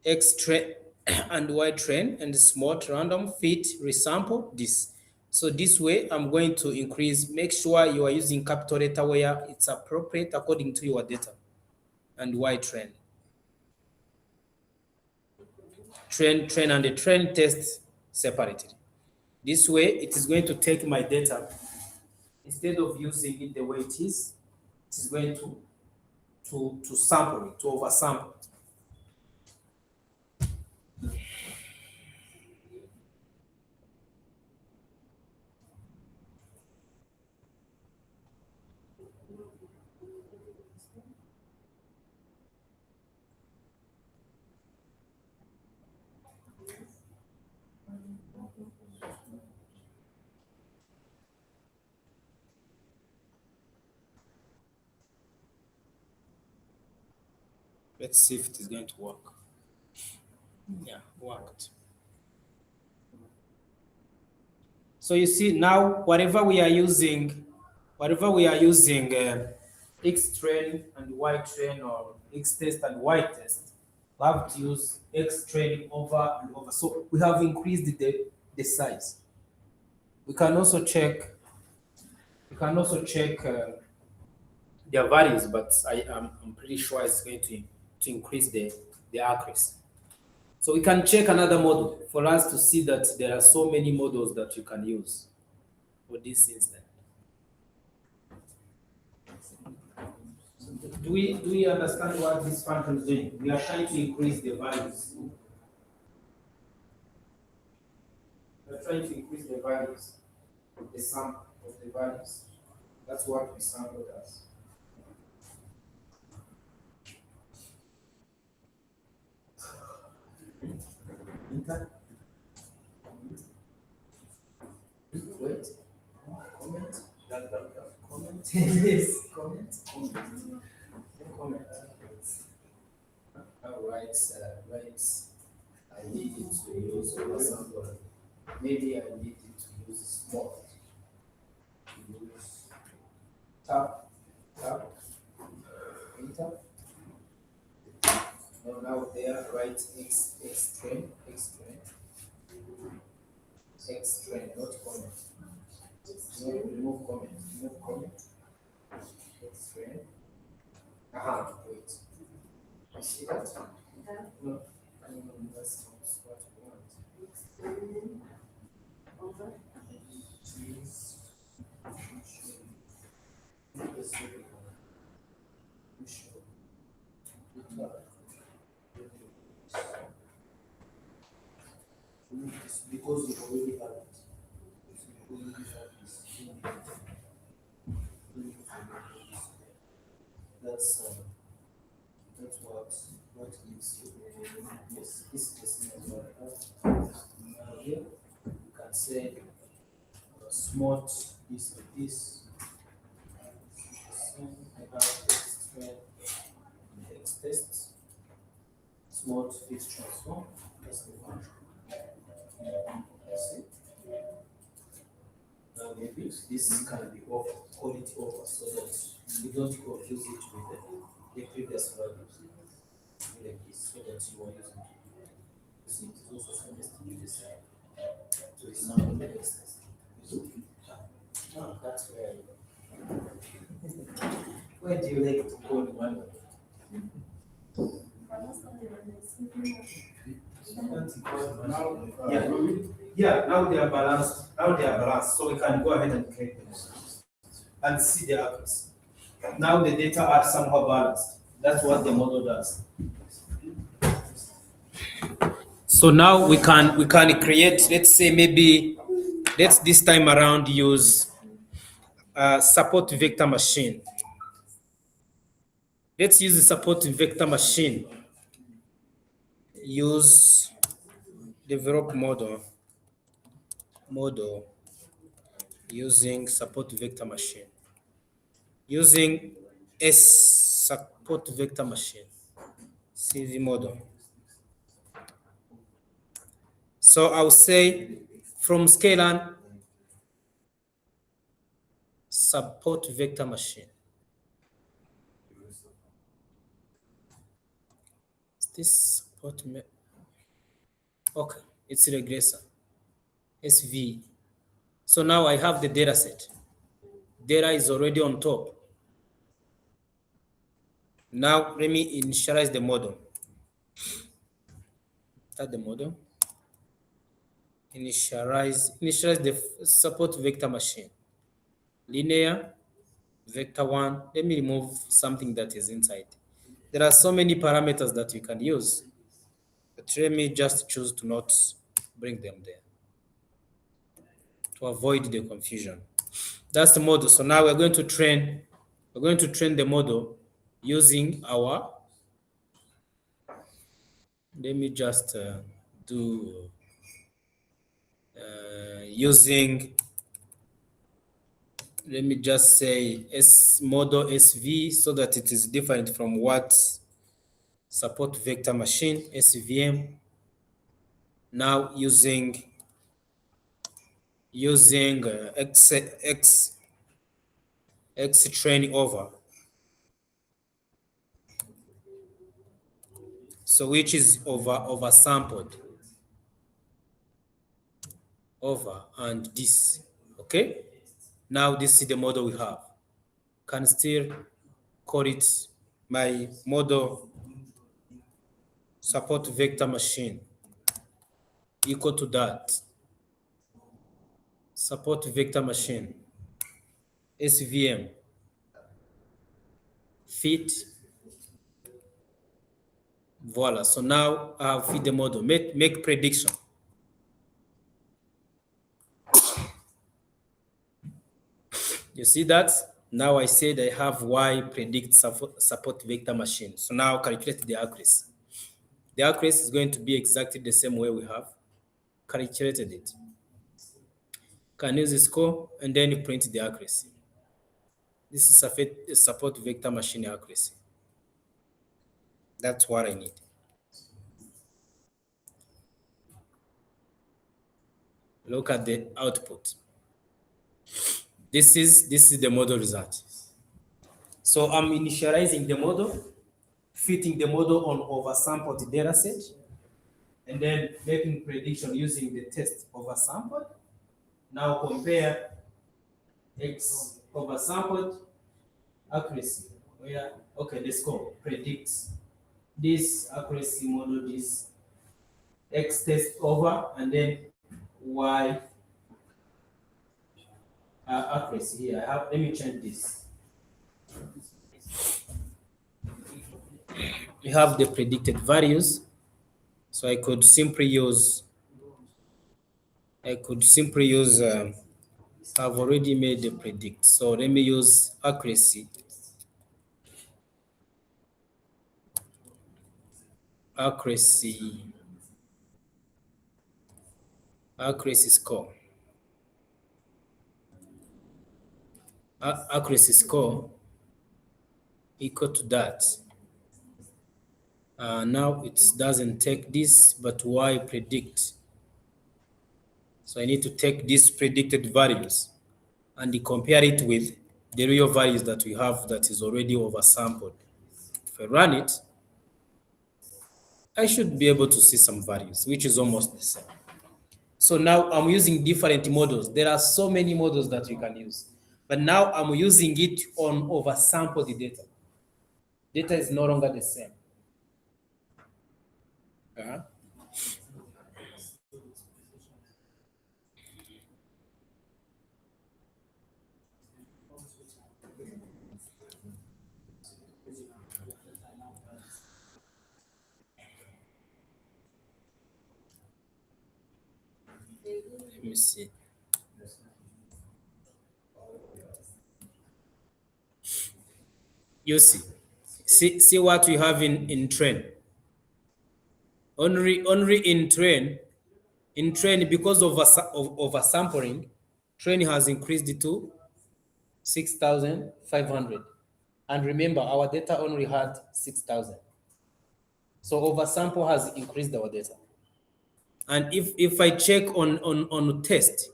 X train and Y train and smart random fit resample this. So this way I'm going to increase, make sure you are using capital letter where it's appropriate according to your data and Y train. train and the train test separately. This way, it is going to take my data. Instead of using it the way it is going to sample it, to oversample. Let's see if it is going to work. Yeah, worked. So you see now, whatever we are using, X train and Y train or X test and Y test, we have to use X train over and over. So we have increased the size. We can also check. Their values, but I'm pretty sure it's going to increase the accuracy. So we can check another model for us to see that there are so many models that you can use for this instance. Do we understand what this function is doing? We are trying to increase the values. We are trying to increase the values, the sum of the values. That's what we sampled as. Wait. Comment. Comment. Yes. Comment. Comment. All right. Right. I need it to use oversample. Maybe I need it to use small. Use tap. Enter. Now there, write X train, not comment. No, remove comment. X train. Wait. You see that? No, that's not what we want. Please. Because you already have it. That's what gives you. Yes, this is what I have. Now here you can say smart is this. I have X train, X test, smart is transform. That's the function. See? Now maybe this can be off, quality over, so that you don't confuse it with the previous values. Like this, so that you are using it. See, it is also supposed to be the same. So it's now the next test. No, that's where do you like to go in Rwanda? Now they are balanced. So we can go ahead and create them and see the accuracy. Now the data are somehow balanced. That's what the model does. So now we can create, let's say maybe, let's this time around use support vector machine. Let's use the support vector machine. Use develop model using support vector machine. Using S support vector machine, CV model. So I'll say from scalar support vector machine. Is this support? Okay, it's regressor. SV. So now I have the data set. Data is already on top. Now let me initialize the model. Start the model. Initialize the support vector machine. Linear, vector 1. Let me remove something that is inside. There are so many parameters that you can use, but let me just choose to not bring them there to avoid the confusion. That's the model. So now we're going to train the model using our, let me just do using, let me just say model SV, so that it is different from what support vector machine SVM. Now using X train over, so which is over sampled over, and this. Okay, now this is the model we have. Can still call it my model support vector machine equal to that support vector machine SVM fit. Voila. So now I have fit the model. Make prediction. You see that? Now I said I have Y predict support vector machine. So now calculate the accuracy. The accuracy is going to be exactly the same way we have calculated it. Can use the score and then you print the accuracy. This is support vector machine accuracy. That's what I need. Look at the output. This is the model result. So I'm initializing the model, fitting the model on oversampled data set, and then making prediction using the test oversampled. Now compare X oversampled accuracy. Okay, let's go. Predicts this accuracy model, this X test over, and then Y accuracy here. Let me change this. We have the predicted values. So I could simply use, I've already made the predict. So let me use accuracy. Accuracy score. Accuracy score equal to that. Now it doesn't take this, but Y predict. So I need to take these predicted values and compare it with the real values that we have that is already oversampled. If I run it, I should be able to see some values, which is almost the same. So now I'm using different models. There are so many models that you can use, but now I'm using it on oversampled data. Data is no longer the same. Let me see. You see what we have in train. Only in train because of oversampling, train has increased to 6,500. And remember, our data only had 6,000. So oversample has increased our data. And if I check on test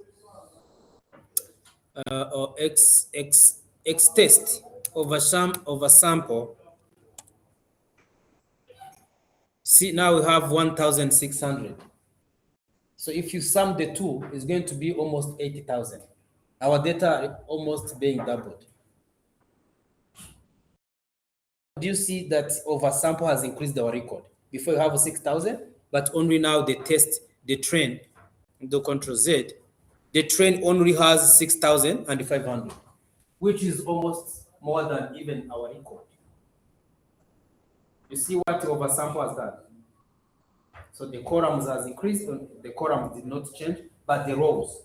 or X test oversample, see now we have 1,600. So if you sum the two, it's going to be almost 80,000. Our data are almost being doubled. Do you see that oversample has increased our record? Before you have 6,000, but only now they test the train, the Control Z. The train only has 6,500, which is almost more than even our record. You see what oversample has done? So the columns has increased, the columns did not change, but the rows,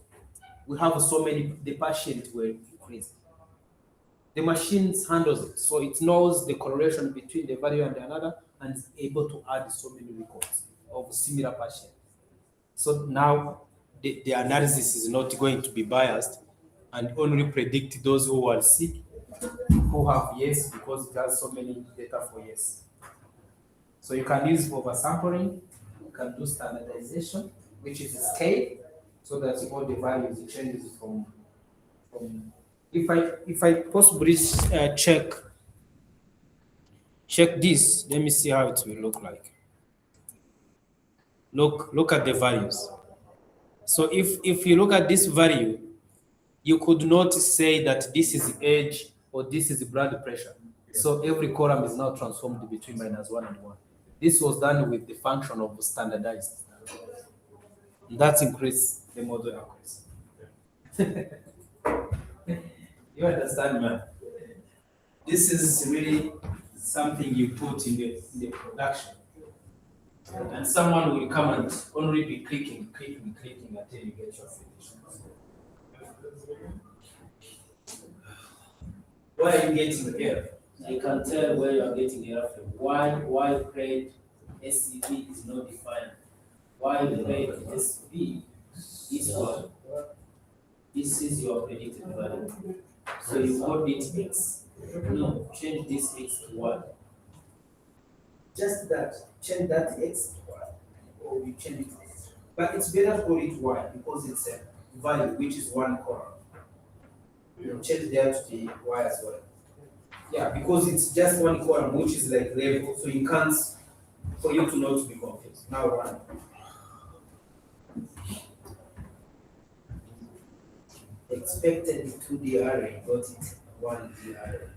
we have so many, the patients were increased. The machine handles it, so it knows the correlation between the value and another and is able to add so many records of similar patients. So now the analysis is not going to be biased and only predict those who are sick, who have yes, because it has so many data for yes. So you can use oversampling, you can do standardization, which is a scale, so that all the values changes from if I possibly check this, let me see how it will look like. Look at the values. So if you look at this value, you could not say that this is age or this is blood pressure. So every column is now transformed between -1 and 1. This was done with the function of standardized. And that increased the model accuracy. You understand, man? This is really something you put in the production. And someone will come and only be clicking until you get your finish. Why are you getting here? I can tell where you are getting error from. Why grade SCV is not defined? Why grade SCV is what? This is your predicted value. So you code it X. No, change this X to what? Just that. Change that X to Y. Or you change it. But it's better to call it Y because it's a value which is one column. You change there to the Y as well. Yeah, because it's just one column which is like level, so you can't, for you to not be confused. Now run. Expected 2D array, got it 1D array.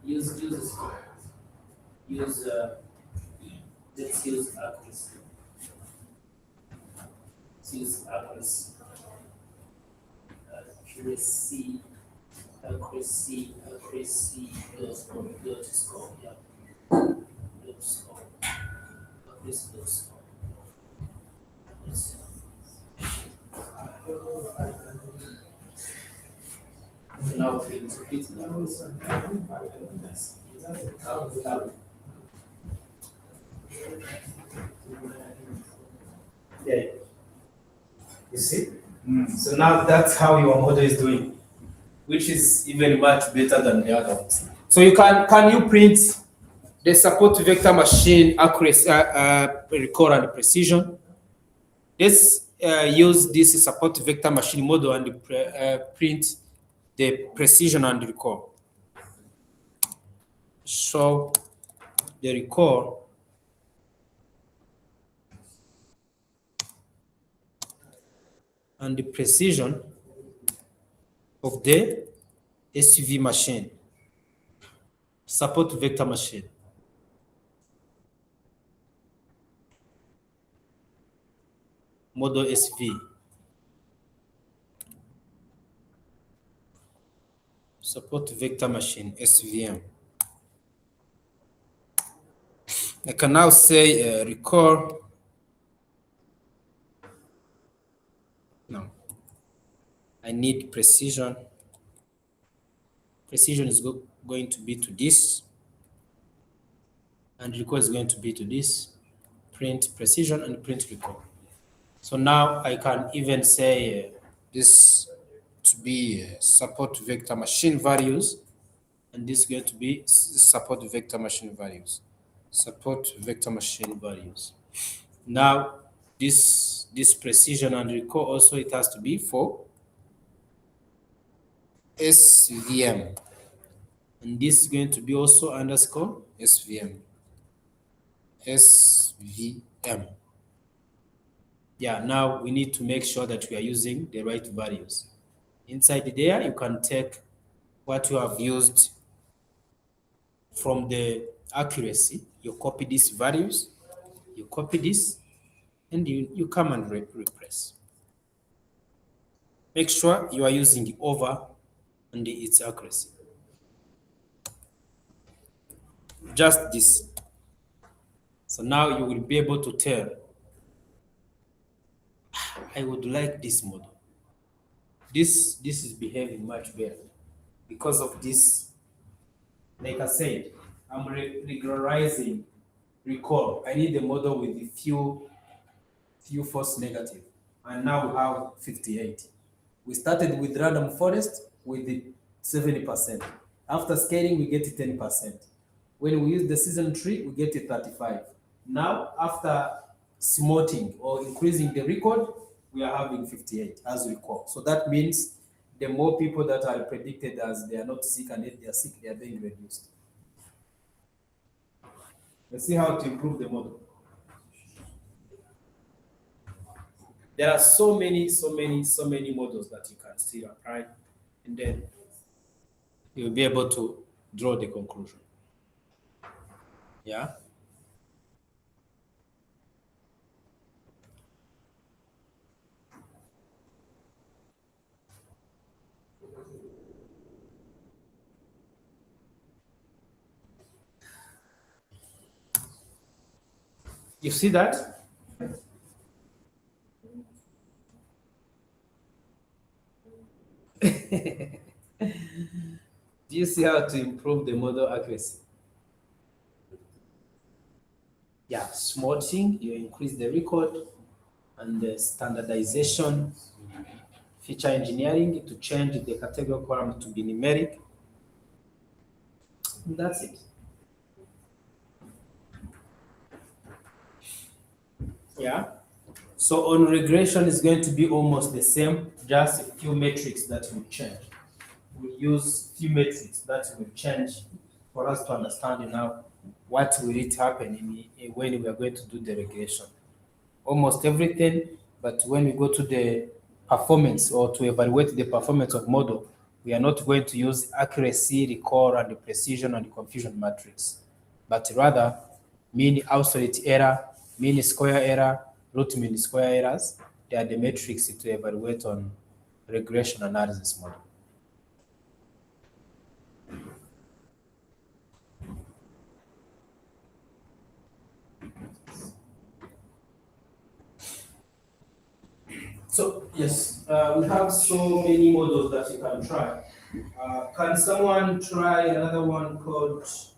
Use let's use accuracy. Let's use accuracy. Accuracy, dot score, yeah. Dot score. Accuracy dot score. Now print Yeah. You see? So now that's how your model is doing, which is even much better than the other ones. So you can you print the support vector machine accuracy, recall and precision? Let's use this support vector machine model and print the precision and recall. So the recall and the precision of the SV machine, support vector machine. Model SV. Support vector machine, SVM. I can now say recall. No. I need precision. Precision is going to be to this. And recall is going to be to this. Print precision and print recall. So now I can even say this to be support vector machine values, and this is going to be support vector machine values. Support vector machine values. Now this precision and recall also it has to be for SVM, and this is going to be also underscore SVM. SVM. Yeah, now we need to make sure that we are using the right values. Inside there, you can take what you have used from the accuracy, you copy these values, you copy this, and you come and repress. Make sure you are using the over and its accuracy. Just this. So now you will be able to tell, I would like this model. This is behaving much better because of this. Like I said, I'm regularizing recall. I need a model with a few false negative, and now we have 58. We started with random forest with the 70%. After scaling, we get to 10%. When we use the season tree, we get to 35. Now, after smarting or increasing the record, we are having 58 as recall. So that means the more people that are predicted as they are not sick and if they are sick, they are being reduced. Let's see how to improve the model. There are so many models that you can still apply, and then you'll be able to draw the conclusion. Yeah. You see that? Do you see how to improve the model accuracy? Yeah, smarting, you increase the record, and the standardization, feature engineering to change the category column to be numeric. And that's it. Yeah. So on regression is going to be almost the same, just a few metrics that will change. We'll use few metrics that will change for us to understand now what will it happen when we are going to do the regression. Almost everything, but when we go to the performance or to evaluate the performance of model, we are not going to use accuracy, recall, and the precision and the confusion matrix, but rather mean absolute error, mean square error, root mean square errors. They are the metrics to evaluate on regression analysis model. So yes, we have so many models that you can try. Can someone try another one called X?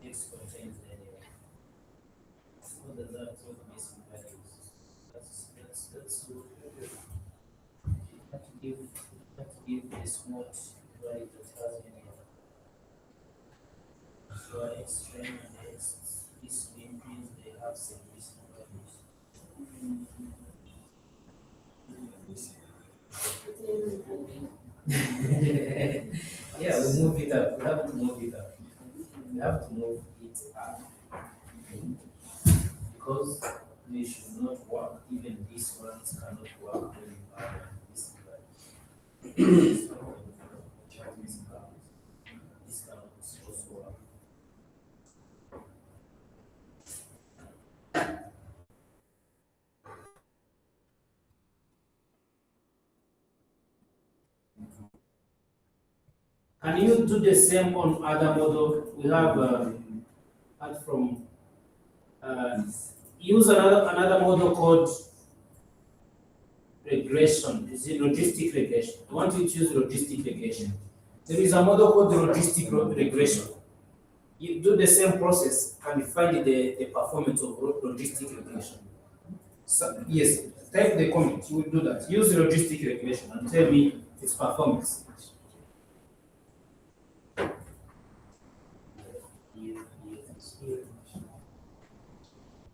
X contains anyway. What does that what missing values? That's have to give this what value that has any. So X train and X this means they have some missing values. Yeah, we move it up. We have to move it up. We have to move it up. Because they should not work, even these ones cannot work when you have this value. This cannot also work. Can you do the same on other model? We have from use another model called regression. Is it logistic regression? I want you to choose logistic regression. There is a model called logistic regression. You do the same process and you find the performance of logistic regression. So, yes, type the comment. You will do that. Use logistic regression and tell me its performance.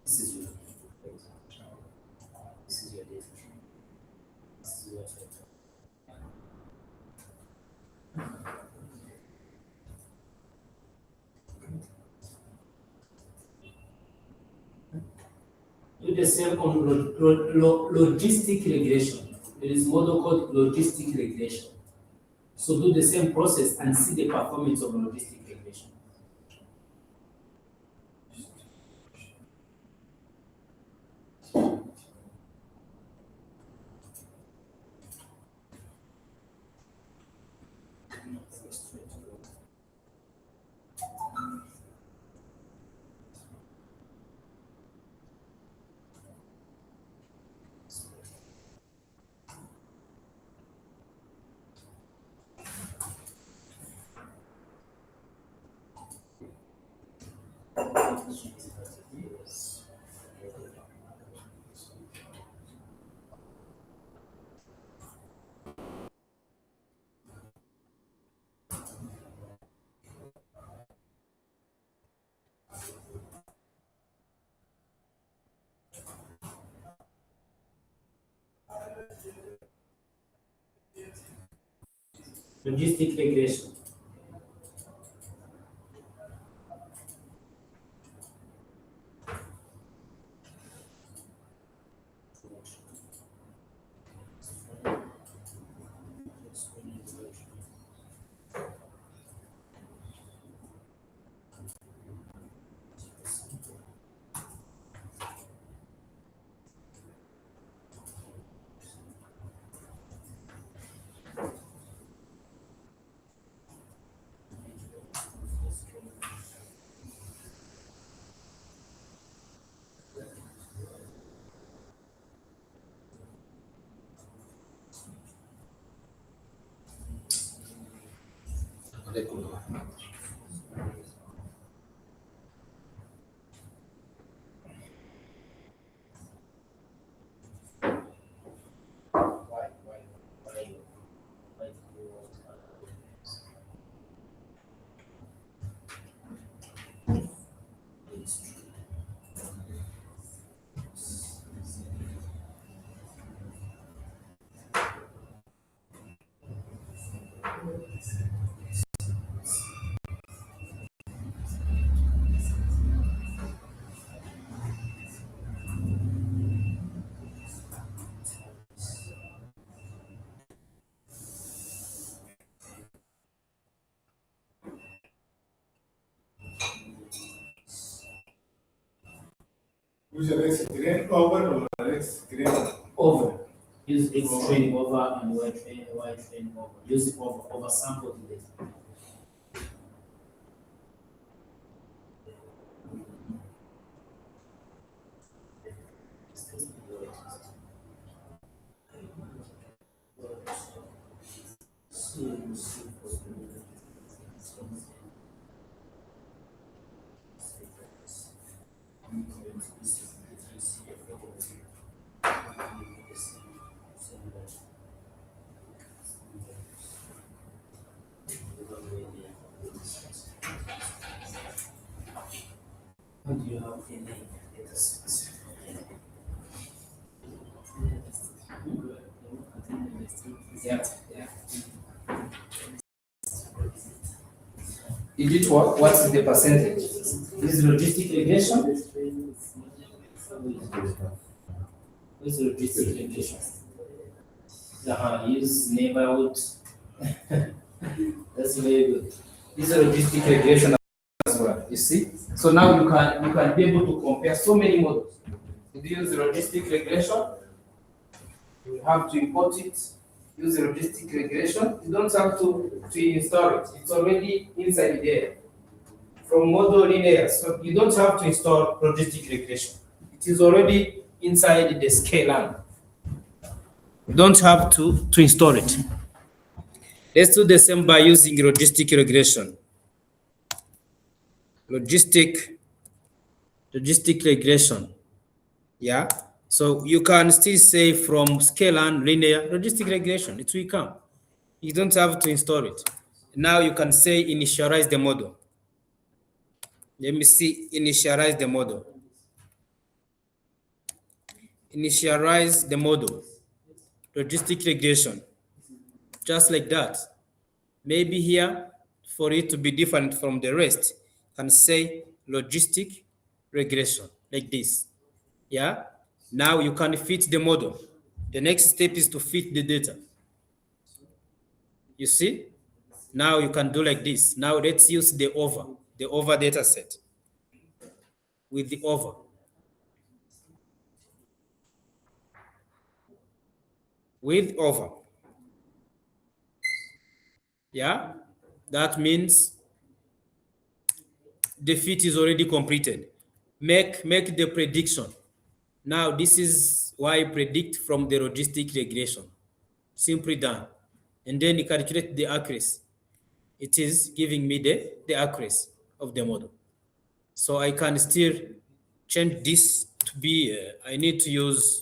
This is your this is your data. This is your data. the same on logistic regression. There is model called logistic regression. So do the same process and see the performance of logistic regression. Logistic regression. Use X grain over or X grain Over. Use X train over and Y train over. Use over sampled data. What do you have in the data sets? Yeah, yeah. Is it what? What's the percentage? This is logistic regression. This is logistic regression. Use neighborhood. That's very good. This is logistic regression as well. You see? So now you can be able to compare so many models. If you use logistic regression, you have to import it. Use logistic regression. You don't have to install it. It's already inside there. From model linear, so you don't have to install logistic regression. It is already inside the scalar. You don't have to install it. Let's do the same by using logistic regression. Logistic regression. Yeah. So you can still say from scalar linear logistic regression. It will come. You don't have to install it. Now you can say initialize the model. Let me see, initialize the model. Initialize the model. Logistic regression. Just like that. Maybe here, for it to be different from the rest, can say logistic regression, like this. Yeah? Now you can fit the model. The next step is to fit the data. You see? Now you can do like this. Now let's use the over data set with the over. With over. Yeah, that means the fit is already completed. Make the prediction. Now this is why I predict from the logistic regression. Simply done. And then you calculate the accuracy. It is giving me the accuracy of the model. So I can still change this to be, I need to use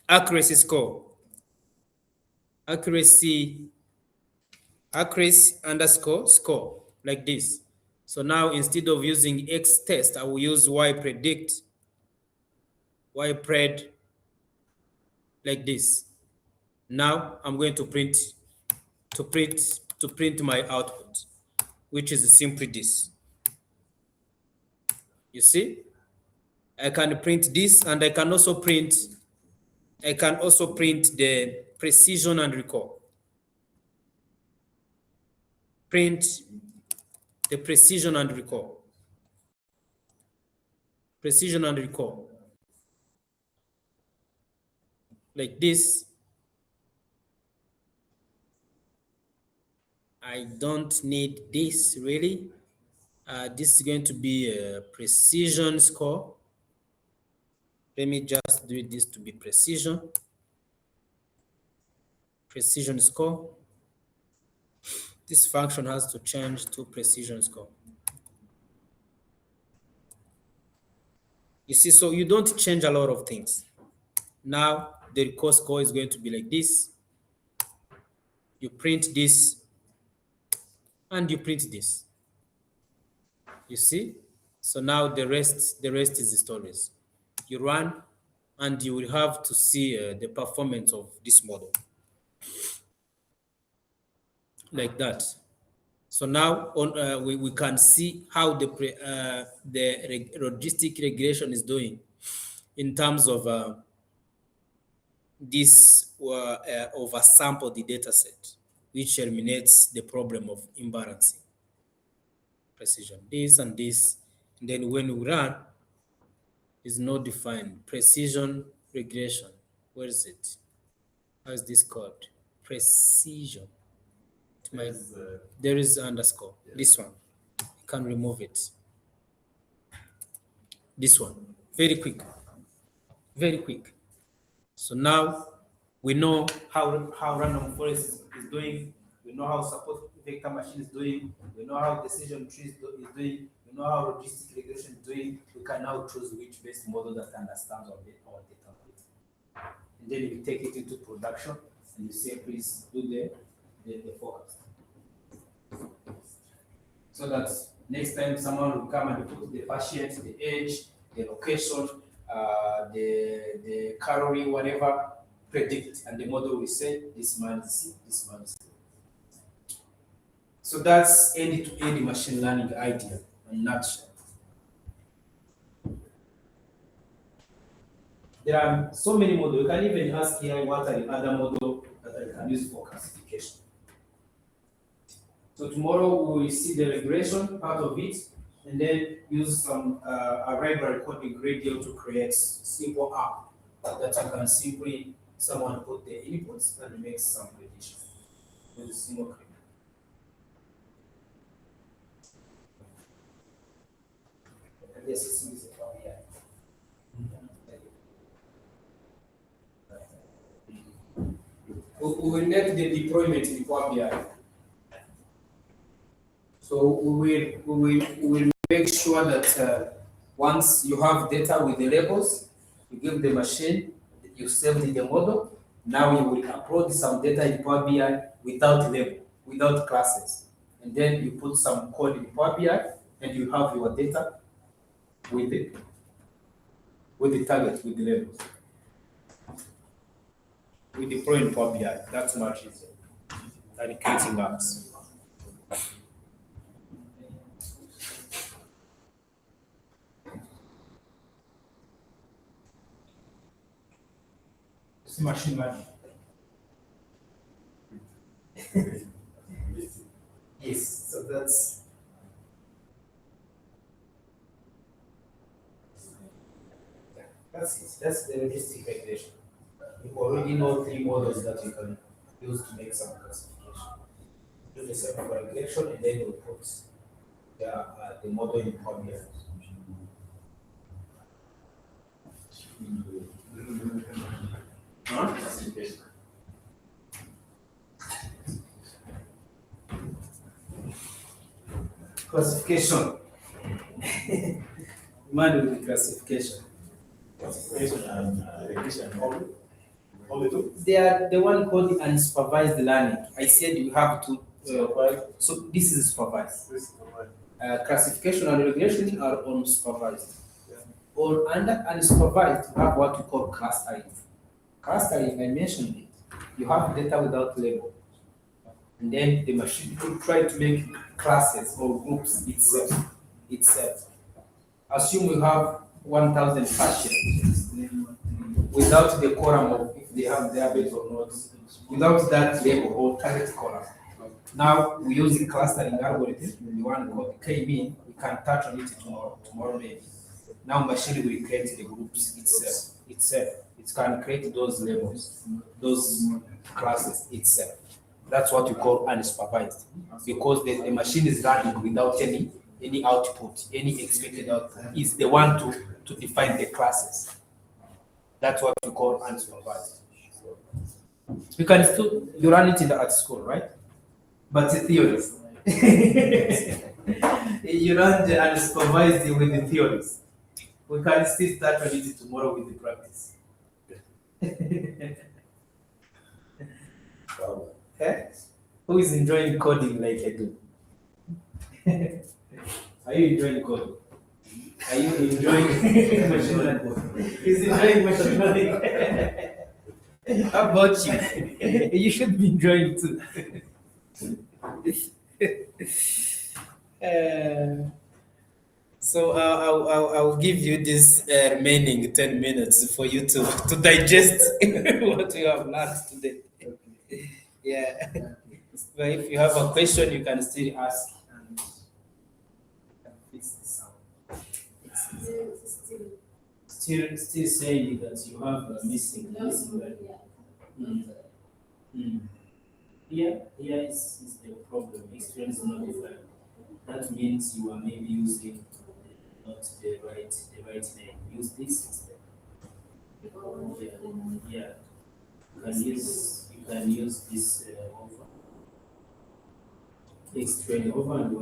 accuracy score. Accuracy underscore score, like this. So now instead of using X test, I will use Y predict, Y pred, like this. Now I'm going to print my output, which is simply this. You see, I can print this, and I can also print the precision and recall. Print the precision and recall. Precision and recall. Like this. I don't need this really. This is going to be a precision score. Let me just do this to be precision. Precision score. This function has to change to precision score. You see, so you don't change a lot of things. Now the recall score is going to be like this. You print this and you print this. You see? So now the rest is the stories. You run and you will have to see the performance of this model. Like that. So now we can see how the logistic regression is in terms of this oversample the data set, which eliminates the problem of imbalancing precision. This and this, and then when we run, is not defined. Precision regression. Where is it? How is this called? Precision. There is underscore. Yeah. This one. You can remove it. This one. Very quick. Very quick. So now we know how random forest is doing. We know how support vector machine is doing. We know how decision tree is doing. We know how logistic regression is doing. We can now choose which best model that understands our data. And then you take it into production and you say, please do the forecast. So that next time someone will come and put the patient, the age, the location, the calorie, whatever, predict, and the model will say this man is C, this man is C. So that's end-to-end machine learning idea in a nutshell. There are so many models. You can even ask here what are the other models that I can use for classification. So tomorrow we will see the regression part of it, and then use some a library called Ingredient to create simple app that you can simply someone put the inputs and make some prediction with a single click. And this is here. We will net the deployment in Power BI. So we will make sure that once you have data with the labels, you give the machine, you save the model. Now you will upload some data in Power BI without label, without classes. And then you put some code in Power BI and you have your data with the target, with the labels. We deploy in Power BI. That's much easier than creating apps. It's machine learning. Yes, so that's it. That's the logistic regulation. You already know three models that you can use to make some classification. Do the same for regulation and then you put the model in Power BI. Huh? Classification. Man with the classification. Classification and delegation, only two. They are the one called unsupervised learning. I said you have to. So this is supervised. Classification and regulation are unsupervised. Or under unsupervised, you have what we call clustering. Clustering, I mentioned it. You have data without label. And then the machine will try to make classes or groups itself. Assume you have 1,000 patients without the column of if they have diabetes or not, without that label or target column. Now we use the clustering algorithm, the one called K-mean. We can touch on it tomorrow maybe. Now machine will create the groups itself. It can create those labels, those classes itself. That's what we call unsupervised, because the machine is running without any output, any expected output. It's the one to define the classes. That's what we call unsupervised. You can still you run it at school, right? But the theories. You run the unsupervised with the theories. We can still start on it tomorrow with the practice. Eh? Who is enjoying coding like I do? Are you enjoying coding? Are you enjoying machine learning? He's enjoying machine learning. How about you? You should be enjoying too. So I'll give you this remaining 10 minutes for you to digest what you have learned today. Yeah. But if you have a question, you can still ask and fix this out. Still saying that you have a missing value. Mm. Here is the problem. Experience modifier. That means you are maybe using not the right name. Use this instead. Yeah. You can use this over. X train over and